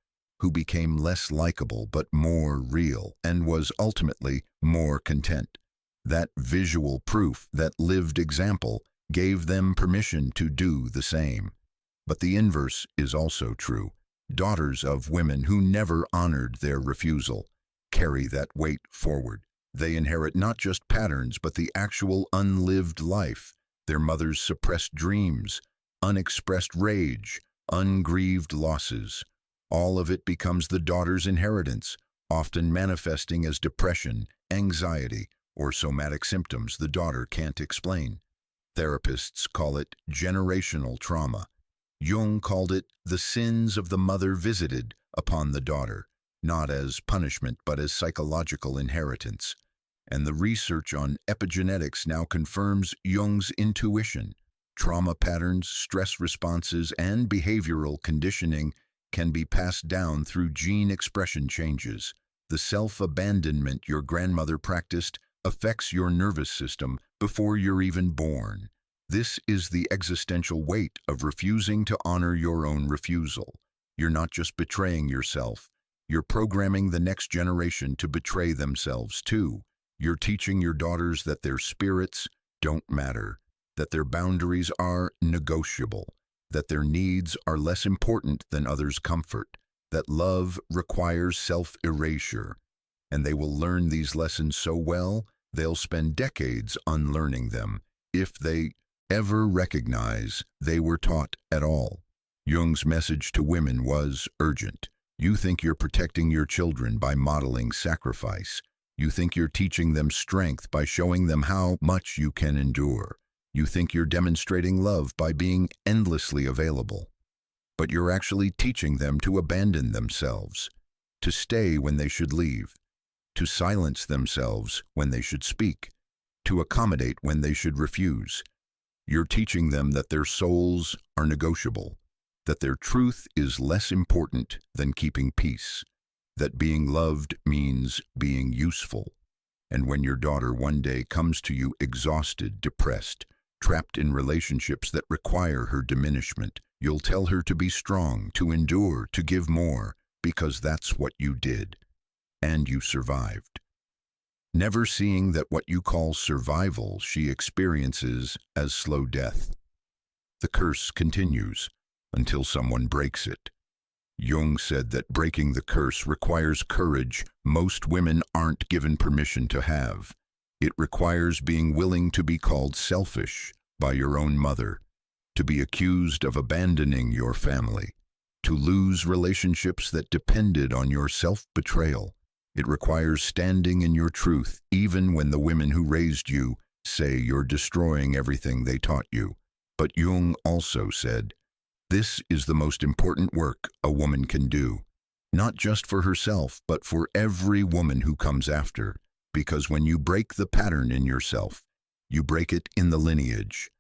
who became less likable but more real and was ultimately more content. That visual proof, that lived example, gave them permission to do the same. But the inverse is also true. Daughters of women who never honored their refusal carry that weight forward. They inherit not just patterns but the actual unlived life, their mothers' suppressed dreams, unexpressed rage, ungrieved losses. All of it becomes the daughter's inheritance, often manifesting as depression, anxiety, or somatic symptoms the daughter can't explain. Therapists call it generational trauma. Jung called it the sins of the mother visited upon the daughter, not as punishment but as psychological inheritance. And the research on epigenetics now confirms Jung's intuition. Trauma patterns, stress responses, and behavioral conditioning can be passed down through gene expression changes. The self-abandonment your grandmother practiced affects your nervous system before you're even born. This is the existential weight of refusing to honor your own refusal. You're not just betraying yourself, you're programming the next generation to betray themselves too. You're teaching your daughters that their spirits don't matter, that their boundaries are negotiable, that their needs are less important than others' comfort, that love requires self-erasure. And they will learn these lessons so well, they'll spend decades unlearning them, if they ever recognize they were taught at all. Jung's message to women was urgent. You think you're protecting your children by modeling sacrifice. You think you're teaching them strength by showing them how much you can endure. You think you're demonstrating love by being endlessly available. But you're actually teaching them to abandon themselves, to stay when they should leave, to silence themselves when they should speak, to accommodate when they should refuse. You're teaching them that their souls are negotiable, that their truth is less important than keeping peace, that being loved means being useful. And when your daughter one day comes to you exhausted, depressed, trapped in relationships that require her diminishment, you'll tell her to be strong, to endure, to give more, because that's what you did. And you survived. Never seeing that what you call survival she experiences as slow death. The curse continues until someone breaks it. Jung said that breaking the curse requires courage most women aren't given permission to have. It requires being willing to be called selfish by your own mother, to be accused of abandoning your family, to lose relationships that depended on your self-betrayal. It requires standing in your truth, even when the women who raised you say you're destroying everything they taught you. But Jung also said, this is the most important work a woman can do, not just for herself, but for every woman who comes after, because when you break the pattern in yourself, you break it in the lineage.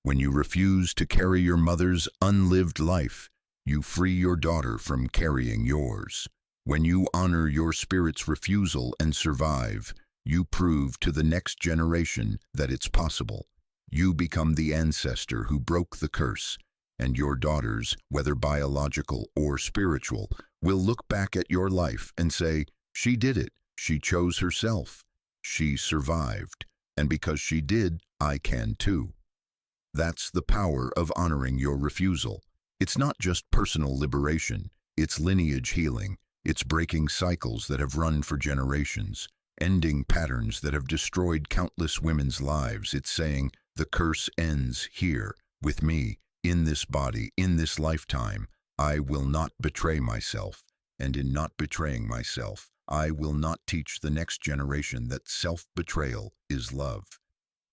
When you refuse to carry your mother's unlived life, you free your daughter from carrying yours. When you honor your spirit's refusal and survive, you prove to the next generation that it's possible. You become the ancestor who broke the curse, and your daughters, whether biological or spiritual, will look back at your life and say, she did it, she chose herself, she survived, and because she did, I can too. That's the power of honoring your refusal. It's not just personal liberation, it's lineage healing. It's breaking cycles that have run for generations. ending patterns that have destroyed countless women's lives. It's saying, the curse ends here, with me, in this body, in this lifetime. I will not betray myself, and in not betraying myself, I will not teach the next generation that self-betrayal is love.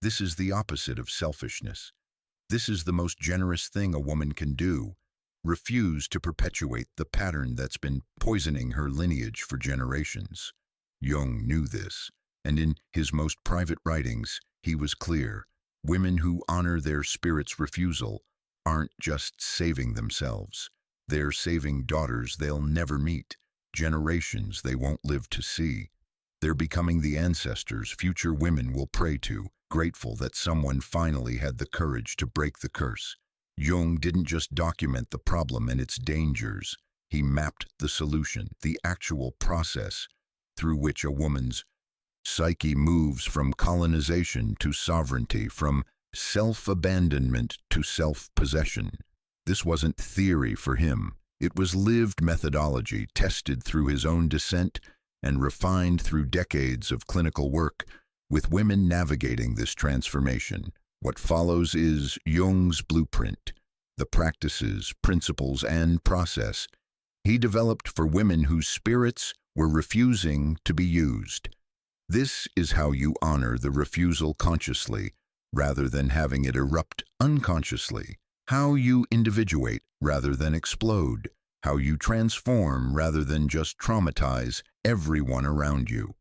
This is the opposite of selfishness. This is the most generous thing a woman can do. Refuse to perpetuate the pattern that's been poisoning her lineage for generations. Jung knew this, and in his most private writings, he was clear. Women who honor their spirit's refusal aren't just saving themselves. They're saving daughters they'll never meet, generations they won't live to see. They're becoming the ancestors future women will pray to, grateful that someone finally had the courage to break the curse. Jung didn't just document the problem and its dangers. He mapped the solution, the actual process through which a woman's psyche moves from colonization to sovereignty, from self-abandonment to self-possession. This wasn't theory for him. It was lived methodology, tested through his own descent and refined through decades of clinical work, with women navigating this transformation. What follows is Jung's blueprint, the practices, principles, and process he developed for women whose spirits were refusing to be used. This is how you honor the refusal consciously, rather than having it erupt unconsciously. How you individuate rather than explode. How you transform rather than just traumatize everyone around you.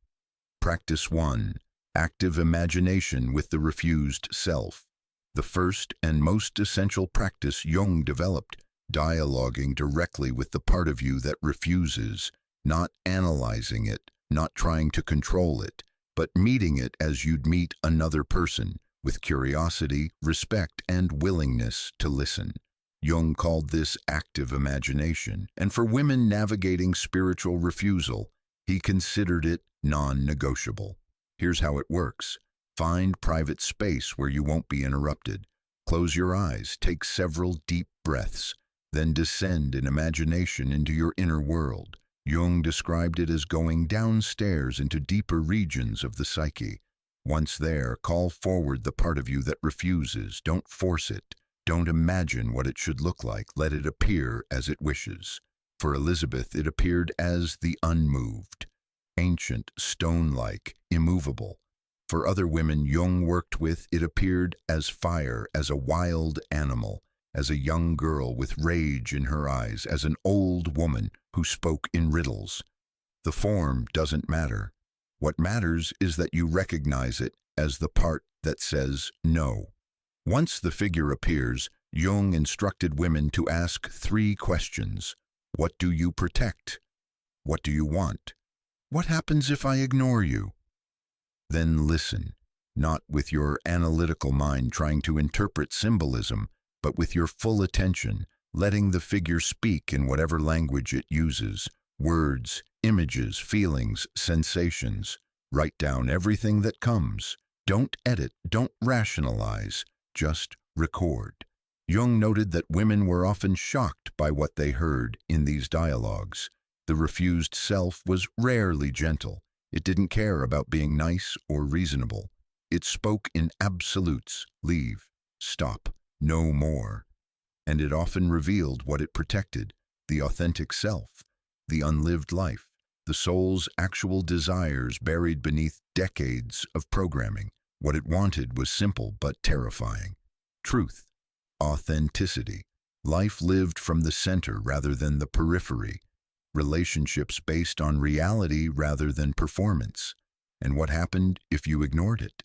Practice 1. Active imagination with the refused self. The first and most essential practice Jung developed, dialoguing directly with the part of you that refuses, not analyzing it, not trying to control it, but meeting it as you'd meet another person, with curiosity, respect, and willingness to listen. Jung called this active imagination, and for women navigating spiritual refusal, he considered it non-negotiable. Here's how it works. Find private space where you won't be interrupted. Close your eyes, take several deep breaths, then descend in imagination into your inner world. Jung described it as going downstairs into deeper regions of the psyche. Once there, call forward the part of you that refuses. Don't force it. Don't imagine what it should look like. Let it appear as it wishes. For Elizabeth, it appeared as the unmoved, ancient, stone-like, immovable. For other women Jung worked with, it appeared as fire, as a wild animal, as a young girl with rage in her eyes, as an old woman who spoke in riddles. The form doesn't matter. What matters is that you recognize it as the part that says no. Once the figure appears, Jung instructed women to ask 3 questions. What do you protect? What do you want? What happens if I ignore you? Then listen, not with your analytical mind trying to interpret symbolism, but with your full attention, letting the figure speak in whatever language it uses. Words, images, feelings, sensations. Write down everything that comes. Don't edit, don't rationalize, just record. Jung noted that women were often shocked by what they heard in these dialogues. The refused self was rarely gentle. It didn't care about being nice or reasonable. It spoke in absolutes: leave, stop, no more. And it often revealed what it protected: the authentic self, the unlived life, the soul's actual desires buried beneath decades of programming. What it wanted was simple but terrifying: truth, authenticity, life lived from the center rather than the periphery, relationships based on reality rather than performance. And what happened if you ignored it?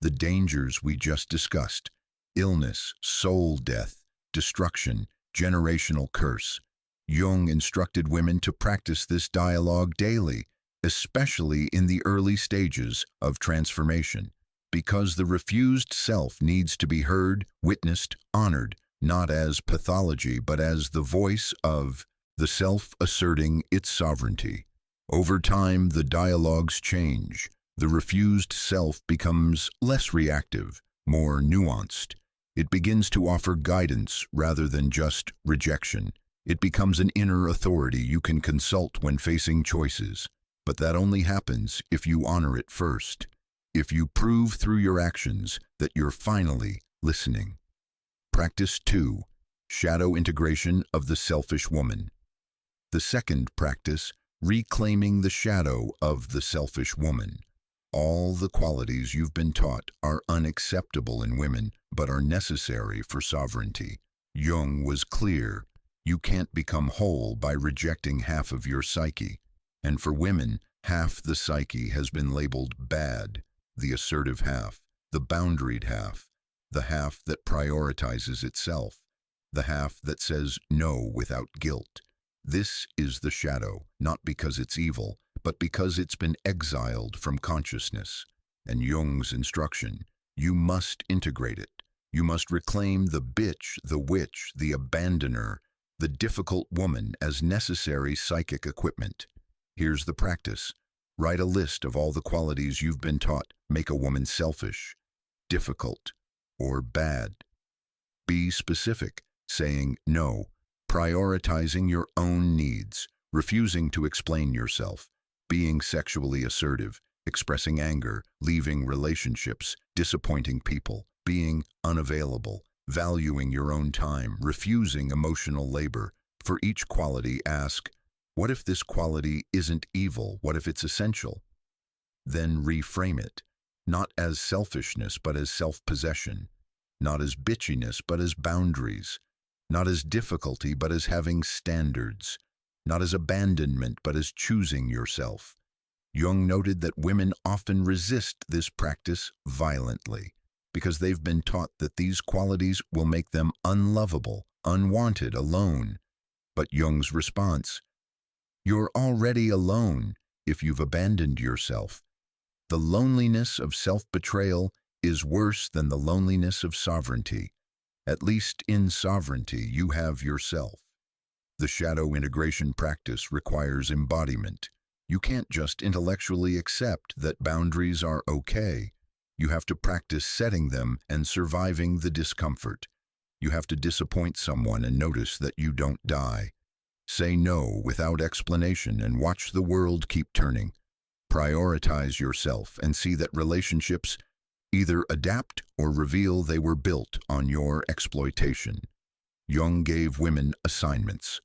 The dangers we just discussed: illness, soul death, destruction, generational curse. Jung instructed women to practice this dialogue daily, especially in the early stages of transformation, because the refused self needs to be heard, witnessed, honored, not as pathology, but as the voice of the self asserting its sovereignty. Over time, the dialogues change. The refused self becomes less reactive, more nuanced. It begins to offer guidance rather than just rejection. It becomes an inner authority you can consult when facing choices. But that only happens if you honor it first, if you prove through your actions that you're finally listening. Practice 2. Shadow integration of the selfish woman. The second practice, reclaiming the shadow of the selfish woman. All the qualities you've been taught are unacceptable in women, but are necessary for sovereignty. Jung was clear. You can't become whole by rejecting half of your psyche. And for women, half the psyche has been labeled bad: the assertive half, the boundaried half, the half that prioritizes itself, the half that says no without guilt. This is the shadow, not because it's evil, but because it's been exiled from consciousness. And Jung's instruction: you must integrate it. You must reclaim the bitch, the witch, the abandoner, the difficult woman as necessary psychic equipment. Here's the practice. Write a list of all the qualities you've been taught make a woman selfish, difficult, or bad. Be specific, saying no, prioritizing your own needs, refusing to explain yourself, being sexually assertive, expressing anger, leaving relationships, disappointing people, being unavailable, valuing your own time, refusing emotional labor. For each quality, ask, what if this quality isn't evil? What if it's essential? Then reframe it, not as selfishness, but as self-possession, not as bitchiness, but as boundaries, not as difficulty, but as having standards, not as abandonment, but as choosing yourself. Jung noted that women often resist this practice violently because they've been taught that these qualities will make them unlovable, unwanted, alone. But Jung's response: you're already alone if you've abandoned yourself. The loneliness of self-betrayal is worse than the loneliness of sovereignty. At least in sovereignty, you have yourself. The shadow integration practice requires embodiment. You can't just intellectually accept that boundaries are okay. You have to practice setting them and surviving the discomfort. You have to disappoint someone and notice that you don't die. Say no without explanation and watch the world keep turning. Prioritize yourself and see that relationships either adapt or reveal they were built on your exploitation. Jung gave women assignments.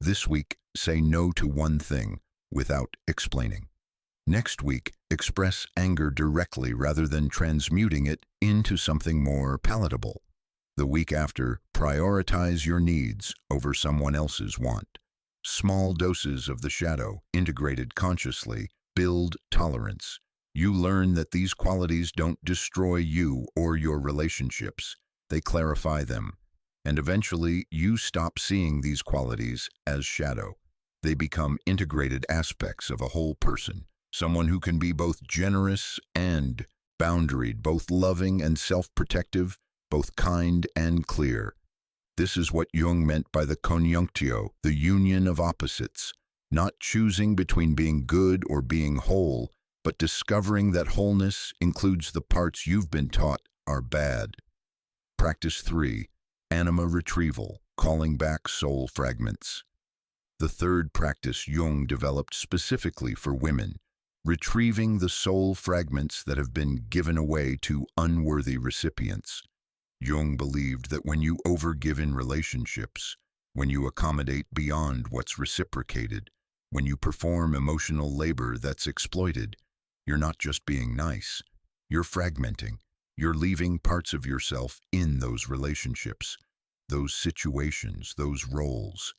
This week, say no to one thing without explaining. Next week, express anger directly rather than transmuting it into something more palatable. The week after, prioritize your needs over someone else's want. Small doses of the shadow, integrated consciously, build tolerance. You learn that these qualities don't destroy you or your relationships. They clarify them. And eventually, you stop seeing these qualities as shadow. They become integrated aspects of a whole person. Someone who can be both generous and boundaried, both loving and self-protective, both kind and clear. This is what Jung meant by the conjunctio, the union of opposites, not choosing between being good or being whole, but discovering that wholeness includes the parts you've been taught are bad. Practice 3. Anima retrieval, calling back soul fragments. The third practice Jung developed specifically for women, retrieving the soul fragments that have been given away to unworthy recipients. Jung believed that when you overgive in relationships, when you accommodate beyond what's reciprocated, when you perform emotional labor that's exploited, you're not just being nice, you're fragmenting. You're leaving parts of yourself in those relationships, those situations, those roles.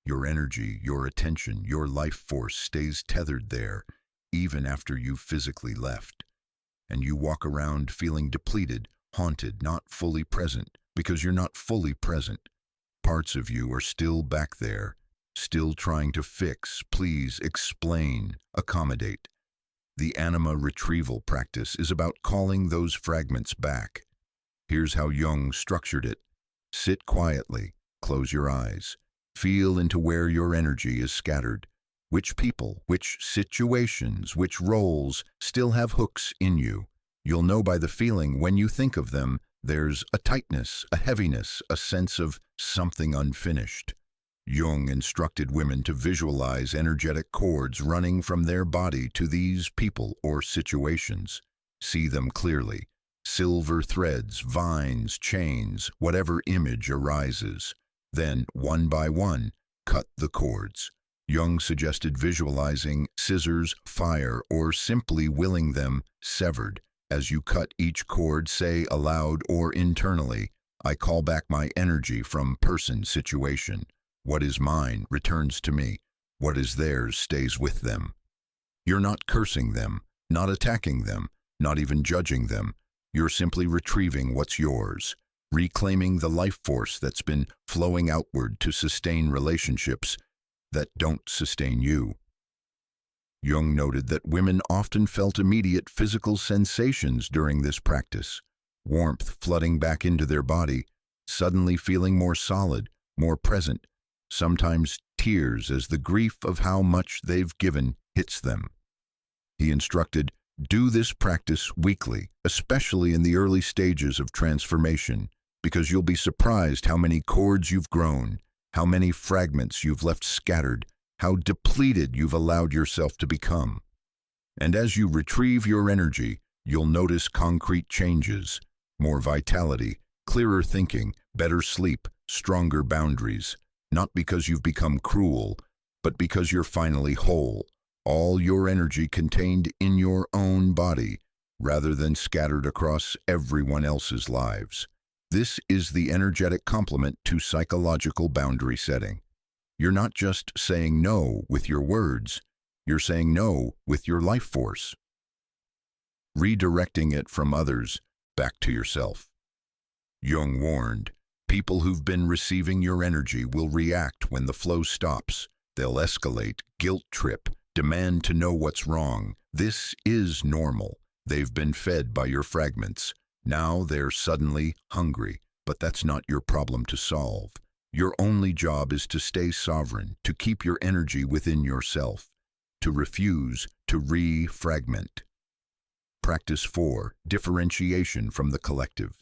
Your energy, your attention, your life force stays tethered there, even after you've physically left. And you walk around feeling depleted, haunted, not fully present, because you're not fully present. Parts of you are still back there, still trying to fix, please, explain, accommodate. The anima retrieval practice is about calling those fragments back. Here's how Jung structured it. Sit quietly, close your eyes, feel into where your energy is scattered. Which people, which situations, which roles still have hooks in you. You'll know by the feeling when you think of them, there's a tightness, a heaviness, a sense of something unfinished. Jung instructed women to visualize energetic cords running from their body to these people or situations. See them clearly. Silver threads, vines, chains, whatever image arises. Then, one by one, cut the cords. Jung suggested visualizing scissors, fire, or simply willing them severed. As you cut each cord, say aloud or internally, I call back my energy from person, situation. What is mine returns to me. What is theirs stays with them. You're not cursing them, not attacking them, not even judging them. You're simply retrieving what's yours, reclaiming the life force that's been flowing outward to sustain relationships that don't sustain you. Jung noted that women often felt immediate physical sensations during this practice, warmth flooding back into their body, suddenly feeling more solid, more present, sometimes tears as the grief of how much they've given hits them. He instructed, do this practice weekly, especially in the early stages of transformation, because you'll be surprised how many cords you've grown, how many fragments you've left scattered, how depleted you've allowed yourself to become. And as you retrieve your energy, you'll notice concrete changes, more vitality, clearer thinking, better sleep, stronger boundaries, not because you've become cruel, but because you're finally whole, all your energy contained in your own body, rather than scattered across everyone else's lives. This is the energetic complement to psychological boundary setting. You're not just saying no with your words, you're saying no with your life force. Redirecting it from others back to yourself. Jung warned, people who've been receiving your energy will react when the flow stops. They'll escalate, guilt trip, demand to know what's wrong. This is normal. They've been fed by your fragments. Now they're suddenly hungry, but that's not your problem to solve. Your only job is to stay sovereign, to keep your energy within yourself, to refuse to re-fragment. Practice 4, differentiation from the collective.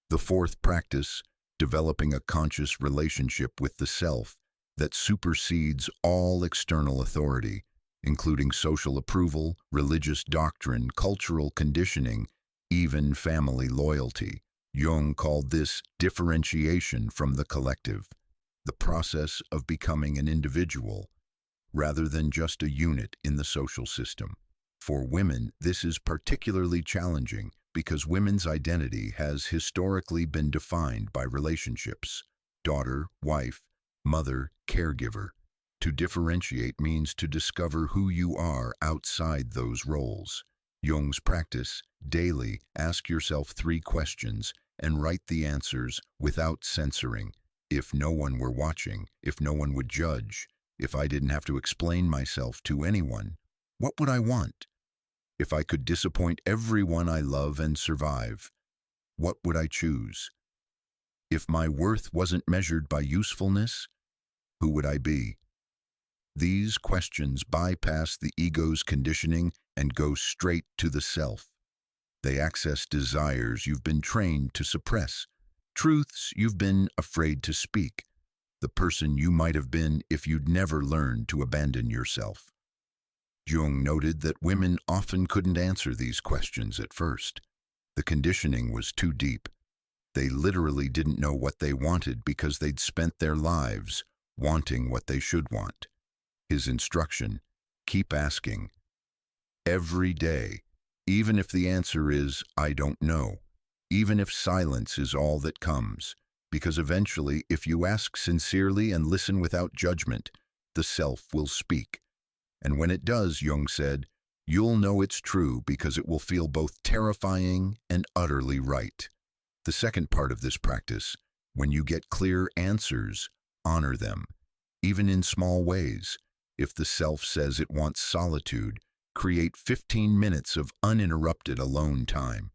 The fourth practice, developing a conscious relationship with the self that supersedes all external authority, including social approval, religious doctrine, cultural conditioning, even family loyalty. Jung called this differentiation from the collective, the process of becoming an individual, rather than just a unit in the social system. For women, this is particularly challenging because women's identity has historically been defined by relationships: daughter, wife, mother, caregiver. To differentiate means to discover who you are outside those roles. Jung's practice, daily, ask yourself 3 questions and write the answers without censoring. If no one were watching, if no one would judge, if I didn't have to explain myself to anyone, what would I want? If I could disappoint everyone I love and survive, what would I choose? If my worth wasn't measured by usefulness, who would I be? These questions bypass the ego's conditioning and go straight to the self. They access desires you've been trained to suppress, truths you've been afraid to speak, the person you might have been if you'd never learned to abandon yourself. Jung noted that women often couldn't answer these questions at first. The conditioning was too deep. They literally didn't know what they wanted because they'd spent their lives wanting what they should want. His instruction, keep asking. Every day, even if the answer is, I don't know, even if silence is all that comes, because eventually, if you ask sincerely and listen without judgment, the self will speak. And when it does, Jung said, you'll know it's true because it will feel both terrifying and utterly right. The second part of this practice, when you get clear answers, honor them, even in small ways. If the self says it wants solitude, create 15 minutes of uninterrupted alone time.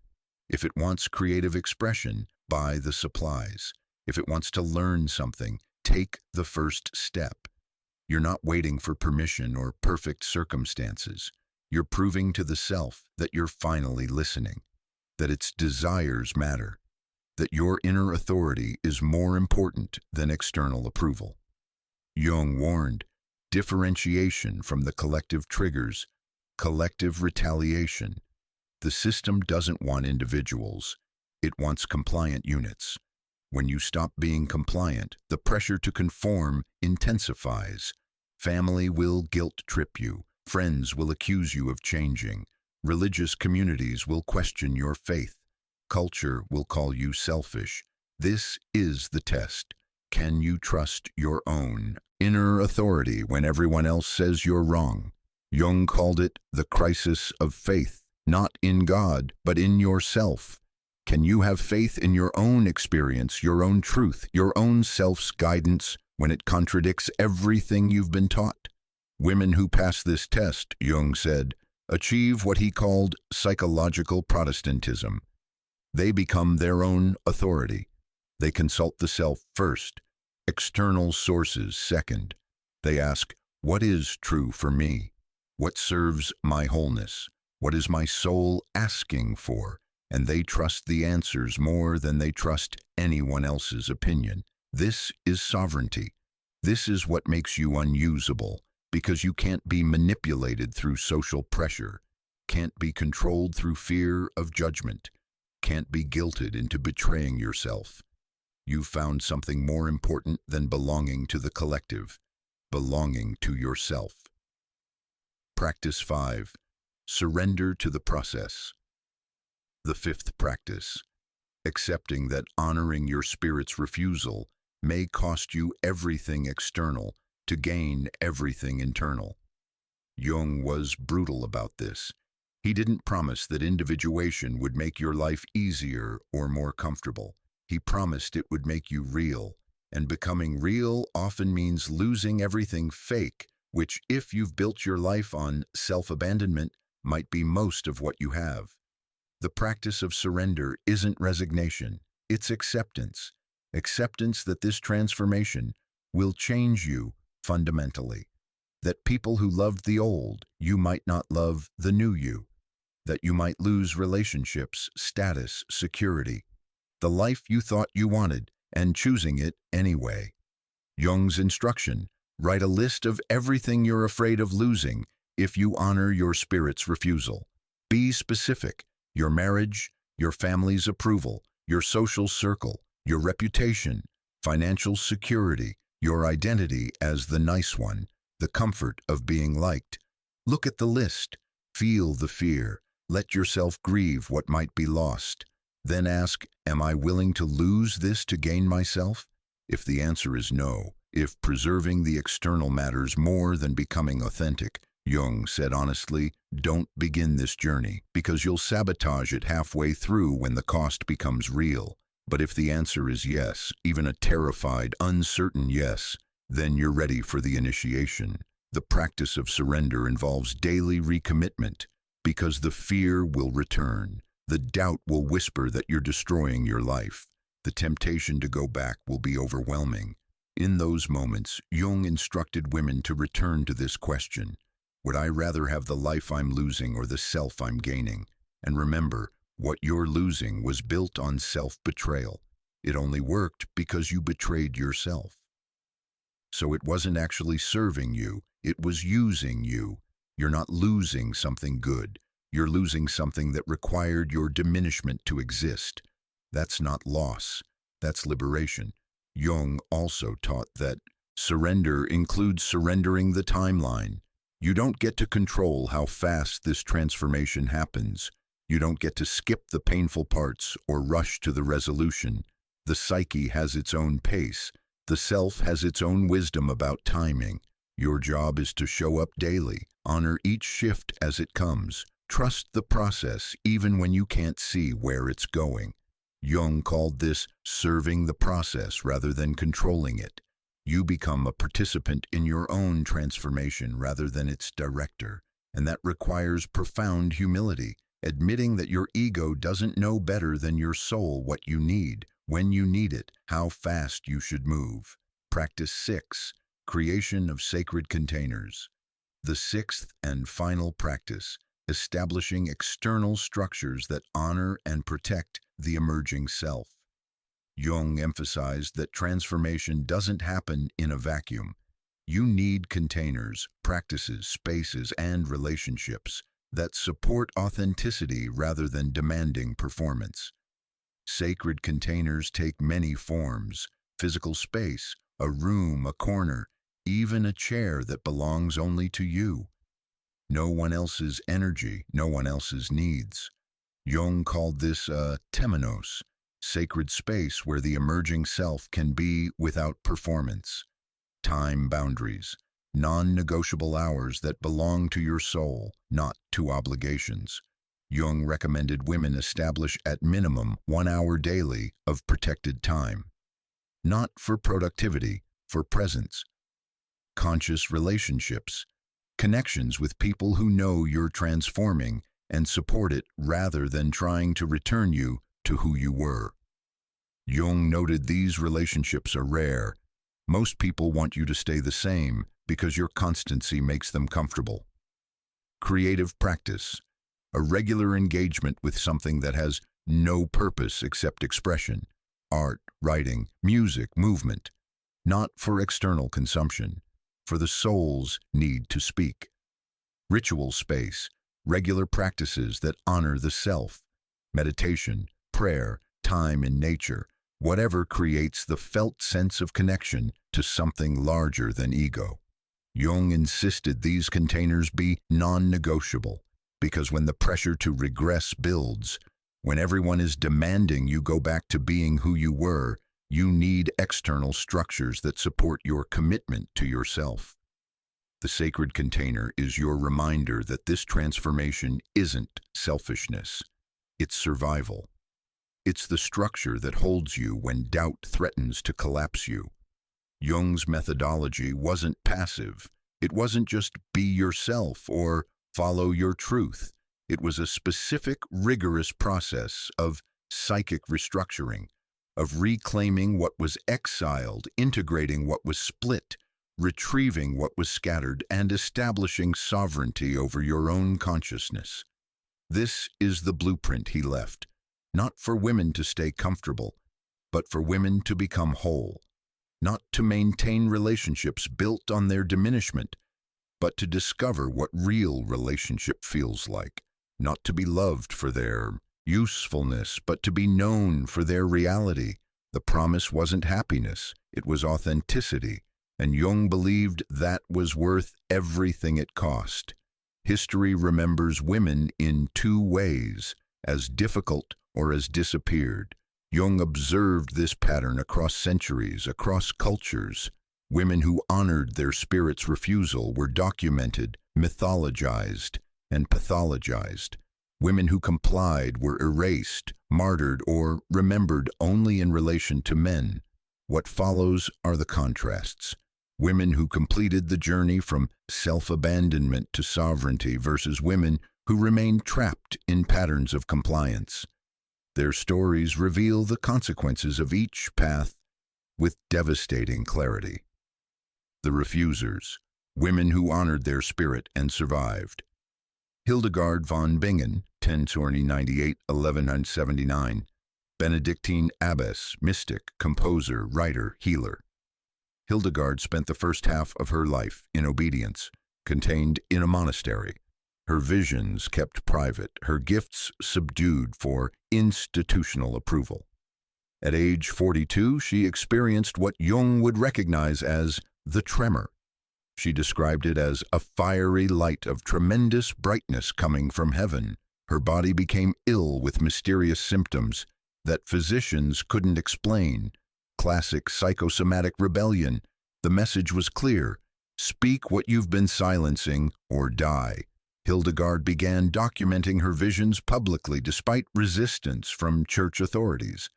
If it wants creative expression, buy the supplies. If it wants to learn something, take the first step. You're not waiting for permission or perfect circumstances. You're proving to the self that you're finally listening, that its desires matter, that your inner authority is more important than external approval. Jung warned, differentiation from the collective triggers, collective retaliation. The system doesn't want individuals. It wants compliant units. When you stop being compliant, the pressure to conform intensifies. Family will guilt-trip you. Friends will accuse you of changing. Religious communities will question your faith. Culture will call you selfish. This is the test. Can you trust your own inner authority when everyone else says you're wrong? Jung called it the crisis of faith, not in God, but in yourself. Can you have faith in your own experience, your own truth, your own self's guidance when it contradicts everything you've been taught? Women who pass this test, Jung said, achieve what he called psychological Protestantism. They become their own authority. They consult the self first, external sources second. They ask, what is true for me? What serves my wholeness? What is my soul asking for? And they trust the answers more than they trust anyone else's opinion. This is sovereignty. This is what makes you unusable, because you can't be manipulated through social pressure, can't be controlled through fear of judgment, can't be guilted into betraying yourself. You've found something more important than belonging to the collective, belonging to yourself. Practice 5. Surrender to the process. The 5th practice. Accepting that honoring your spirit's refusal may cost you everything external to gain everything internal. Jung was brutal about this. He didn't promise that individuation would make your life easier or more comfortable. He promised it would make you real, and becoming real often means losing everything fake, which, if you've built your life on self-abandonment, might be most of what you have. The practice of surrender isn't resignation, it's acceptance. Acceptance that this transformation will change you fundamentally. That people who loved the old, you might not love the new you. That you might lose relationships, status, security. The life you thought you wanted, and choosing it anyway. Jung's instruction, write a list of everything you're afraid of losing if you honor your spirit's refusal. Be specific. Your marriage, your family's approval, your social circle, your reputation, financial security, your identity as the nice one, the comfort of being liked. Look at the list. Feel the fear. Let yourself grieve what might be lost. Then ask, am I willing to lose this to gain myself? If the answer is no, if preserving the external matters more than becoming authentic, Jung said honestly, don't begin this journey, because you'll sabotage it halfway through when the cost becomes real. But if the answer is yes, even a terrified, uncertain yes, then you're ready for the initiation. The practice of surrender involves daily recommitment, because the fear will return. The doubt will whisper that you're destroying your life. The temptation to go back will be overwhelming. In those moments, Jung instructed women to return to this question. Would I rather have the life I'm losing or the self I'm gaining? And remember, what you're losing was built on self-betrayal. It only worked because you betrayed yourself. So it wasn't actually serving you, it was using you. You're not losing something good. You're losing something that required your diminishment to exist. That's not loss, that's liberation. Jung also taught that surrender includes surrendering the timeline. You don't get to control how fast this transformation happens. You don't get to skip the painful parts or rush to the resolution. The psyche has its own pace. The self has its own wisdom about timing. Your job is to show up daily, honor each shift as it comes. Trust the process even when you can't see where it's going. Jung called this serving the process rather than controlling it. You become a participant in your own transformation rather than its director, and that requires profound humility, admitting that your ego doesn't know better than your soul what you need, when you need it, how fast you should move. Practice 6. Creation of sacred containers. The 6th and final practice, establishing external structures that honor and protect the emerging self. Jung emphasized that transformation doesn't happen in a vacuum. You need containers, practices, spaces, and relationships that support authenticity rather than demanding performance. Sacred containers take many forms: physical space, a room, a corner, even a chair that belongs only to you. No one else's energy, no one else's needs. Jung called this a temenos, sacred space where the emerging self can be without performance. Time boundaries, non-negotiable hours that belong to your soul, not to obligations. Jung recommended women establish at minimum 1 hour daily of protected time. Not for productivity, for presence. Conscious relationships, connections with people who know you're transforming and support it rather than trying to return you to who you were. Jung noted these relationships are rare. Most people want you to stay the same because your constancy makes them comfortable. Creative practice, a regular engagement with something that has no purpose except expression, art, writing, music, movement, not for external consumption, for the soul's need to speak. Ritual space, regular practices that honor the self, meditation, prayer, time in nature, whatever creates the felt sense of connection to something larger than ego. Jung insisted these containers be non-negotiable, because when the pressure to regress builds, when everyone is demanding you go back to being who you were, you need external structures that support your commitment to yourself. The sacred container is your reminder that this transformation isn't selfishness, it's survival. It's the structure that holds you when doubt threatens to collapse you. Jung's methodology wasn't passive. It wasn't just be yourself or follow your truth. It was a specific, rigorous process of psychic restructuring, of reclaiming what was exiled, integrating what was split, retrieving what was scattered, and establishing sovereignty over your own consciousness. This is the blueprint he left, not for women to stay comfortable, but for women to become whole, not to maintain relationships built on their diminishment, but to discover what real relationship feels like, not to be loved for their usefulness, but to be known for their reality. The promise wasn't happiness, it was authenticity, and Jung believed that was worth everything it cost. History remembers women in two ways, as difficult or as disappeared. Jung observed this pattern across centuries, across cultures. Women who honored their spirit's refusal were documented, mythologized, and pathologized. Women who complied were erased, martyred, or remembered only in relation to men. What follows are the contrasts. Women who completed the journey from self-abandonment to sovereignty versus women who remained trapped in patterns of compliance. Their stories reveal the consequences of each path with devastating clarity. The refusers, women who honored their spirit and survived. Hildegard von Bingen, 1098, 1179, Benedictine abbess, mystic, composer, writer, healer. Hildegard spent the first half of her life in obedience, contained in a monastery. Her visions kept private, her gifts subdued for institutional approval. At age 42, she experienced what Jung would recognize as the tremor. She described it as a fiery light of tremendous brightness coming from heaven. Her body became ill with mysterious symptoms that physicians couldn't explain. Classic psychosomatic rebellion. The message was clear: speak what you've been silencing or die. Hildegard began documenting her visions publicly despite resistance from church authorities.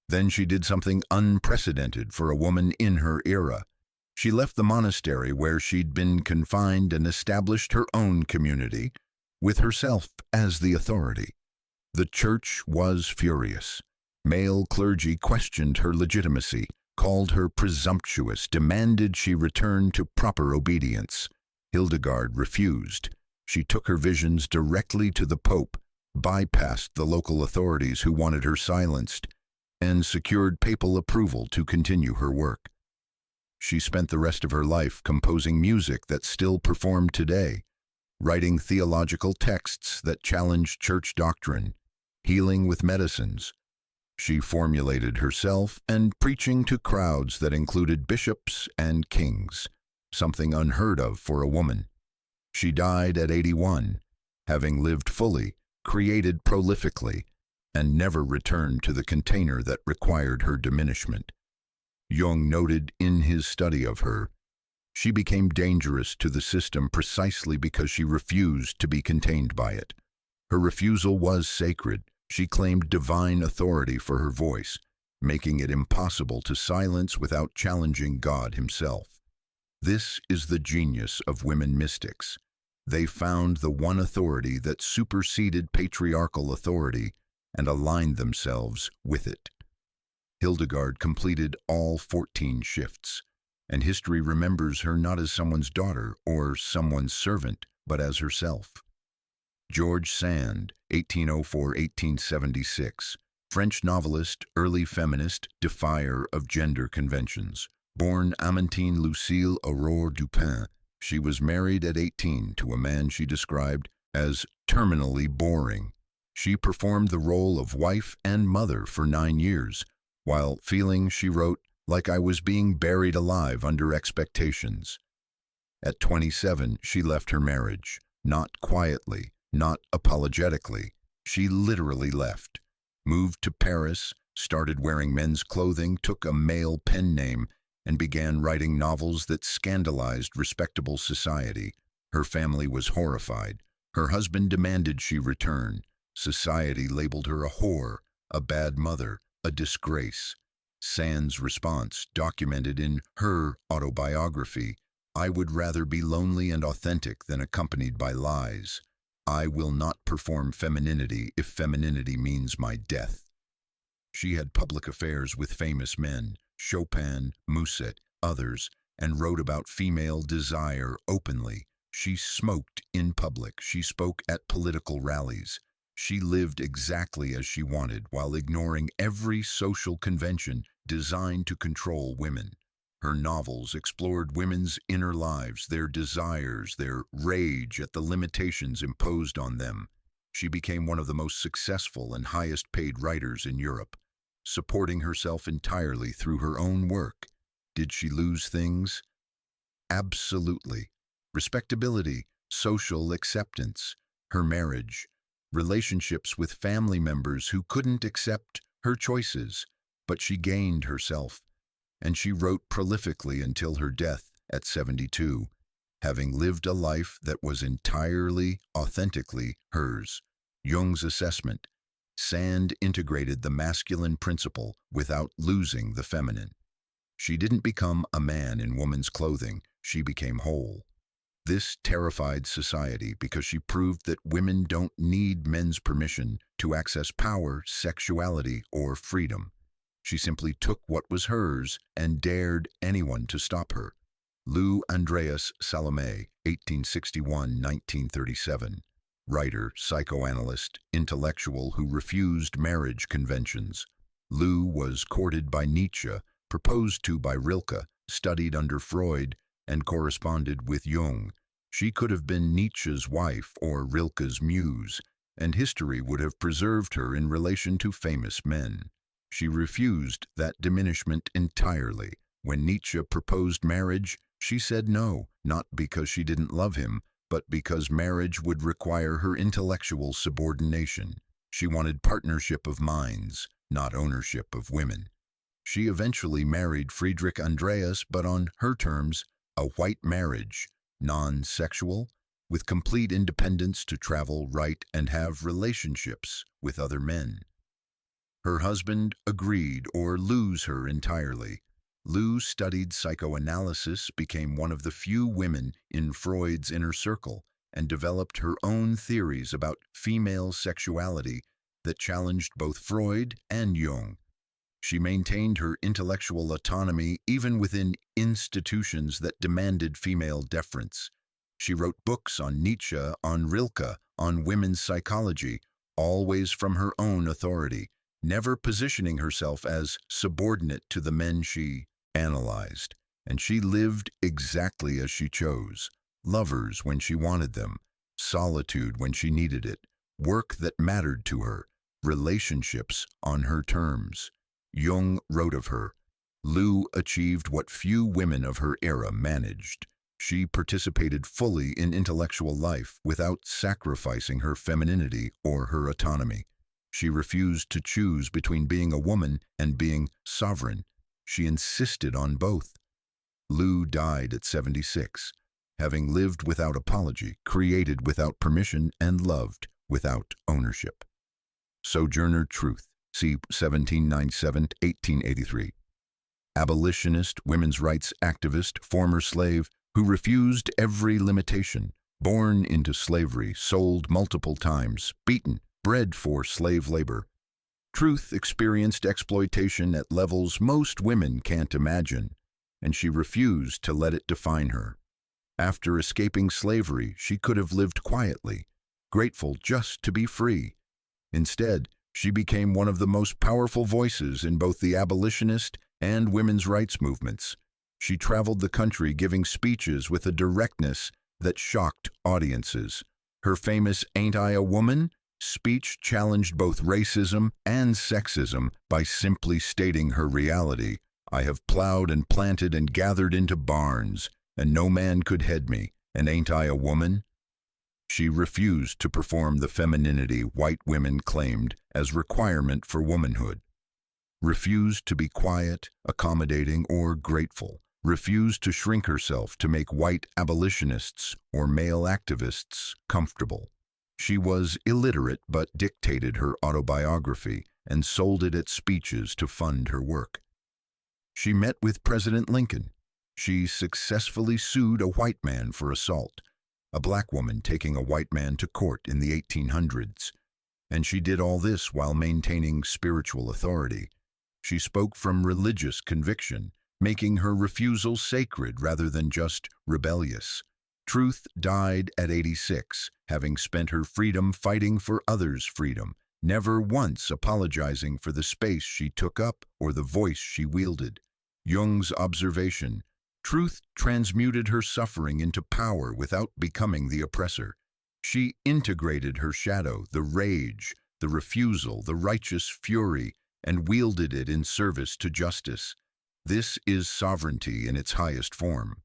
Then she did something unprecedented for a woman in her era. She left the monastery where she'd been confined and established her own community, with herself as the authority. The church was furious. Male clergy questioned her legitimacy, called her presumptuous, demanded she return to proper obedience. Hildegard refused. She took her visions directly to the Pope, bypassed the local authorities who wanted her silenced, and secured papal approval to continue her work. She spent the rest of her life composing music that's still performed today, writing theological texts that challenged church doctrine, healing with medicines. She formulated herself and preaching to crowds that included bishops and kings, something unheard of for a woman. She died at 81, having lived fully, created prolifically, and never returned to the container that required her diminishment. Jung noted in his study of her, she became dangerous to the system precisely because she refused to be contained by it. Her refusal was sacred. She claimed divine authority for her voice, making it impossible to silence without challenging God himself. This is the genius of women mystics. They found the one authority that superseded patriarchal authority and aligned themselves with it. Hildegard completed all 14 shifts, and history remembers her not as someone's daughter or someone's servant, but as herself. George Sand, 1804–1876, French novelist, early feminist, defier of gender conventions. Born Amantine Lucille Aurore Dupin, she was married at 18 to a man she described as terminally boring. She performed the role of wife and mother for 9 years, while feeling, she wrote, like I was being buried alive under expectations. At 27, she left her marriage, not quietly, not apologetically. She literally left, moved to Paris, started wearing men's clothing, took a male pen name, and began writing novels that scandalized respectable society. Her family was horrified. Her husband demanded she return. Society labeled her a whore, a bad mother, a disgrace. Sand's response, documented in her autobiography, I would rather be lonely and authentic than accompanied by lies. I will not perform femininity if femininity means my death. She had public affairs with famous men, Chopin, Musset, others, and wrote about female desire openly. She smoked in public. She spoke at political rallies. She lived exactly as she wanted while ignoring every social convention designed to control women. Her novels explored women's inner lives, their desires, their rage at the limitations imposed on them. She became one of the most successful and highest-paid writers in Europe, supporting herself entirely through her own work. Did she lose things? Absolutely. Respectability, social acceptance, her marriage, relationships with family members who couldn't accept her choices, but she gained herself, and she wrote prolifically until her death at 72, having lived a life that was entirely, authentically hers. Jung's assessment, Sand integrated the masculine principle without losing the feminine. She didn't become a man in woman's clothing, she became whole. This terrified society because she proved that women don't need men's permission to access power, sexuality, or freedom. She simply took what was hers and dared anyone to stop her. Lou Andreas Salome, 1861–1937, writer, psychoanalyst, intellectual who refused marriage conventions. Lou was courted by Nietzsche, proposed to by Rilke, studied under Freud, and corresponded with Jung. She could have been Nietzsche's wife or Rilke's muse, and history would have preserved her in relation to famous men. She refused that diminishment entirely. When Nietzsche proposed marriage, she said no, not because she didn't love him, but because marriage would require her intellectual subordination. She wanted partnership of minds, not ownership of women. She eventually married Friedrich Andreas, but on her terms, a white marriage, non-sexual, with complete independence to travel, write, and have relationships with other men. Her husband agreed or lose her entirely. Lou studied psychoanalysis, became one of the few women in Freud's inner circle, and developed her own theories about female sexuality that challenged both Freud and Jung. She maintained her intellectual autonomy even within institutions that demanded female deference. She wrote books on Nietzsche, on Rilke, on women's psychology, always from her own authority, never positioning herself as subordinate to the men she analyzed. and she lived exactly as she chose. Lovers when she wanted them, solitude when she needed it, work that mattered to her, relationships on her terms. Jung wrote of her, "Lu achieved what few women of her era managed. She participated fully in intellectual life without sacrificing her femininity or her autonomy. She refused to choose between being a woman and being sovereign. She insisted on both." Lu died at 76, having lived without apology, created without permission, and loved without ownership. Sojourner Truth, c. 1797-1883. Abolitionist, women's rights activist, former slave, who refused every limitation, born into slavery, sold multiple times, beaten, bred for slave labor. Truth experienced exploitation at levels most women can't imagine, and she refused to let it define her. After escaping slavery, she could have lived quietly, grateful just to be free. Instead, she became one of the most powerful voices in both the abolitionist and women's rights movements. She traveled the country giving speeches with a directness that shocked audiences. Her famous "Ain't I a Woman?" speech challenged both racism and sexism by simply stating her reality. "I have plowed and planted and gathered into barns, and no man could head me, and ain't I a woman?" She refused to perform the femininity white women claimed as requirement for womanhood. Refused to be quiet, accommodating, or grateful. Refused to shrink herself to make white abolitionists or male activists comfortable. She was illiterate but dictated her autobiography and sold it at speeches to fund her work. She met with President Lincoln. She successfully sued a white man for assault, a black woman taking a white man to court in the 1800s. And she did all this while maintaining spiritual authority. She spoke from religious conviction, making her refusal sacred rather than just rebellious. Truth died at 86, having spent her freedom fighting for others' freedom, never once apologizing for the space she took up or the voice she wielded. Jung's observation, truth transmuted her suffering into power without becoming the oppressor. She integrated her shadow, the rage, the refusal, the righteous fury, and wielded it in service to justice. This is sovereignty in its highest form.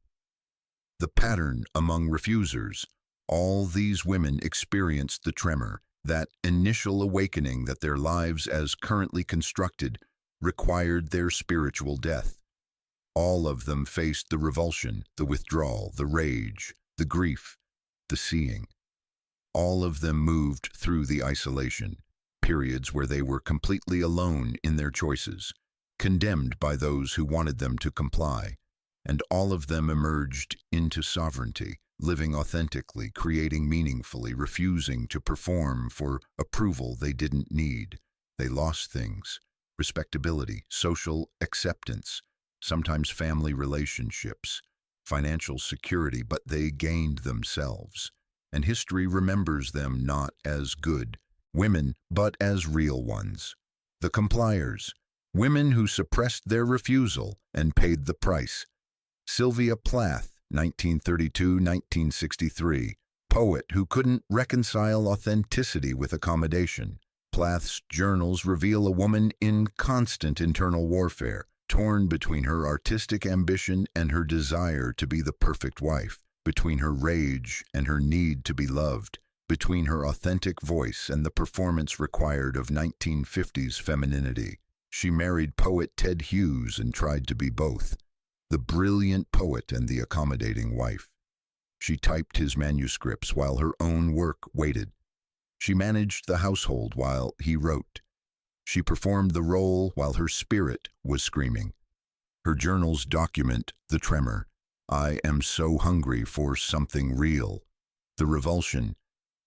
The pattern among refusers. All these women experienced the tremor, that initial awakening that their lives as currently constructed required their spiritual death. All of them faced the revulsion, the withdrawal, the rage, the grief, the seeing. All of them moved through the isolation, periods where they were completely alone in their choices, condemned by those who wanted them to comply, and all of them emerged into sovereignty, living authentically, creating meaningfully, refusing to perform for approval they didn't need. They lost things: respectability, social acceptance, sometimes family relationships, financial security, but they gained themselves. And history remembers them not as good women, but as real ones. The compliers, women who suppressed their refusal and paid the price. Sylvia Plath, 1932-1963, poet who couldn't reconcile authenticity with accommodation. Plath's journals reveal a woman in constant internal warfare, torn between her artistic ambition and her desire to be the perfect wife, between her rage and her need to be loved, between her authentic voice and the performance required of 1950s femininity. She married poet Ted Hughes and tried to be both, the brilliant poet and the accommodating wife. She typed his manuscripts while her own work waited. She managed the household while he wrote. She performed the role while her spirit was screaming. Her journals document the tremor. I am so hungry for something real. The revulsion.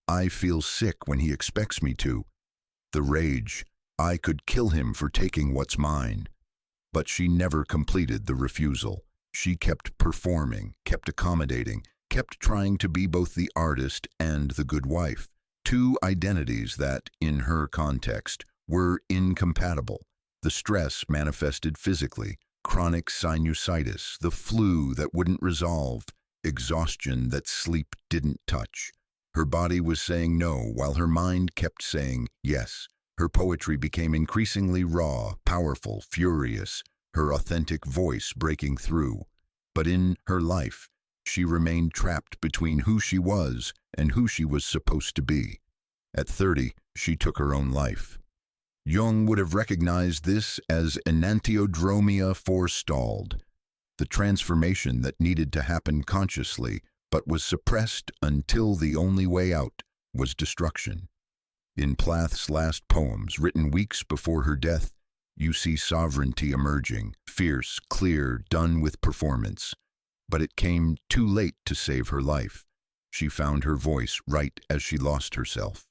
I feel sick when he expects me to. The rage. I could kill him for taking what's mine. But she never completed the refusal. She kept performing, kept accommodating, kept trying to be both the artist and the good wife. Two identities that, in her context, were incompatible. The stress manifested physically: chronic sinusitis, the flu that wouldn't resolve, exhaustion that sleep didn't touch. Her body was saying no, while her mind kept saying yes. Her poetry became increasingly raw, powerful, furious, her authentic voice breaking through. But in her life, she remained trapped between who she was and who she was supposed to be. At 30, she took her own life. Jung would have recognized this as Enantiodromia forestalled, the transformation that needed to happen consciously but was suppressed until the only way out was destruction. In Plath's last poems, written weeks before her death, you see sovereignty emerging, fierce, clear, done with performance. But it came too late to save her life. She found her voice right as she lost herself.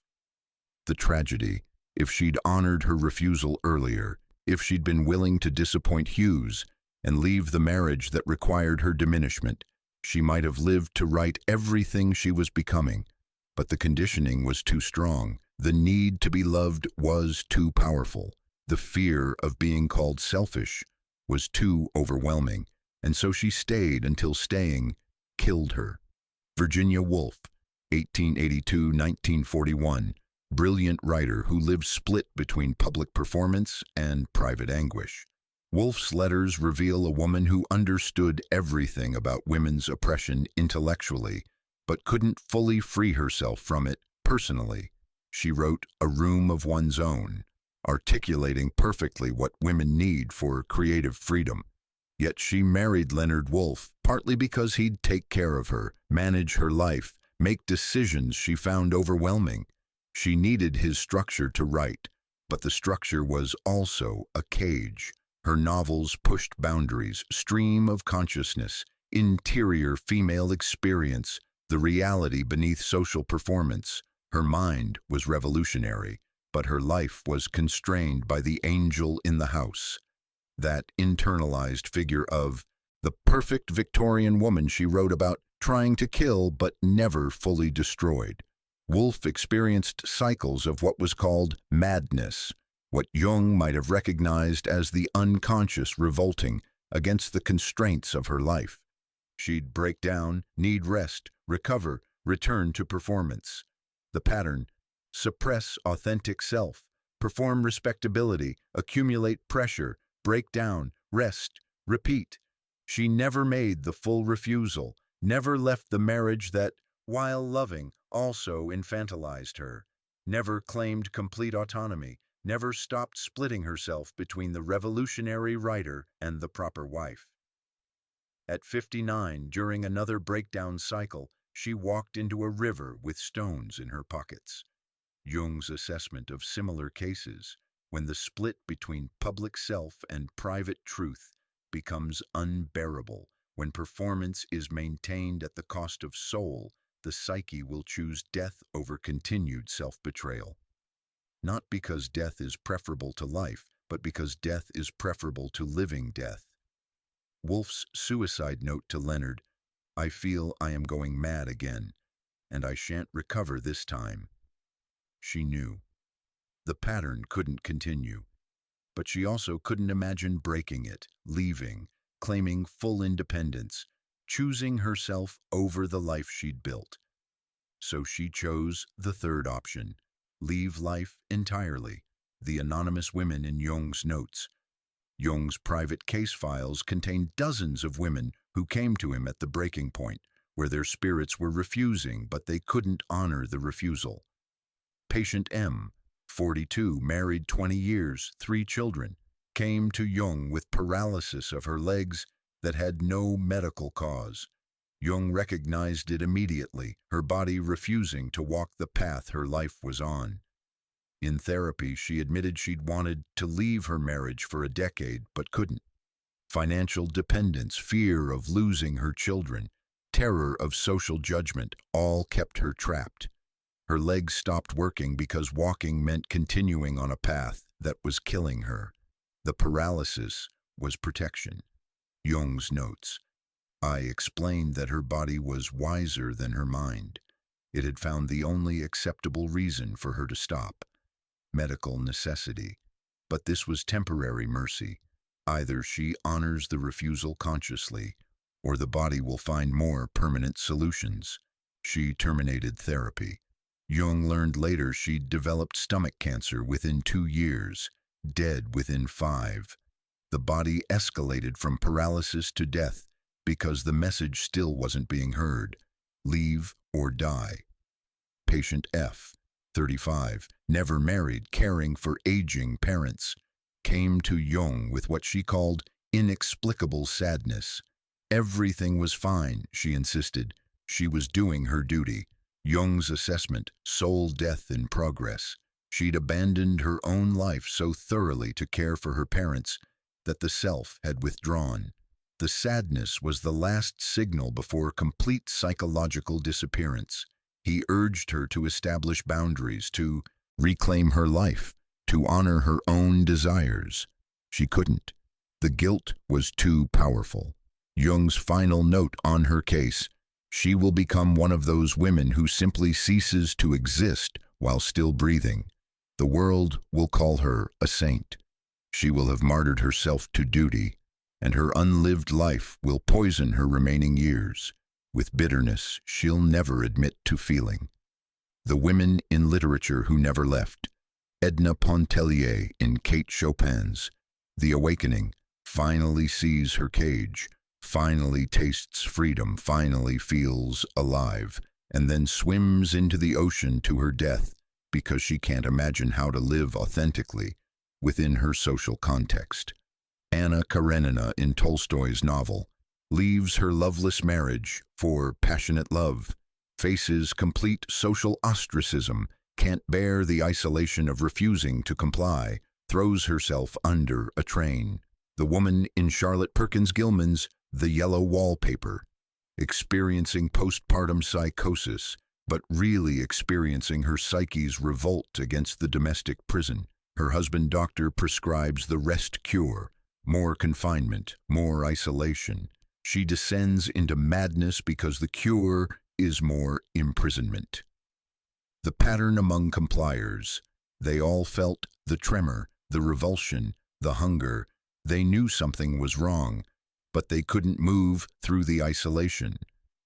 The tragedy, if she'd honored her refusal earlier, if she'd been willing to disappoint Hughes and leave the marriage that required her diminishment, she might have lived to write everything she was becoming. But the conditioning was too strong. The need to be loved was too powerful. The fear of being called selfish was too overwhelming, and so she stayed until staying killed her. Virginia Woolf, 1882-1941, brilliant writer who lived split between public performance and private anguish. Woolf's letters reveal a woman who understood everything about women's oppression intellectually, but couldn't fully free herself from it personally. She wrote A Room of One's Own, articulating perfectly what women need for creative freedom. Yet she married Leonard Woolf partly because he'd take care of her, manage her life, make decisions she found overwhelming. She needed his structure to write, but the structure was also a cage. Her novels pushed boundaries, stream of consciousness, interior female experience, the reality beneath social performance. Her mind was revolutionary, but her life was constrained by the angel in the house. That internalized figure of the perfect Victorian woman she wrote about, trying to kill but never fully destroyed. Woolf experienced cycles of what was called madness, what Jung might have recognized as the unconscious revolting against the constraints of her life. She'd break down, need rest, recover, return to performance. The pattern: suppress authentic self, perform respectability, accumulate pressure, break down, rest, repeat. She never made the full refusal, never left the marriage that, while loving, also infantilized her, never claimed complete autonomy, never stopped splitting herself between the revolutionary writer and the proper wife. At 59, during another breakdown cycle, she walked into a river with stones in her pockets. Jung's assessment of similar cases, when the split between public self and private truth becomes unbearable, when performance is maintained at the cost of soul, the psyche will choose death over continued self-betrayal. Not because death is preferable to life, but because death is preferable to living death. Woolf's suicide note to Leonard: I feel I am going mad again, and I shan't recover this time. She knew. The pattern couldn't continue, but she also couldn't imagine breaking it, leaving, claiming full independence, choosing herself over the life she'd built. So she chose the third option: leave life entirely. The anonymous women in Jung's notes. Jung's private case files contained dozens of women who came to him at the breaking point, where their spirits were refusing, but they couldn't honor the refusal. Patient M, 42, married 20 years, 3 children, came to Jung with paralysis of her legs that had no medical cause. Jung recognized it immediately, her body refusing to walk the path her life was on. In therapy, she admitted she'd wanted to leave her marriage for a decade, but couldn't. Financial dependence, fear of losing her children, terror of social judgment, all kept her trapped. Her legs stopped working because walking meant continuing on a path that was killing her. The paralysis was protection. Jung's notes. I explained that her body was wiser than her mind. It had found the only acceptable reason for her to stop: medical necessity. But this was temporary mercy. Either she honors the refusal consciously, or the body will find more permanent solutions. She terminated therapy. Jung learned later she'd developed stomach cancer within 2 years, dead within 5. The body escalated from paralysis to death because the message still wasn't being heard. Leave or die. Patient F, 35, never married, caring for aging parents, came to Jung with what she called inexplicable sadness. Everything was fine, she insisted. She was doing her duty. Jung's assessment, soul death in progress. She'd abandoned her own life so thoroughly to care for her parents that the self had withdrawn. The sadness was the last signal before complete psychological disappearance. He urged her to establish boundaries, to reclaim her life, to honor her own desires. She couldn't. The guilt was too powerful. Jung's final note on her case: she will become one of those women who simply ceases to exist while still breathing. The world will call her a saint. She will have martyred herself to duty, and her unlived life will poison her remaining years with bitterness she'll never admit to feeling. The women in literature who never left. Edna Pontellier in Kate Chopin's The Awakening finally sees her cage, finally tastes freedom, finally feels alive, and then swims into the ocean to her death because she can't imagine how to live authentically within her social context. Anna Karenina in Tolstoy's novel leaves her loveless marriage for passionate love, faces complete social ostracism, can't bear the isolation of refusing to comply, throws herself under a train. The woman in Charlotte Perkins Gilman's The Yellow Wallpaper, experiencing postpartum psychosis, but really experiencing her psyche's revolt against the domestic prison. Her husband doctor prescribes the rest cure, more confinement, more isolation. She descends into madness because the cure is more imprisonment. The pattern among compliers. They all felt the tremor, the revulsion, the hunger. They knew something was wrong, but they couldn't move through the isolation,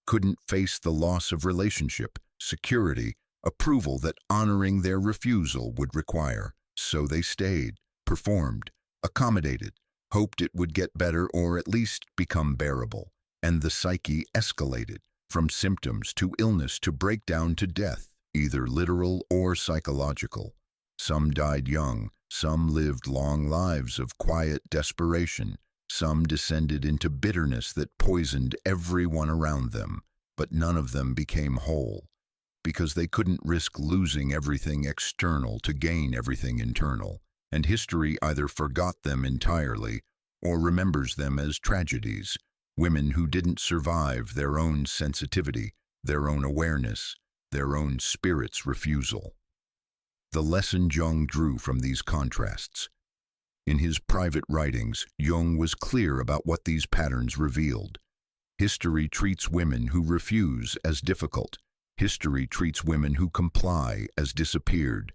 couldn't face the loss of relationship, security, approval that honoring their refusal would require. So they stayed, performed, accommodated, hoped it would get better or at least become bearable. And the psyche escalated from symptoms to illness to breakdown to death, either literal or psychological. Some died young, some lived long lives of quiet desperation, some descended into bitterness that poisoned everyone around them, but none of them became whole, because they couldn't risk losing everything external to gain everything internal, and history either forgot them entirely or remembers them as tragedies, women who didn't survive their own sensitivity, their own awareness, their own spirit's refusal. The lesson Jung drew from these contrasts. In his private writings, Jung was clear about what these patterns revealed. History treats women who refuse as difficult. History treats women who comply as disappeared.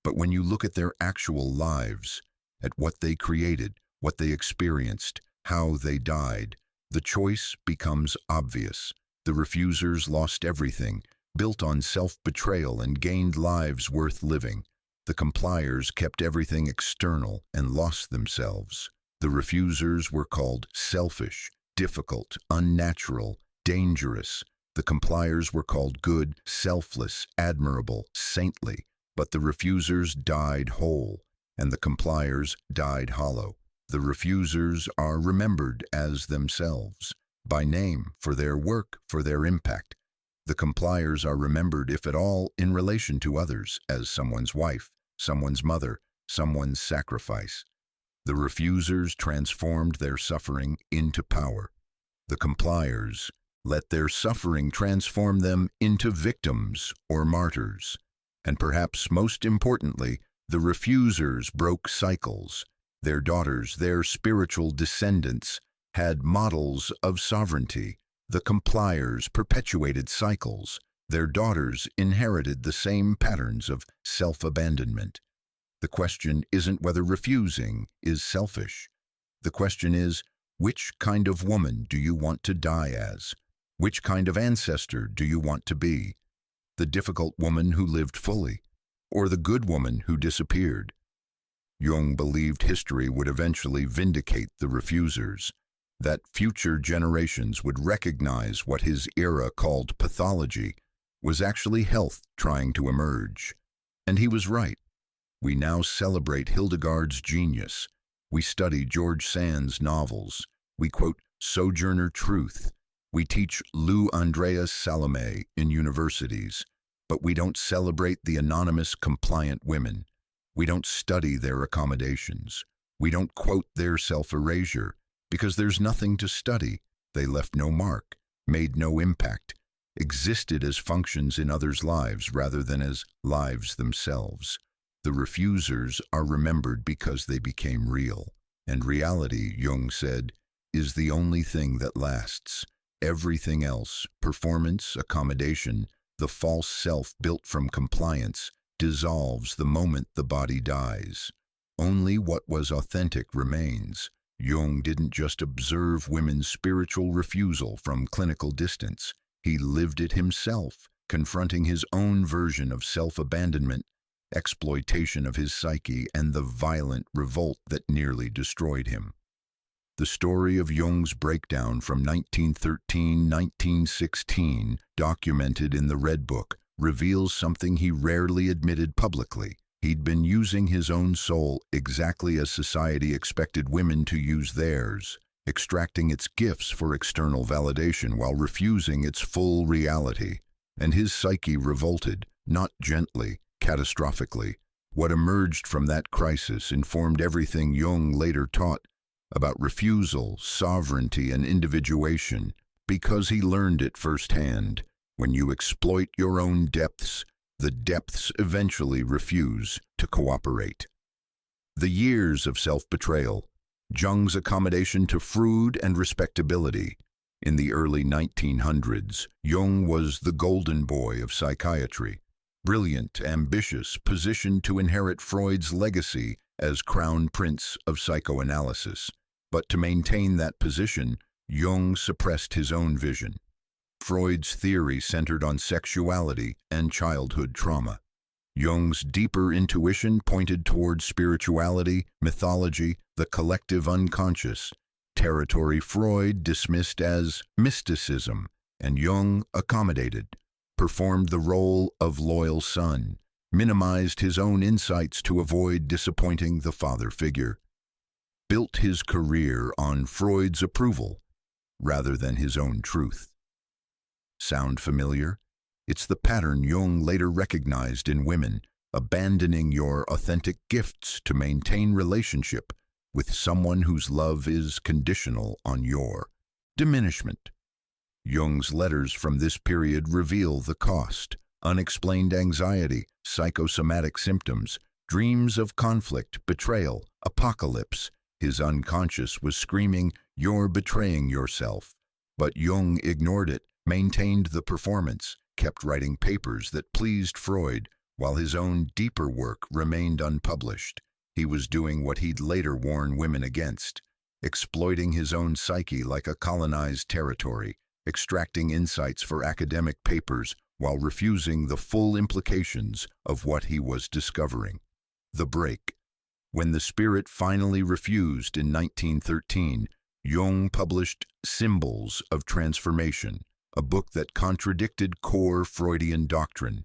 But when you look at their actual lives, at what they created, what they experienced, how they died, the choice becomes obvious. The refusers lost everything, built on self-betrayal and gained lives worth living. The compliers kept everything external and lost themselves. The refusers were called selfish, difficult, unnatural, dangerous. The compliers were called good, selfless, admirable, saintly. But the refusers died whole, and the compliers died hollow. The refusers are remembered as themselves, by name, for their work, for their impact. The compliers are remembered, if at all, in relation to others, as someone's wife, someone's mother, someone's sacrifice. The refusers transformed their suffering into power. The compliers let their suffering transform them into victims or martyrs. And perhaps most importantly, the refusers broke cycles. Their daughters, their spiritual descendants, had models of sovereignty. The compliers perpetuated cycles. Their daughters inherited the same patterns of self-abandonment. The question isn't whether refusing is selfish. The question is, which kind of woman do you want to die as? Which kind of ancestor do you want to be? The difficult woman who lived fully, or the good woman who disappeared? Jung believed history would eventually vindicate the refusers, that future generations would recognize what his era called pathology was actually health trying to emerge. And he was right. We now celebrate Hildegard's genius. We study George Sand's novels. We quote Sojourner Truth. We teach Lou Andreas Salome in universities. But we don't celebrate the anonymous compliant women. We don't study their accommodations. We don't quote their self-erasure, because there's nothing to study. They left no mark, made no impact, existed as functions in others' lives rather than as lives themselves. The refusers are remembered because they became real. And reality, Jung said, is the only thing that lasts. Everything else, performance, accommodation, the false self built from compliance, dissolves the moment the body dies. Only what was authentic remains. Jung didn't just observe women's spiritual refusal from clinical distance. He lived it himself, confronting his own version of self-abandonment, exploitation of his psyche, and the violent revolt that nearly destroyed him. The story of Jung's breakdown from 1913-1916, documented in the Red Book, reveals something he rarely admitted publicly. He'd been using his own soul exactly as society expected women to use theirs, extracting its gifts for external validation while refusing its full reality. And his psyche revolted, not gently, catastrophically. What emerged from that crisis informed everything Jung later taught about refusal, sovereignty, and individuation, because he learned it firsthand. When you exploit your own depths, the depths eventually refuse to cooperate. The years of self-betrayal, Jung's accommodation to Freud and respectability. In the early 1900s, Jung was the golden boy of psychiatry. Brilliant, ambitious, positioned to inherit Freud's legacy as crown prince of psychoanalysis. But to maintain that position, Jung suppressed his own vision. Freud's theory centered on sexuality and childhood trauma. Jung's deeper intuition pointed toward spirituality, mythology, the collective unconscious, territory Freud dismissed as mysticism, and Jung accommodated, performed the role of loyal son, minimized his own insights to avoid disappointing the father figure, built his career on Freud's approval rather than his own truth. Sound familiar? It's the pattern Jung later recognized in women, abandoning your authentic gifts to maintain relationship with someone whose love is conditional on your diminishment. Jung's letters from this period reveal the cost: unexplained anxiety, psychosomatic symptoms, dreams of conflict, betrayal, apocalypse. His unconscious was screaming, "You're betraying yourself." But Jung ignored it, maintained the performance, kept writing papers that pleased Freud, while his own deeper work remained unpublished. He was doing what he'd later warn women against, exploiting his own psyche like a colonized territory, extracting insights for academic papers while refusing the full implications of what he was discovering. The break. When the spirit finally refused in 1913, Jung published Symbols of Transformation, a book that contradicted core Freudian doctrine,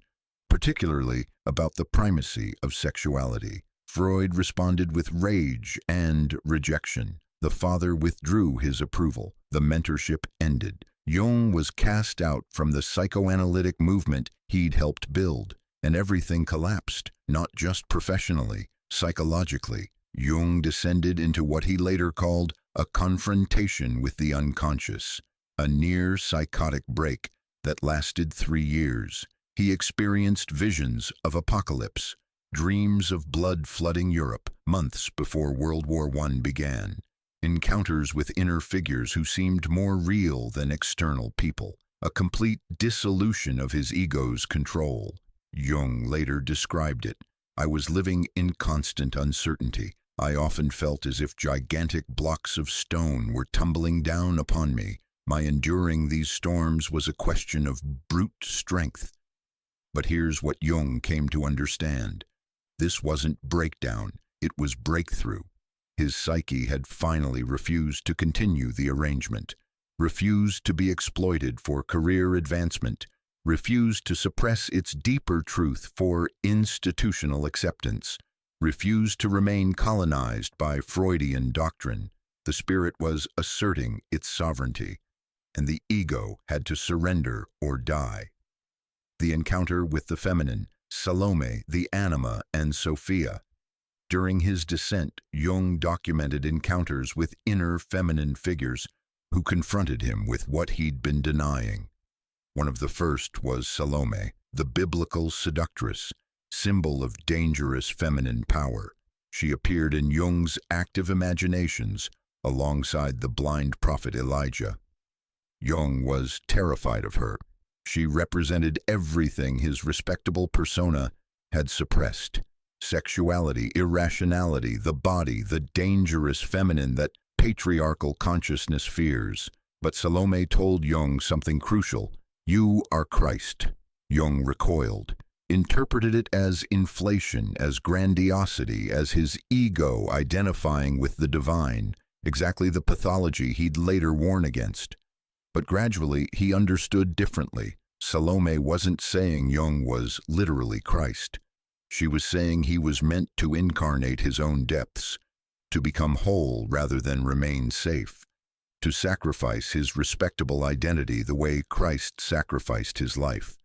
particularly about the primacy of sexuality. Freud responded with rage and rejection. The father withdrew his approval. The mentorship ended. Jung was cast out from the psychoanalytic movement he'd helped build, and everything collapsed, not just professionally, psychologically. Jung descended into what he later called a confrontation with the unconscious, a near psychotic break that lasted 3 years. He experienced visions of apocalypse, dreams of blood flooding Europe months before World War I began, encounters with inner figures who seemed more real than external people, a complete dissolution of his ego's control. Jung later described it: "I was living in constant uncertainty. I often felt as if gigantic blocks of stone were tumbling down upon me. My enduring these storms was a question of brute strength. But here's what Jung came to understand. This wasn't breakdown, it was breakthrough. His psyche had finally refused to continue the arrangement, refused to be exploited for career advancement, refused to suppress its deeper truth for institutional acceptance, refused to remain colonized by Freudian doctrine. The spirit was asserting its sovereignty, and the ego had to surrender or die. The encounter with the feminine, Salome, the Anima, and Sophia. During his descent, Jung documented encounters with inner feminine figures who confronted him with what he'd been denying. One of the first was Salome, the biblical seductress, symbol of dangerous feminine power. She appeared in Jung's active imaginations alongside the blind prophet Elijah. Jung was terrified of her. She represented everything his respectable persona had suppressed. Sexuality, irrationality, the body, the dangerous feminine that patriarchal consciousness fears. But Salome told Jung something crucial. You are Christ. Jung recoiled, interpreted it as inflation, as grandiosity, as his ego identifying with the divine, exactly the pathology he'd later warn against. But gradually he understood differently. Salome wasn't saying Jung was literally Christ. She was saying he was meant to incarnate his own depths, to become whole rather than remain safe, to sacrifice his respectable identity the way Christ sacrificed his life.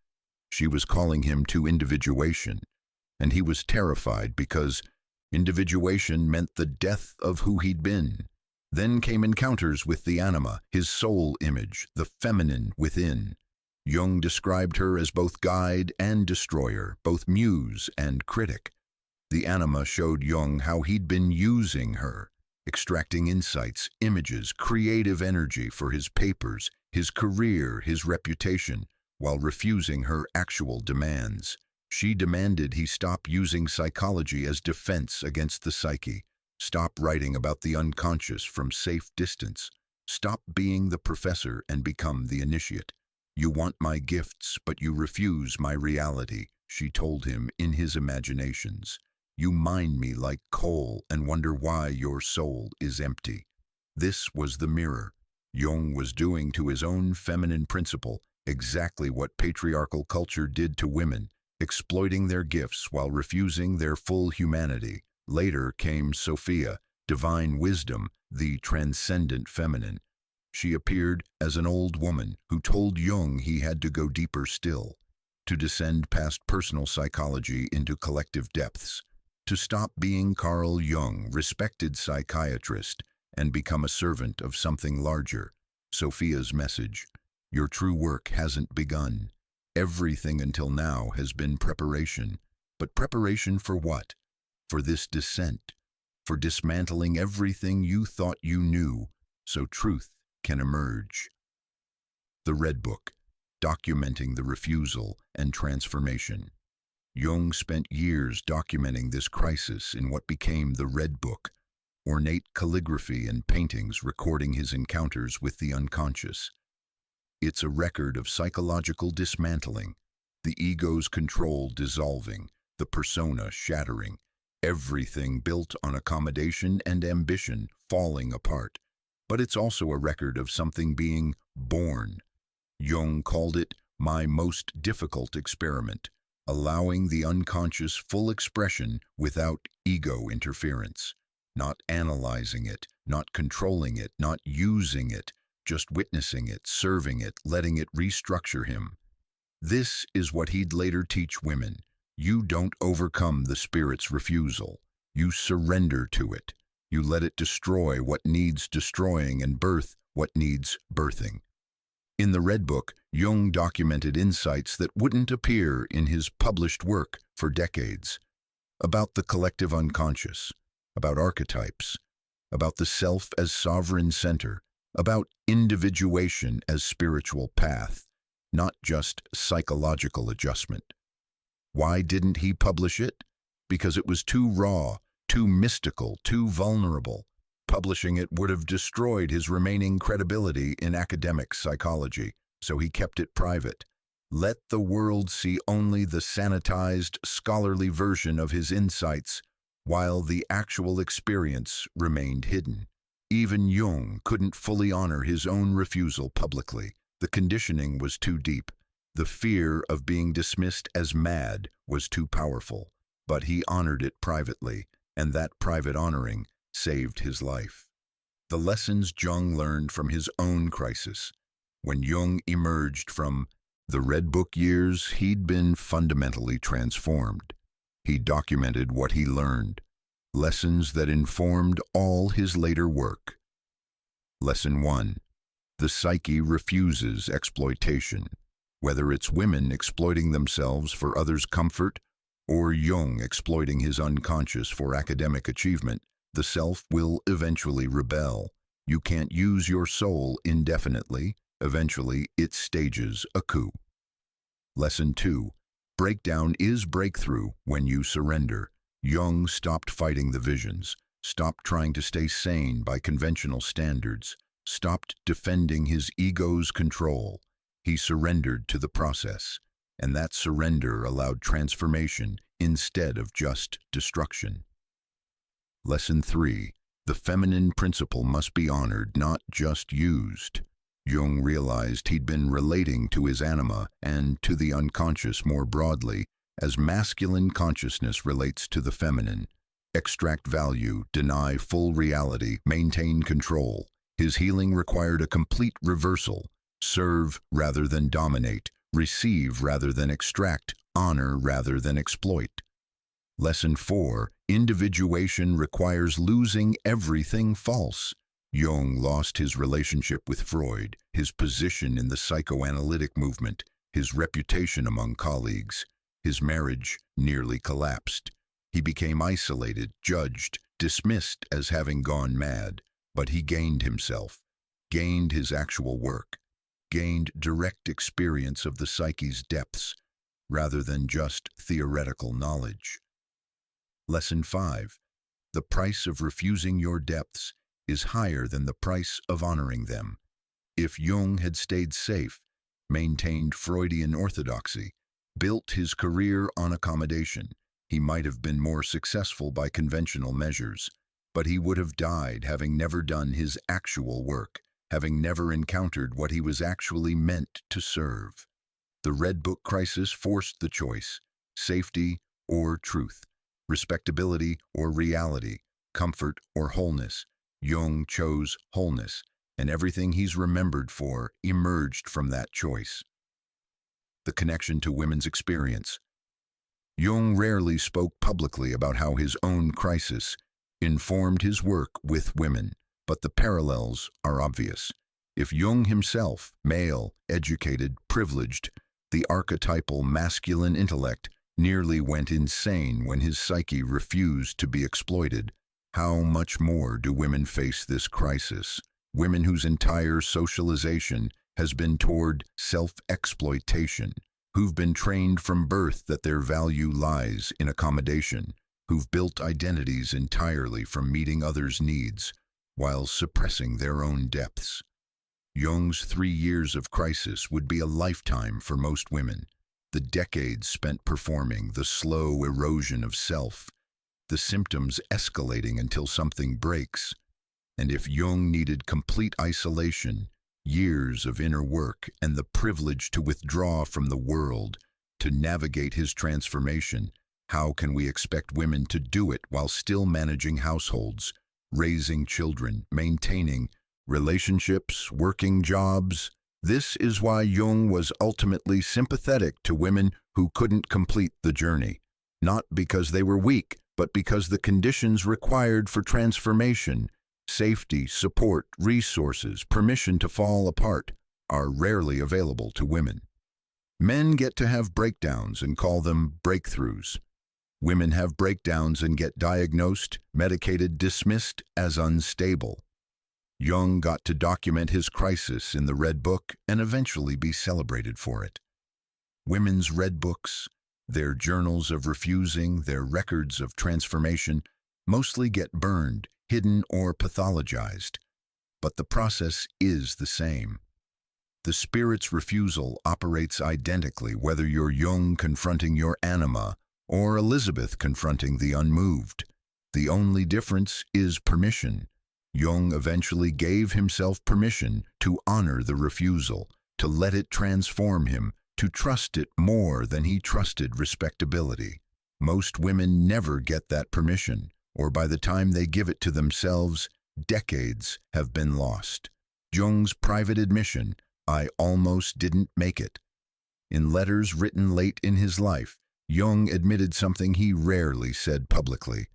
She was calling him to individuation, and he was terrified because individuation meant the death of who he'd been. Then came encounters with the Anima, his soul image, the feminine within. Jung described her as both guide and destroyer, both muse and critic. The Anima showed Jung how he'd been using her, extracting insights, images, creative energy for his papers, his career, his reputation, while refusing her actual demands. She demanded he stop using psychology as defense against the psyche, stop writing about the unconscious from safe distance, stop being the professor and become the initiate. You want my gifts, but you refuse my reality, she told him in his imaginations. You mine me like coal and wonder why your soul is empty. This was the mirror. Jung was doing to his own feminine principle exactly what patriarchal culture did to women, exploiting their gifts while refusing their full humanity. Later came Sophia, divine wisdom, the transcendent feminine. She appeared as an old woman who told Jung he had to go deeper still, to descend past personal psychology into collective depths, to stop being Carl Jung, respected psychiatrist, and become a servant of something larger. Sophia's message: your true work hasn't begun. Everything until now has been preparation. But preparation for what? For this descent, for dismantling everything you thought you knew, so truth can emerge. The Red Book, documenting the refusal and transformation. Jung spent years documenting this crisis in what became the Red Book, ornate calligraphy and paintings recording his encounters with the unconscious. It's a record of psychological dismantling, the ego's control dissolving, the persona shattering, everything built on accommodation and ambition falling apart. But it's also a record of something being born. Jung called it my most difficult experiment, allowing the unconscious full expression without ego interference, not analyzing it, not controlling it, not using it, just witnessing it, serving it, letting it restructure him. This is what he'd later teach women. You don't overcome the spirit's refusal. You surrender to it. You let it destroy what needs destroying and birth what needs birthing. In the Red Book, Jung documented insights that wouldn't appear in his published work for decades, about the collective unconscious, about archetypes, about the self as sovereign center, about individuation as spiritual path, not just psychological adjustment. Why didn't he publish it? Because it was too raw, too mystical, too vulnerable. Publishing it would have destroyed his remaining credibility in academic psychology, so he kept it private. Let the world see only the sanitized, scholarly version of his insights, while the actual experience remained hidden. Even Jung couldn't fully honor his own refusal publicly. The conditioning was too deep. The fear of being dismissed as mad was too powerful. But he honored it privately, and that private honoring saved his life. The lessons Jung learned from his own crisis. When Jung emerged from the Red Book years, he'd been fundamentally transformed. He documented what he learned, lessons that informed all his later work. Lesson 1. The psyche refuses exploitation. Whether it's women exploiting themselves for others' comfort, or Jung exploiting his unconscious for academic achievement, the self will eventually rebel. You can't use your soul indefinitely. Eventually, it stages a coup. Lesson 2. Breakdown is breakthrough when you surrender. Jung stopped fighting the visions, stopped trying to stay sane by conventional standards, stopped defending his ego's control. He surrendered to the process, and that surrender allowed transformation instead of just destruction. Lesson 3. The feminine principle must be honored, not just used. Jung realized he'd been relating to his anima and to the unconscious more broadly, as masculine consciousness relates to the feminine. Extract value, deny full reality, maintain control. His healing required a complete reversal. Serve rather than dominate, receive rather than extract, honor rather than exploit. Lesson 4. Individuation requires losing everything false. Jung lost his relationship with Freud, his position in the psychoanalytic movement, his reputation among colleagues. His marriage nearly collapsed. He became isolated, judged, dismissed as having gone mad. But he gained himself, gained his actual work, gained direct experience of the psyche's depths, rather than just theoretical knowledge. Lesson 5. The price of refusing your depths is higher than the price of honoring them. If Jung had stayed safe, maintained Freudian orthodoxy, built his career on accommodation, he might have been more successful by conventional measures, but he would have died having never done his actual work, having never encountered what he was actually meant to serve. The Red Book crisis forced the choice: safety or truth, respectability or reality, comfort or wholeness. Jung chose wholeness, and everything he's remembered for emerged from that choice. The connection to women's experience. Jung rarely spoke publicly about how his own crisis informed his work with women, but the parallels are obvious. If Jung himself, male, educated, privileged, the archetypal masculine intellect, nearly went insane when his psyche refused to be exploited, how much more do women face this crisis? Women whose entire socialization has been toward self-exploitation, who've been trained from birth that their value lies in accommodation, who've built identities entirely from meeting others' needs while suppressing their own depths. Jung's 3 years of crisis would be a lifetime for most women. The decades spent performing, the slow erosion of self, the symptoms escalating until something breaks. And if Jung needed complete isolation, years of inner work, and the privilege to withdraw from the world to navigate his transformation, how can we expect women to do it while still managing households, raising children, maintaining relationships, working jobs? This is why Jung was ultimately sympathetic to women who couldn't complete the journey, not because they were weak, but because the conditions required for transformation, safety, support, resources, permission to fall apart, are rarely available to women. Men get to have breakdowns and call them breakthroughs. Women have breakdowns and get diagnosed, medicated, dismissed as unstable. Jung got to document his crisis in the Red Book and eventually be celebrated for it. Women's Red Books, their journals of refusing, their records of transformation, mostly get burned, hidden, or pathologized. But the process is the same. The spirit's refusal operates identically whether you're Jung confronting your Anima or Elizabeth confronting the unmoved. The only difference is permission. Jung eventually gave himself permission to honor the refusal, to let it transform him, to trust it more than he trusted respectability. Most women never get that permission, or by the time they give it to themselves, decades have been lost. Jung's private admission, "I almost didn't make it." In letters written late in his life, Jung admitted something he rarely said publicly.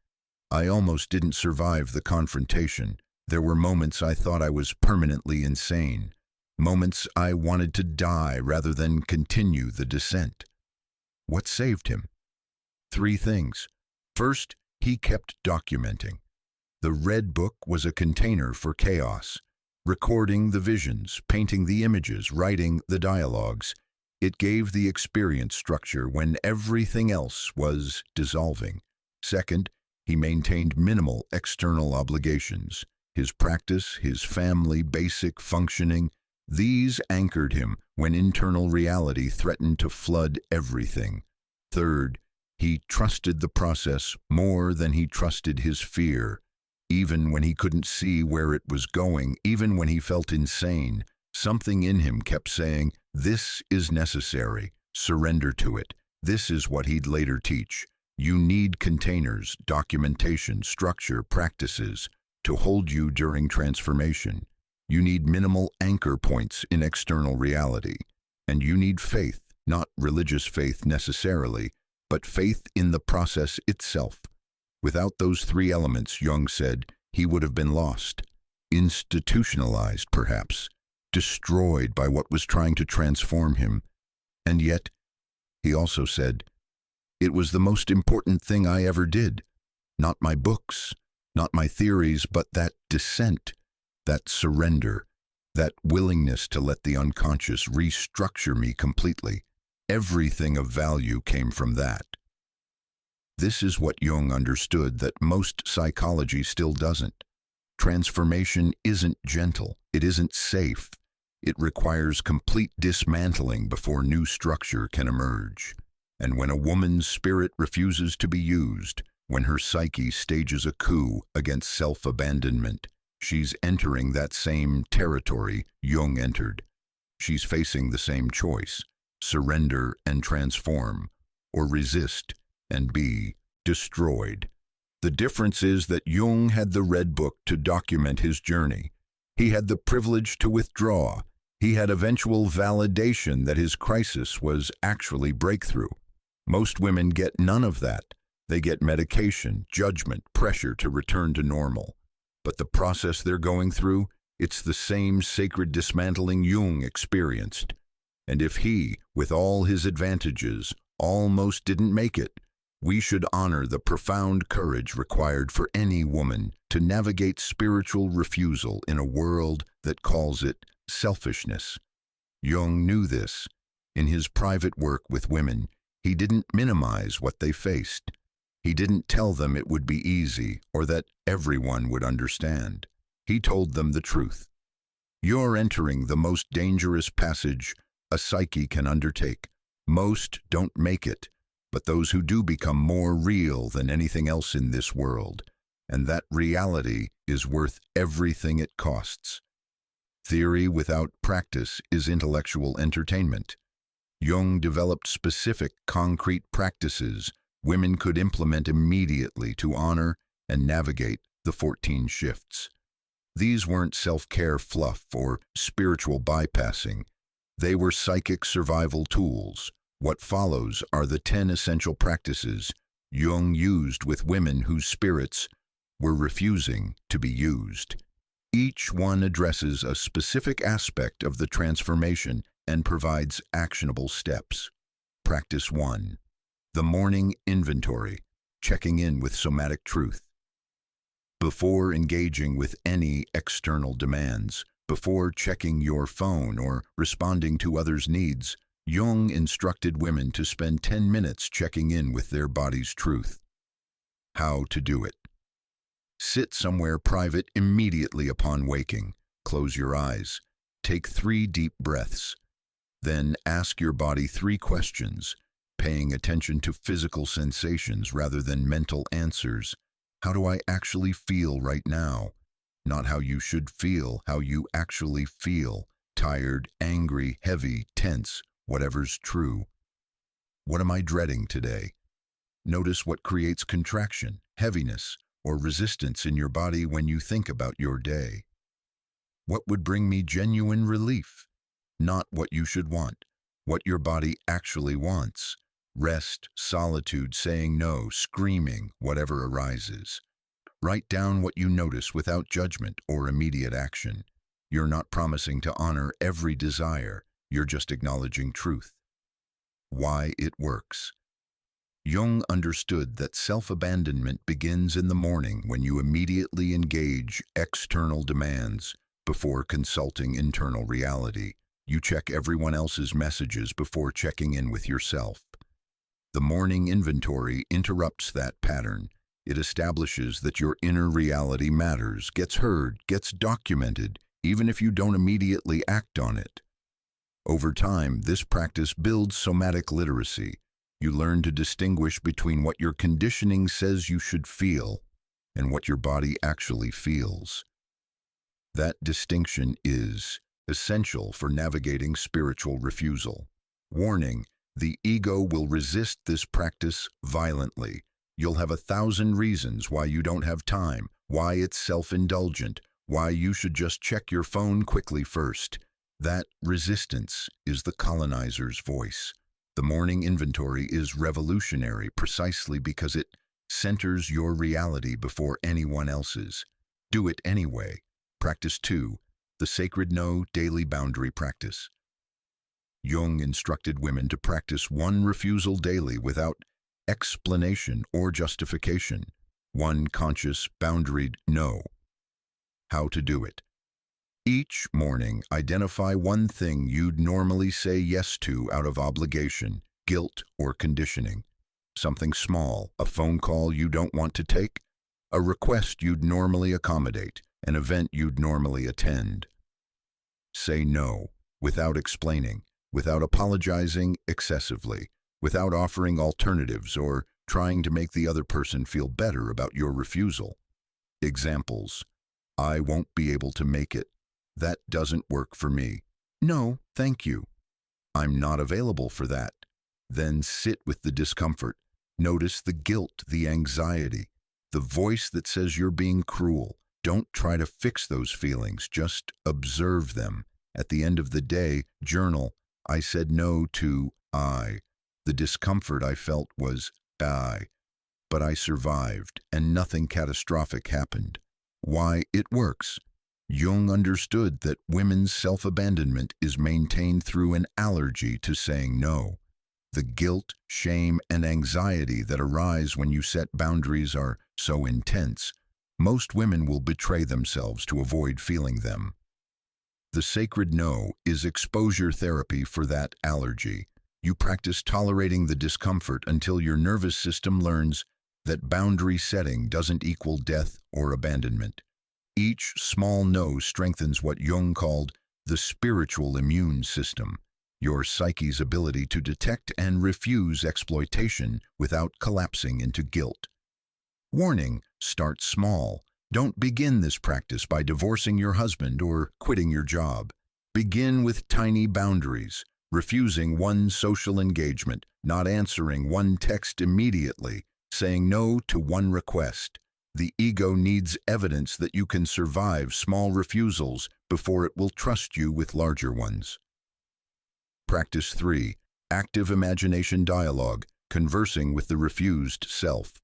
"I almost didn't survive the confrontation. There were moments I thought I was permanently insane. Moments I wanted to die rather than continue the descent." What saved him? 3 things. First, he kept documenting. The Red Book was a container for chaos, recording the visions, painting the images, writing the dialogues. It gave the experience structure when everything else was dissolving. Second, he maintained minimal external obligations. His practice, his family, basic functioning, these anchored him when internal reality threatened to flood everything. Third, he trusted the process more than he trusted his fear. Even when he couldn't see where it was going, even when he felt insane, something in him kept saying, "This is necessary. Surrender to it." This is what he'd later teach. You need containers, documentation, structure, practices to hold you during transformation. You need minimal anchor points in external reality. And you need faith, not religious faith necessarily, but faith in the process itself. Without those 3 elements, Jung said, he would have been lost, institutionalized perhaps, destroyed by what was trying to transform him. And yet, he also said, it was the most important thing I ever did. Not my books, not my theories, but that descent, that surrender, that willingness to let the unconscious restructure me completely. Everything of value came from that. This is what Jung understood that most psychology still doesn't. Transformation isn't gentle, it isn't safe. It requires complete dismantling before new structure can emerge. And when a woman's spirit refuses to be used, when her psyche stages a coup against self-abandonment, she's entering that same territory Jung entered. She's facing the same choice: surrender and transform, or resist and be destroyed. The difference is that Jung had the Red Book to document his journey. He had the privilege to withdraw. He had eventual validation that his crisis was actually breakthrough. Most women get none of that. They get medication, judgment, pressure to return to normal. But the process they're going through, it's the same sacred dismantling Jung experienced. And if he, with all his advantages, almost didn't make it, we should honor the profound courage required for any woman to navigate spiritual refusal in a world that calls it selfishness. Jung knew this. In his private work with women, he didn't minimize what they faced. He didn't tell them it would be easy or that everyone would understand. He told them the truth. You're entering the most dangerous passage a psyche can undertake. Most don't make it, but those who do become more real than anything else in this world, and that reality is worth everything it costs. Theory without practice is intellectual entertainment. Jung developed specific, concrete practices women could implement immediately to honor and navigate the 14 shifts. These weren't self-care fluff or spiritual bypassing. They were psychic survival tools. What follows are the 10 essential practices Jung used with women whose spirits were refusing to be used. Each one addresses a specific aspect of the transformation and provides actionable steps. Practice 1. The morning inventory, checking in with somatic truth. Before engaging with any external demands, before checking your phone or responding to others' needs, Jung instructed women to spend 10 minutes checking in with their body's truth. How to do it. Sit somewhere private immediately upon waking. Close your eyes. Take 3 deep breaths. Then ask your body 3 questions, paying attention to physical sensations rather than mental answers. How do I actually feel right now? Not how you should feel, how you actually feel. Tired, angry, heavy, tense, whatever's true. What am I dreading today? Notice what creates contraction, heaviness, or resistance in your body when you think about your day. What would bring me genuine relief? Not what you should want, what your body actually wants. Rest, solitude, saying no, screaming, whatever arises. Write down what you notice without judgment or immediate action. You're not promising to honor every desire, you're just acknowledging truth. Why it works. Jung understood that self-abandonment begins in the morning when you immediately engage external demands before consulting internal reality. You check everyone else's messages before checking in with yourself. The morning inventory interrupts that pattern. It establishes that your inner reality matters, gets heard, gets documented, even if you don't immediately act on it. Over time, this practice builds somatic literacy. You learn to distinguish between what your conditioning says you should feel and what your body actually feels. That distinction is essential for navigating spiritual refusal. Warning: the ego will resist this practice violently. You'll have 1,000 reasons why you don't have time, why it's self-indulgent, why you should just check your phone quickly first. That resistance is the colonizer's voice. The morning inventory is revolutionary precisely because it centers your reality before anyone else's. Do it anyway. Practice 2. The Sacred No Daily Boundary Practice. Jung instructed women to practice 1 refusal daily without explanation or justification. 1 conscious, boundaried no. How to do it. Each morning, identify 1 thing you'd normally say yes to out of obligation, guilt, or conditioning. Something small, a phone call you don't want to take, a request you'd normally accommodate, an event you'd normally attend. Say no, without explaining, without apologizing excessively, without offering alternatives or trying to make the other person feel better about your refusal. Examples: I won't be able to make it. That doesn't work for me. No, thank you. I'm not available for that. Then sit with the discomfort. Notice the guilt, the anxiety, the voice that says you're being cruel. Don't try to fix those feelings, just observe them. At the end of the day, journal: I said no to I. The discomfort I felt was I, but I survived and nothing catastrophic happened. Why it works. Jung understood that women's self-abandonment is maintained through an allergy to saying no. The guilt, shame, and anxiety that arise when you set boundaries are so intense, most women will betray themselves to avoid feeling them. The sacred no is exposure therapy for that allergy. You practice tolerating the discomfort until your nervous system learns that boundary setting doesn't equal death or abandonment. Each small no strengthens what Jung called the spiritual immune system, your psyche's ability to detect and refuse exploitation without collapsing into guilt. Warning: start small. Don't begin this practice by divorcing your husband or quitting your job. Begin with tiny boundaries, refusing 1 social engagement, not answering 1 text immediately, saying no to 1 request. The ego needs evidence that you can survive small refusals before it will trust you with larger ones. Practice 3. Active imagination dialogue, conversing with the refused self.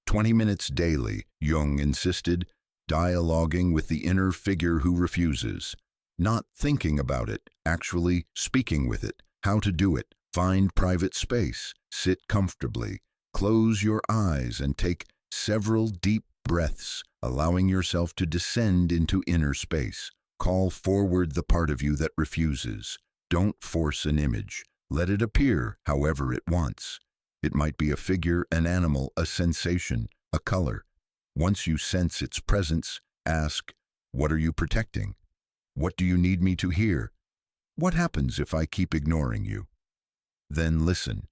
20 minutes daily, Jung insisted, dialoguing with the inner figure who refuses. Not thinking about it, actually speaking with it. How to do it: find private space, sit comfortably, close your eyes and take several deep breaths, allowing yourself to descend into inner space. Call forward the part of you that refuses. Don't force an image. Let it appear however it wants. It might be a figure, an animal, a sensation, a color. Once you sense its presence, ask, what are you protecting? What do you need me to hear? What happens if I keep ignoring you? Then listen,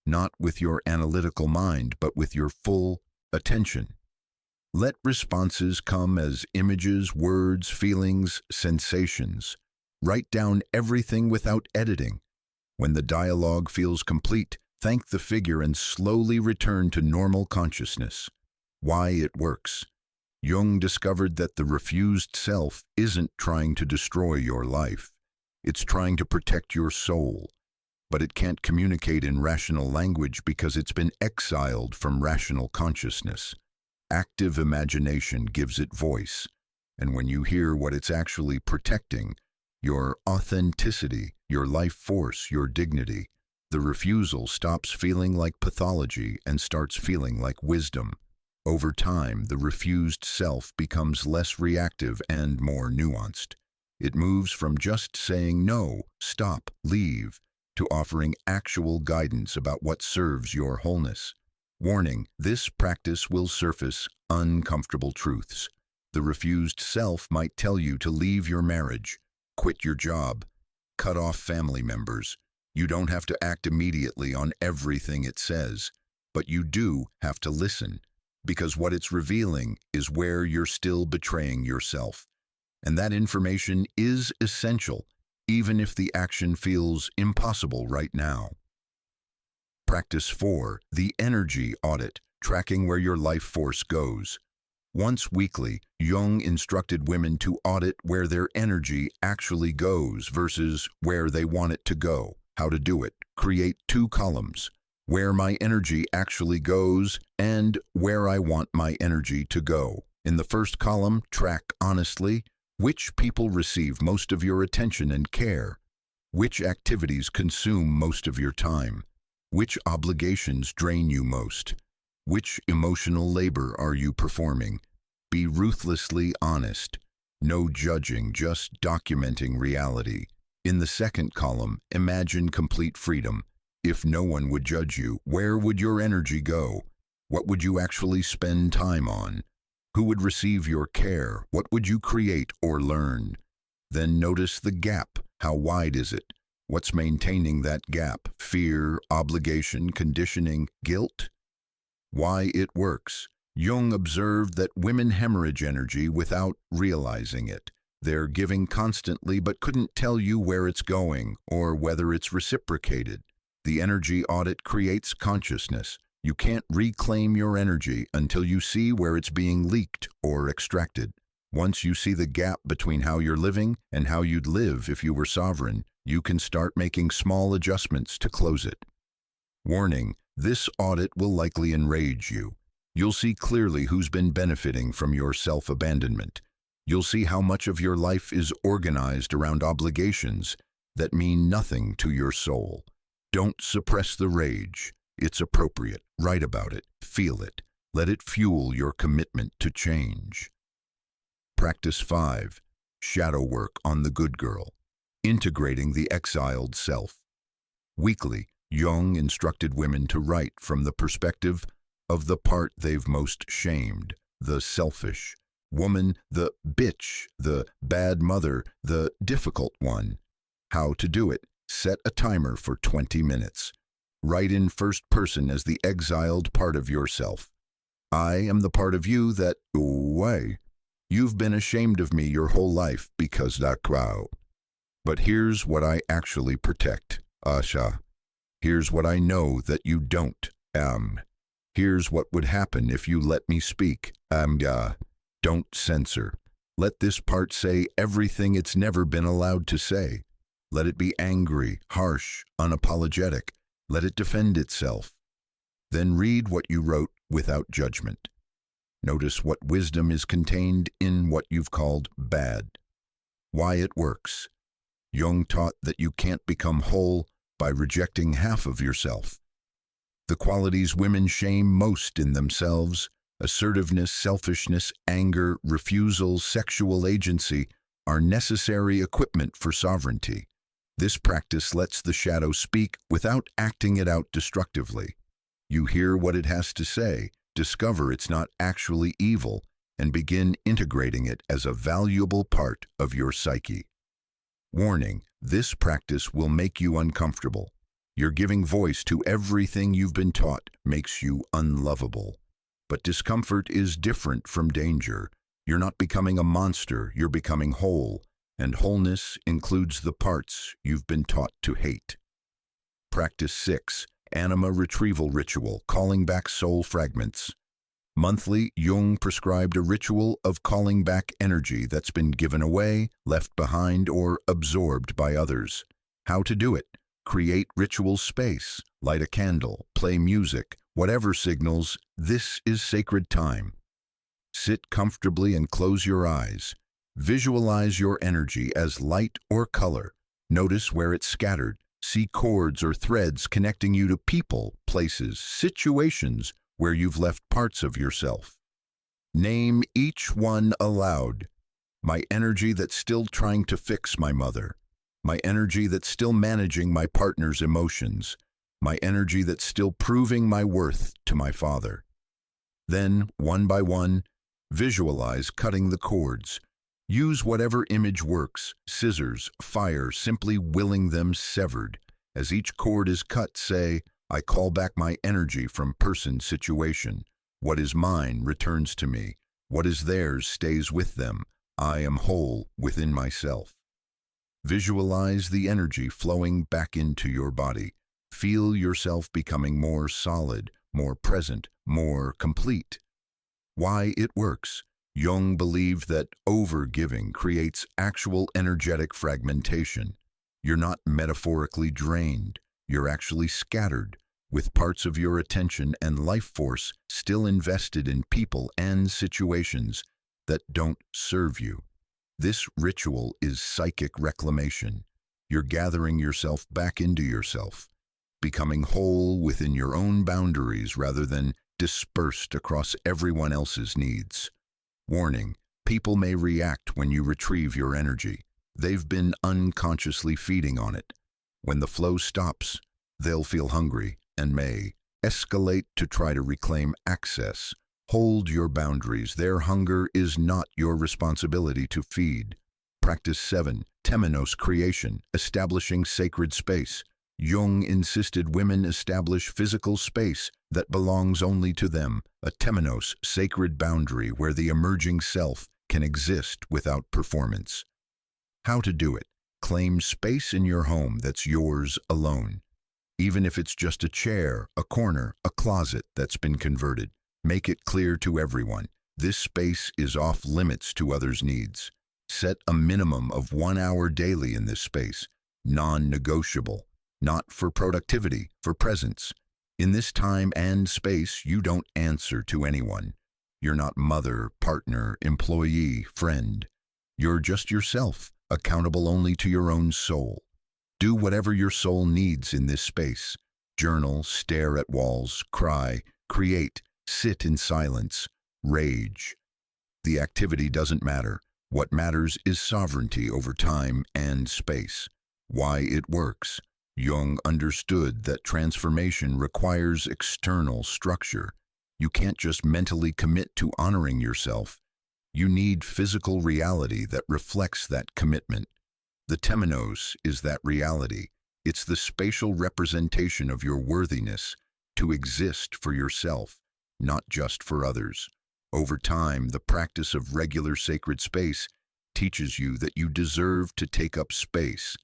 not with your analytical mind, but with your full attention. Let responses come as images, words, feelings, sensations. Write down everything without editing. When the dialogue feels complete, thank the figure and slowly return to normal consciousness. Why it works. Jung discovered that the refused self isn't trying to destroy your life. It's trying to protect your soul. But it can't communicate in rational language because it's been exiled from rational consciousness. Active imagination gives it voice. And when you hear what it's actually protecting, your authenticity, your life force, your dignity, the refusal stops feeling like pathology and starts feeling like wisdom. Over time, the refused self becomes less reactive and more nuanced. It moves from just saying no, stop, leave, to offering actual guidance about what serves your wholeness. Warning, this practice will surface uncomfortable truths. The refused self might tell you to leave your marriage, quit your job, cut off family members. You don't have to act immediately on everything it says, but you do have to listen. Because what it's revealing is where you're still betraying yourself. And that information is essential, even if the action feels impossible right now. Practice 4, the energy audit, tracking where your life force goes. Once weekly, Jung instructed women to audit where their energy actually goes versus where they want it to go. How to do it. Create 2 columns. Where my energy actually goes and where I want my energy to go. In the first column, track honestly which people receive most of your attention and care, which activities consume most of your time, which obligations drain you most, which emotional labor are you performing. Be ruthlessly honest, no judging, just documenting reality. In the second column, imagine complete freedom. If no one would judge you, where would your energy go? What would you actually spend time on? Who would receive your care? What would you create or learn? Then notice the gap. How wide is it? What's maintaining that gap? Fear, obligation, conditioning, guilt? Why it works. Jung observed that women hemorrhage energy without realizing it. They're giving constantly but couldn't tell you where it's going or whether it's reciprocated. The energy audit creates consciousness. You can't reclaim your energy until you see where it's being leaked or extracted. Once you see the gap between how you're living and how you'd live if you were sovereign, you can start making small adjustments to close it. Warning, this audit will likely enrage you. You'll see clearly who's been benefiting from your self-abandonment. You'll see how much of your life is organized around obligations that mean nothing to your soul. Don't suppress the rage. It's appropriate. Write about it. Feel it. Let it fuel your commitment to change. Practice 5. Shadow work on the good girl. Integrating the exiled self. Weekly, Jung instructed women to write from the perspective of the part they've most shamed, the selfish woman, the bitch, the bad mother, the difficult one. How to do it. Set a timer for 20 minutes. Write in first person as the exiled part of yourself. I am the part of you that, way, you've been ashamed of me your whole life because that crowd. But here's what I actually protect, Asha. Here's what I know that you don't, Here's what would happen if you let me speak, Don't censor. Let this part say everything it's never been allowed to say. Let it be angry, harsh, unapologetic. Let it defend itself. Then read what you wrote without judgment. Notice what wisdom is contained in what you've called bad. Why it works. Jung taught that you can't become whole by rejecting half of yourself. The qualities women shame most in themselves, assertiveness, selfishness, anger, refusal, sexual agency, are necessary equipment for sovereignty. This practice lets the shadow speak without acting it out destructively. You hear what it has to say, Discover it's not actually evil and begin integrating it as a valuable part of your psyche. Warning, this practice will make you uncomfortable. You're giving voice to everything you've been taught makes you unlovable. But discomfort is different from danger. You're not becoming a monster, you're becoming whole, and wholeness includes the parts you've been taught to hate. Practice 6. Anima Retrieval Ritual, Calling Back Soul Fragments. Monthly, Jung prescribed a ritual of calling back energy that's been given away, left behind, or absorbed by others. How to do it? Create ritual space, light a candle, play music, whatever signals this is sacred time. Sit comfortably and close your eyes. Visualize your energy as light or color. Notice where it's scattered. See cords or threads connecting you to people, places, situations where you've left parts of yourself. Name each one aloud. My energy that's still trying to fix my mother. My energy that's still managing my partner's emotions. My energy that's still proving my worth to my father. Then, one by one, visualize cutting the cords. Use whatever image works, scissors, fire, simply willing them severed. As each cord is cut, say, I call back my energy from person, situation. What is mine returns to me. What is theirs stays with them. I am whole within myself. Visualize the energy flowing back into your body. Feel yourself becoming more solid, more present, more complete. Why it works. Jung believed that over-giving creates actual energetic fragmentation. You're not metaphorically drained. You're actually scattered, with parts of your attention and life force still invested in people and situations that don't serve you. This ritual is psychic reclamation. You're gathering yourself back into yourself, becoming whole within your own boundaries rather than dispersed across everyone else's needs. Warning, people may react when you retrieve your energy. They've been unconsciously feeding on it. When the flow stops, they'll feel hungry and may escalate to try to reclaim access. Hold your boundaries. Their hunger is not your responsibility to feed. Practice 7. Temenos Creation, Establishing Sacred Space. Jung insisted women establish physical space that belongs only to them, a temenos, sacred boundary where the emerging self can exist without performance. How to do it? Claim space in your home that's yours alone. Even if it's just a chair, a corner, a closet that's been converted, make it clear to everyone. This space is off limits to others' needs. Set a minimum of 1 hour daily in this space, non-negotiable. Not for productivity, for presence. In this time and space, you don't answer to anyone. You're not mother, partner, employee, friend. You're just yourself, accountable only to your own soul. Do whatever your soul needs in this space. Journal, stare at walls, cry, create, sit in silence, rage. The activity doesn't matter. What matters is sovereignty over time and space. Why it works. Jung understood that transformation requires external structure. You can't just mentally commit to honoring yourself. You need physical reality that reflects that commitment. The temenos is that reality. It's the spatial representation of your worthiness to exist for yourself, not just for others. Over time, the practice of regular sacred space teaches you that you deserve to take up space,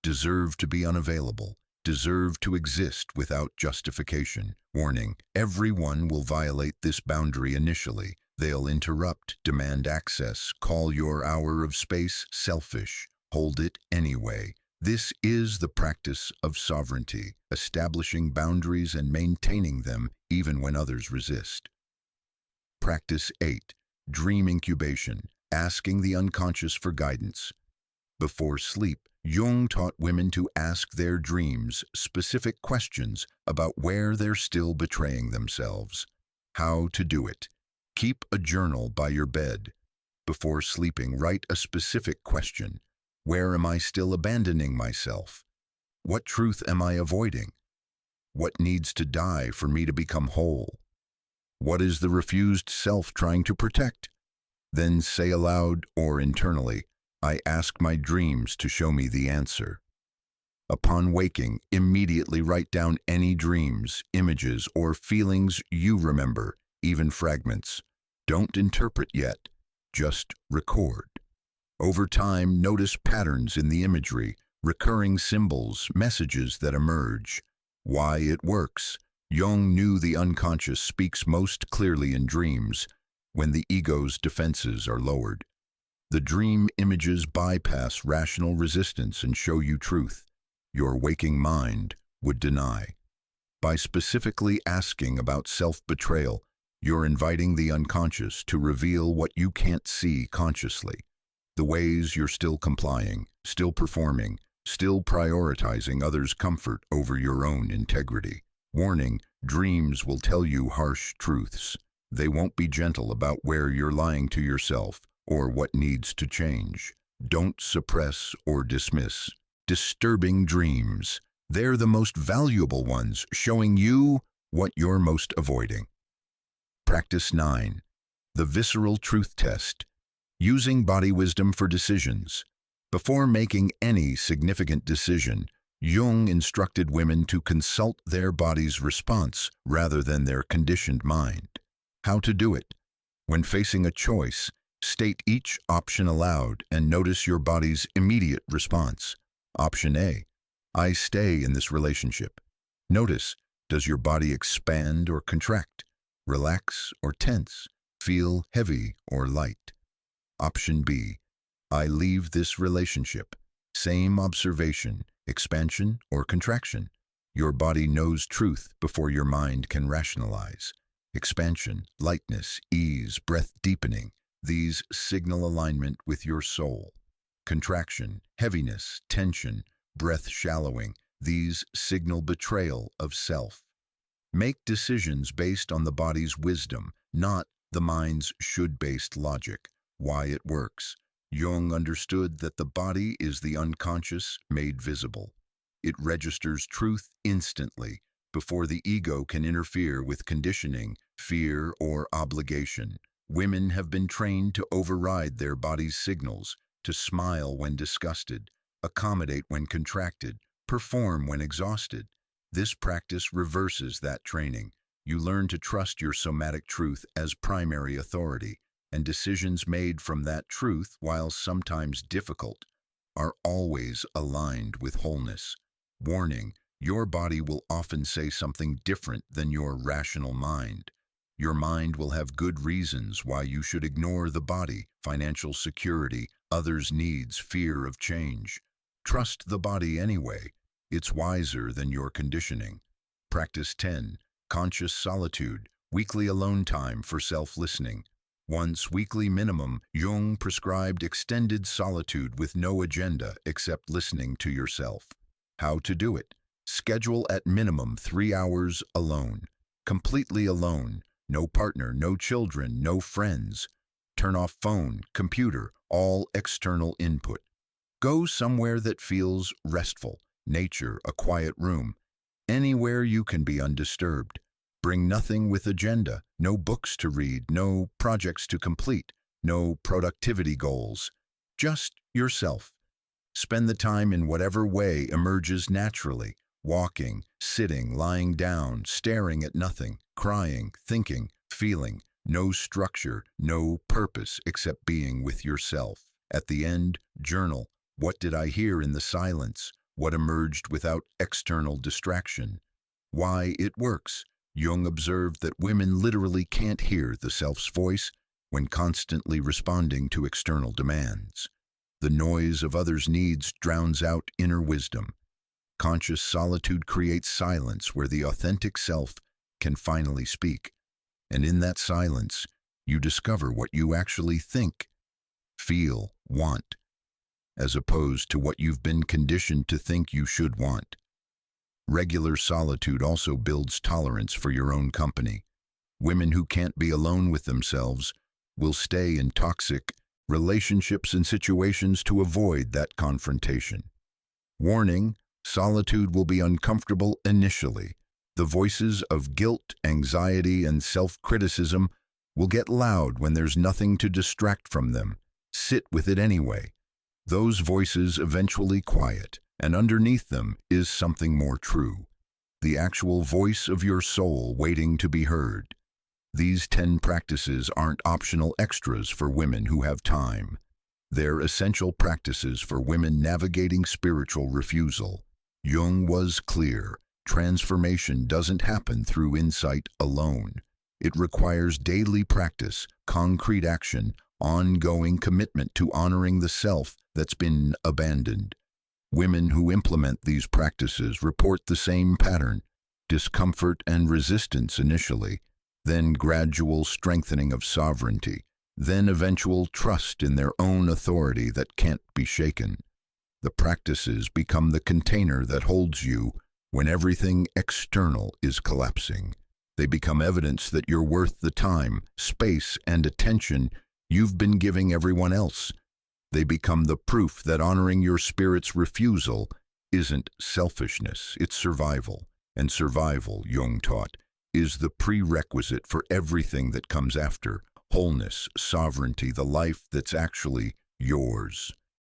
deserve to be unavailable, deserve to exist without justification. Warning, everyone will violate this boundary initially. They'll interrupt, demand access, call your hour of space selfish. Hold it anyway. This is the practice of sovereignty, establishing boundaries and maintaining them even when others resist. Practice 8. Dream incubation, asking the unconscious for guidance. Before sleep, Jung taught women to ask their dreams specific questions about where they're still betraying themselves. How to do it. Keep a journal by your bed. Before sleeping, write a specific question. Where am I still abandoning myself? What truth am I avoiding? What needs to die for me to become whole? What is the refused self trying to protect? Then say aloud or internally, I ask my dreams to show me the answer. Upon waking, immediately write down any dreams, images, or feelings you remember, even fragments. Don't interpret yet, just record. Over time, notice patterns in the imagery, recurring symbols, messages that emerge. Why it works. Jung knew the unconscious speaks most clearly in dreams, when the ego's defenses are lowered. The dream images bypass rational resistance and show you truth your waking mind would deny. By specifically asking about self-betrayal, you're inviting the unconscious to reveal what you can't see consciously. The ways you're still complying, still performing, still prioritizing others' comfort over your own integrity. Warning, dreams will tell you harsh truths. They won't be gentle about where you're lying to yourself or what needs to change. Don't suppress or dismiss disturbing dreams. They're the most valuable ones, showing you what you're most avoiding. Practice 9. The visceral truth test. Using body wisdom for decisions. Before making any significant decision, Jung instructed women to consult their body's response rather than their conditioned mind. How to do it? When facing a choice, state each option aloud and notice your body's immediate response. Option A, I stay in this relationship. Notice, does your body expand or contract, relax or tense, feel heavy or light? Option B, I leave this relationship. Same observation, expansion or contraction. Your body knows truth before your mind can rationalize. Expansion, lightness, ease, breath deepening. These signal alignment with your soul. Contraction, heaviness, tension, breath shallowing. These signal betrayal of self. Make decisions based on the body's wisdom, not the mind's should-based logic. Why it works. Jung understood that the body is the unconscious made visible. It registers truth instantly before the ego can interfere with conditioning, fear, or obligation. Women have been trained to override their body's signals, to smile when disgusted, accommodate when contracted, perform when exhausted. This practice reverses that training. You learn to trust your somatic truth as primary authority, and decisions made from that truth, while sometimes difficult, are always aligned with wholeness. Warning, your body will often say something different than your rational mind. Your mind will have good reasons why you should ignore the body, financial security, others' needs, fear of change. Trust the body anyway. It's wiser than your conditioning. Practice 10. Conscious solitude, weekly alone time for self-listening. Once weekly minimum, Jung prescribed extended solitude with no agenda except listening to yourself. How to do it? Schedule at minimum 3 hours alone. Completely alone. No partner, no children, no friends. Turn off phone, computer, all external input. Go somewhere that feels restful. Nature, a quiet room. Anywhere you can be undisturbed. Bring nothing with agenda. No books to read, no projects to complete, no productivity goals. Just yourself. Spend the time in whatever way emerges naturally. Walking, sitting, lying down, staring at nothing, crying, thinking, feeling. No structure, no purpose except being with yourself. At the end, journal. What did I hear in the silence? What emerged without external distraction? Why it works. Jung observed that women literally can't hear the self's voice when constantly responding to external demands. The noise of others' needs drowns out inner wisdom. Conscious solitude creates silence where the authentic self can finally speak. And in that silence, you discover what you actually think, feel, want, as opposed to what you've been conditioned to think you should want. Regular solitude also builds tolerance for your own company. Women who can't be alone with themselves will stay in toxic relationships and situations to avoid that confrontation. Warning, solitude will be uncomfortable initially. The voices of guilt, anxiety, and self-criticism will get loud when there's nothing to distract from them. Sit with it anyway. Those voices eventually quiet, and underneath them is something more true. The actual voice of your soul waiting to be heard. These 10 practices aren't optional extras for women who have time. They're essential practices for women navigating spiritual refusal. Jung was clear. Transformation doesn't happen through insight alone. It requires daily practice, concrete action, ongoing commitment to honoring the self that's been abandoned. Women who implement these practices report the same pattern: discomfort and resistance initially, then gradual strengthening of sovereignty, then eventual trust in their own authority that can't be shaken. The practices become the container that holds you when everything external is collapsing. They become evidence that you're worth the time, space, and attention you've been giving everyone else. They become the proof that honoring your spirit's refusal isn't selfishness, it's survival. And survival, Jung taught, is the prerequisite for everything that comes after: wholeness, sovereignty, the life that's actually yours.